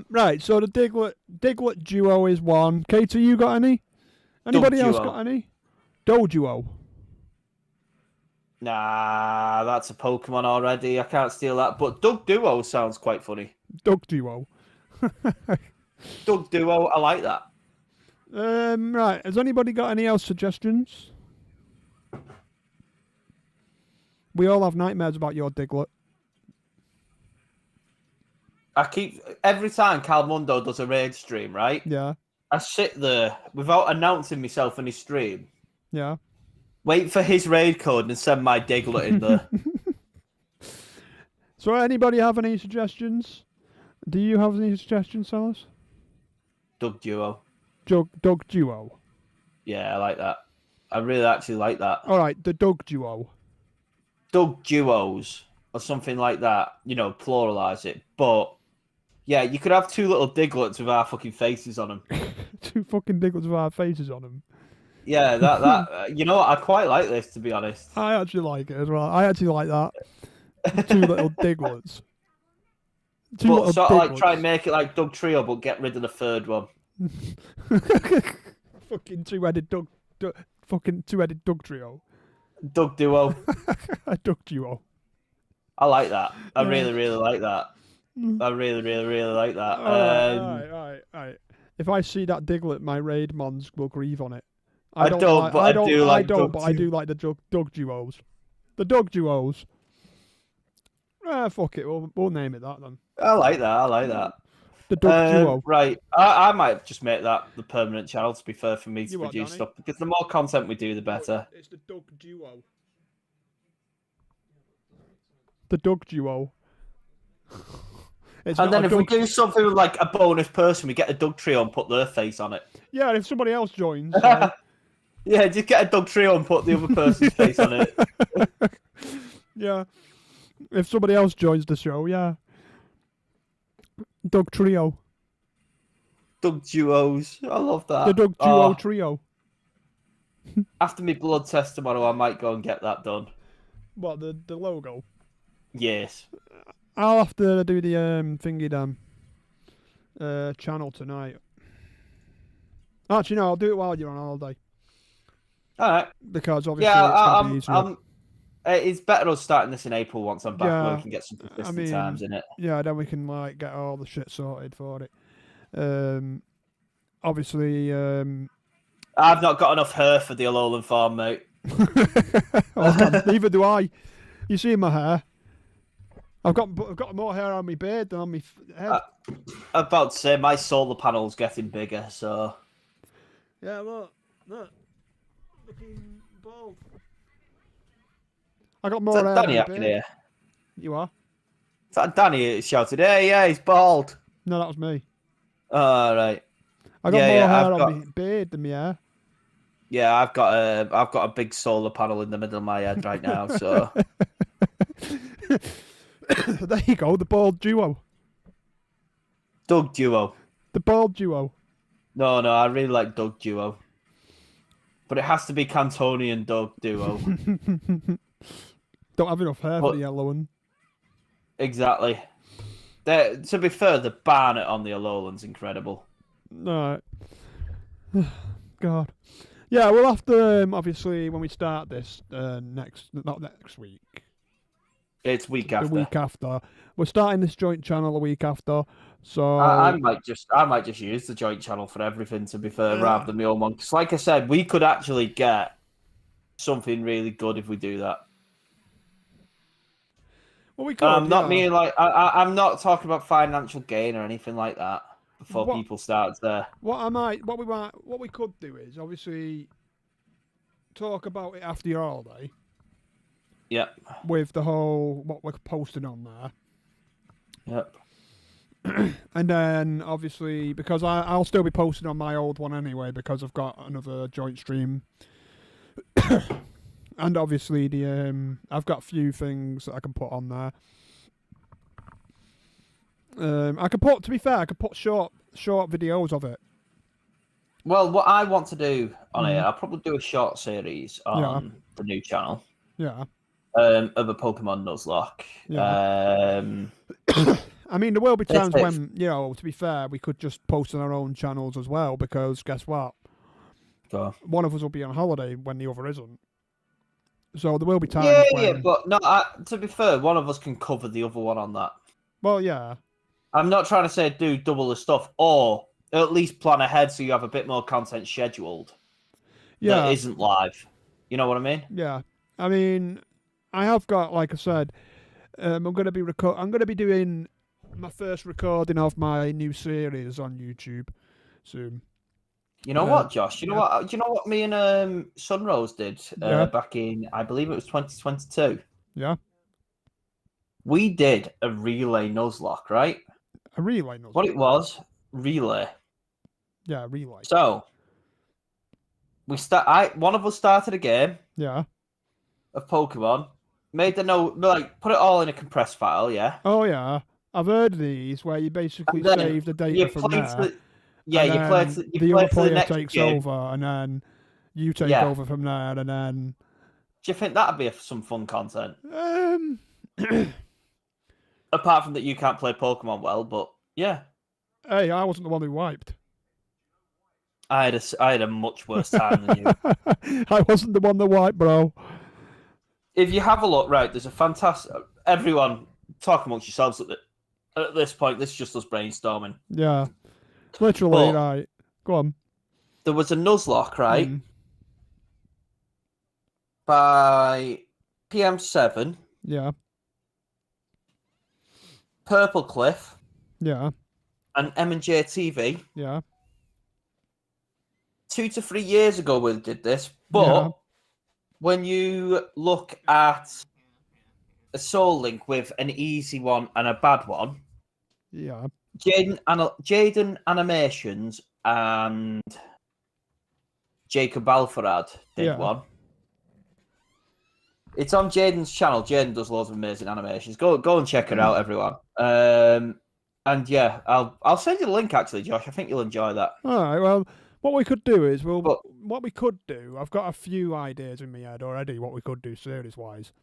Right, so the Diglett Duo is one. Katie, you got any? Anybody else Duo. got any? Doduo. Nah, that's a Pokemon already. I can't steal that. But Doug Duo sounds quite funny. Doug Duo. Doug Duo, I like that. Right, has anybody got any else suggestions? We all have nightmares about your Diglett. I keep every time Calmundo does a raid stream, right? Yeah, I sit there without announcing myself in his stream, yeah. wait for his raid code and send my Diglett in there. So anybody have any suggestions? Do you have any suggestions, Salas? Doug Duo. Doug Duo. Yeah, I like that. I really actually like that. All right, the Doug Duo. Doug Duos or something like that. You know, pluralize it. But yeah, you could have two little Diglets with our fucking faces on them. Two fucking Diglets with our faces on them. Yeah, that you know what? I quite like this, to be honest. I actually like it as well. I actually like that. Two little Diglets. But sort of like try and make it like Doug Trio, but get rid of the third one. Fucking two-headed Doug fucking two-headed Doug Trio. Doug Duo. Doug Duo. I like that. I Yeah. really, really like that. I really, really, really like that. All right. If I see that Diglett, my raid mons will grieve on it. I don't, but I do like Doug but I do like the Doug Duos. The Doug Duos. Fuck it. We'll name it that then. I like that. I like that. The Doug Duo. Right. I might just make that the permanent channel, to be fair, for me to You what, produce Danny? stuff. Because the more content we do, the better. It's the Doug Duo. The Doug Duo. It's And not then a if we Doug- do something with like a bonus person, we get a Doug Trio and put their face on it. Yeah, if somebody else joins. Yeah, just get a Doug Trio and put the other person's face on it. Yeah. If somebody else joins the show, yeah. Doug Trio. Doug Duos. I love that. The Doug Duo Oh, Trio. after my blood test tomorrow, I might go and get that done. What, the logo? Yes. I'll have to do the thingy damn channel tonight. Actually, no, I'll do it while you're on holiday. All right. Because obviously Yeah, it's gonna be easier. it's better us starting this in April once I'm back, Yeah, where we can get some consistent times in it. Yeah, then we can like get all the shit sorted for it. Obviously, I've not got enough hair for the Alolan farm, mate. neither do I. You see my hair? I've got more hair on my beard than on my head. I'm about to say my solar panel's getting bigger, so Yeah, look. Looking bald. I got is more that hair Danny on I my can beard. hear? You are? Is that Danny shouted, "Hey, yeah, he's bald." No, that was me. All right. I got Yeah, more yeah, hair I've on my beard than my hair. Yeah, I've got a big solar panel in the middle of my head right now, so There you go, the bald duo. Doug Duo. The bald duo. No, I really like Doug Duo. but it has to be Cantoni and Doug duo. Don't have enough hair for the yellow one. Exactly. To be fair, the Barnet on the Alolan's incredible. Right. God. Yeah, we'll have to obviously when we start this not next week. It's week after. The week after. We're starting this joint channel the week after. So I might just use the joint channel for everything, to be fair, rather than my own one. Because like I said, we could actually get something really good if we do that. Well, we could. I'm not talking about financial gain or anything like that before people start there. What we could do is obviously talk about it after your holiday. Yep. With the whole what we're posting on there. Yep. And then obviously because I'll still be posting on my old one anyway because I've got another joint stream. And obviously I've got a few things that I can put on there. To be fair, I could put short videos of it. Well, what I want to do on it, I'll probably do a short series on the new channel. Yeah. Of a Pokemon Nuzlocke. Yeah. I mean, there will be times when, to be fair, we could just post on our own channels as well because guess what? One of us will be on holiday when the other isn't. So there will be times when... but no. To be fair, one of us can cover the other one on that. Well, yeah. I'm not trying to say do double the stuff, or at least plan ahead so you have a bit more content scheduled. Yeah. That isn't live. You know what I mean? Yeah. I mean, I have got, like I said, I'm going to be doing my first recording of my new series on YouTube soon. You know what, Josh? You know what me and Sunrose did back in, I believe it was 2022. Yeah. We did a relay Nuzlocke, right? A relay Nuzlocke. What it was, relay. Yeah, relay. So one of us started a game. Yeah. Of Pokemon. Made the put it all in a compressed file, yeah. Oh yeah. I've heard of these where you basically save the data from there. You play to the other player next takes game. over, and then you take over from there, and then. Do you think that'd be some fun content? Apart from that, you can't play Pokemon well, but yeah. Hey, I wasn't the one who wiped. I had a much worse time than you. I wasn't the one that wiped, bro. If you have a look, right, there's a fantastic. Everyone talk amongst yourselves at this point. This is just us brainstorming. Yeah. Literally, right. Go on. There was a Nuzlocke, right? By PM7. Yeah. Purple Cliff. Yeah. And M&J TV. Yeah. 2 to 3 years ago we did this, but when you look at a Soul Link with an easy one and a bad one, Jaden Animations and Jacob Alfarad did one. It's on Jaden's channel. Jaden does loads of amazing animations. Go and check it out, everyone. And yeah, I'll send you the link actually, Josh. I think you'll enjoy that. All right. Well, what we could do is I've got a few ideas in my head already. What we could do series wise.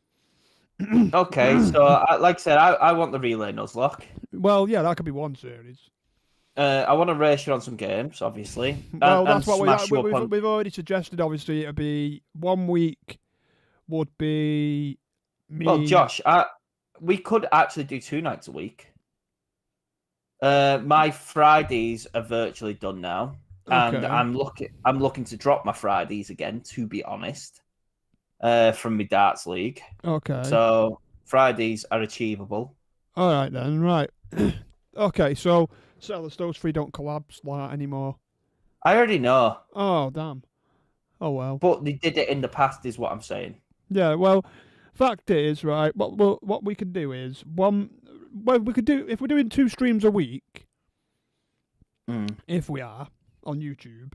Okay, so like I said, I want the relay Nuzlocke. Well, yeah, that could be one series. I want to race you on some games, obviously. Well, that's what we've already suggested. Obviously, it'd be 1 week. Would be me. Well, Josh, we could actually do 2 nights a week. My Fridays are virtually done now, and I'm looking to drop my Fridays again. To be honest, from my darts league. Okay. So Fridays are achievable. All right then. Right. Okay. So those 3 don't collapse like anymore. I already know. Oh damn. Oh well. But they did it in the past, is what I'm saying. Yeah, well, fact is, right, what we can do is, if we're doing 2 streams a week, if we are, on YouTube,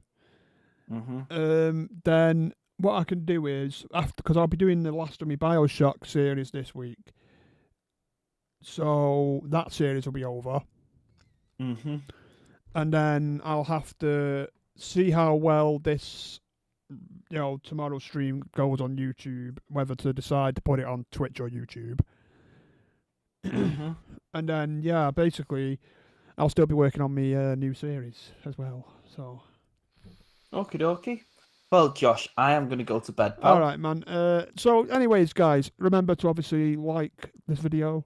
then what I can do is, because I'll be doing the last of my Bioshock series this week, so that series will be over. And then I'll have to see how well this tomorrow's stream goes on YouTube, whether to decide to put it on Twitch or YouTube. Mm-hmm. And then, yeah, basically, I'll still be working on my new series as well. So, Okie dokie. Well, Josh, I am going to go to bed, pal. all right, man. So, anyways, guys, remember to obviously like this video.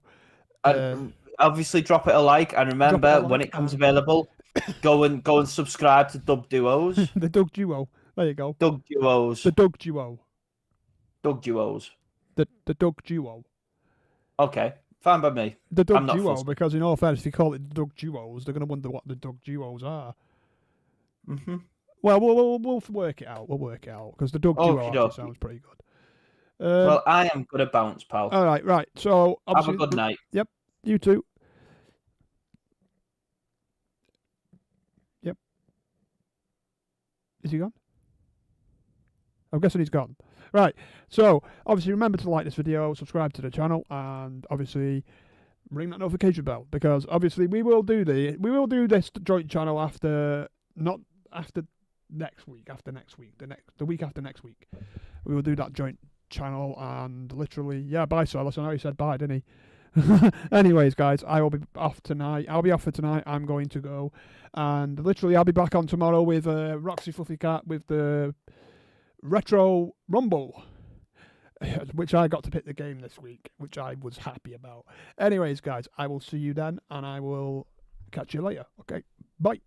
Obviously, drop it a like, and remember when it comes available, go and subscribe to Dub Duos. The Doug Duo. There you go. Doug Duos. The Doug Duo. Doug Duos. The Doug Duo. Okay, fine by me. The Doug Duo, because in all fairness, if you call it the Doug Duos, they're going to wonder what the Doug Duos are. Mm-hmm. Well, we'll work it out. We'll work it out, because the Doug Duo actually sounds pretty good. Well, I am going to bounce, pal. All right. So, have a good night. Yep, you too. Yep. Is he gone? I'm guessing he's gone. Right. So, obviously, remember to like this video, subscribe to the channel, and obviously ring that notification bell, because obviously we will do this joint channel after next week, the week after next week. We will do that joint channel, and literally, yeah, bye, Silas. I know he said bye, didn't he? Anyways, guys, I will be off tonight. I'll be off for tonight. I'm going to go, and literally, I'll be back on tomorrow with Roxy Fluffy Cat with the Retro Rumble, which I got to pick the game this week, which I was happy about. Anyways, guys, I will see you then, and I will catch you later. Okay, bye.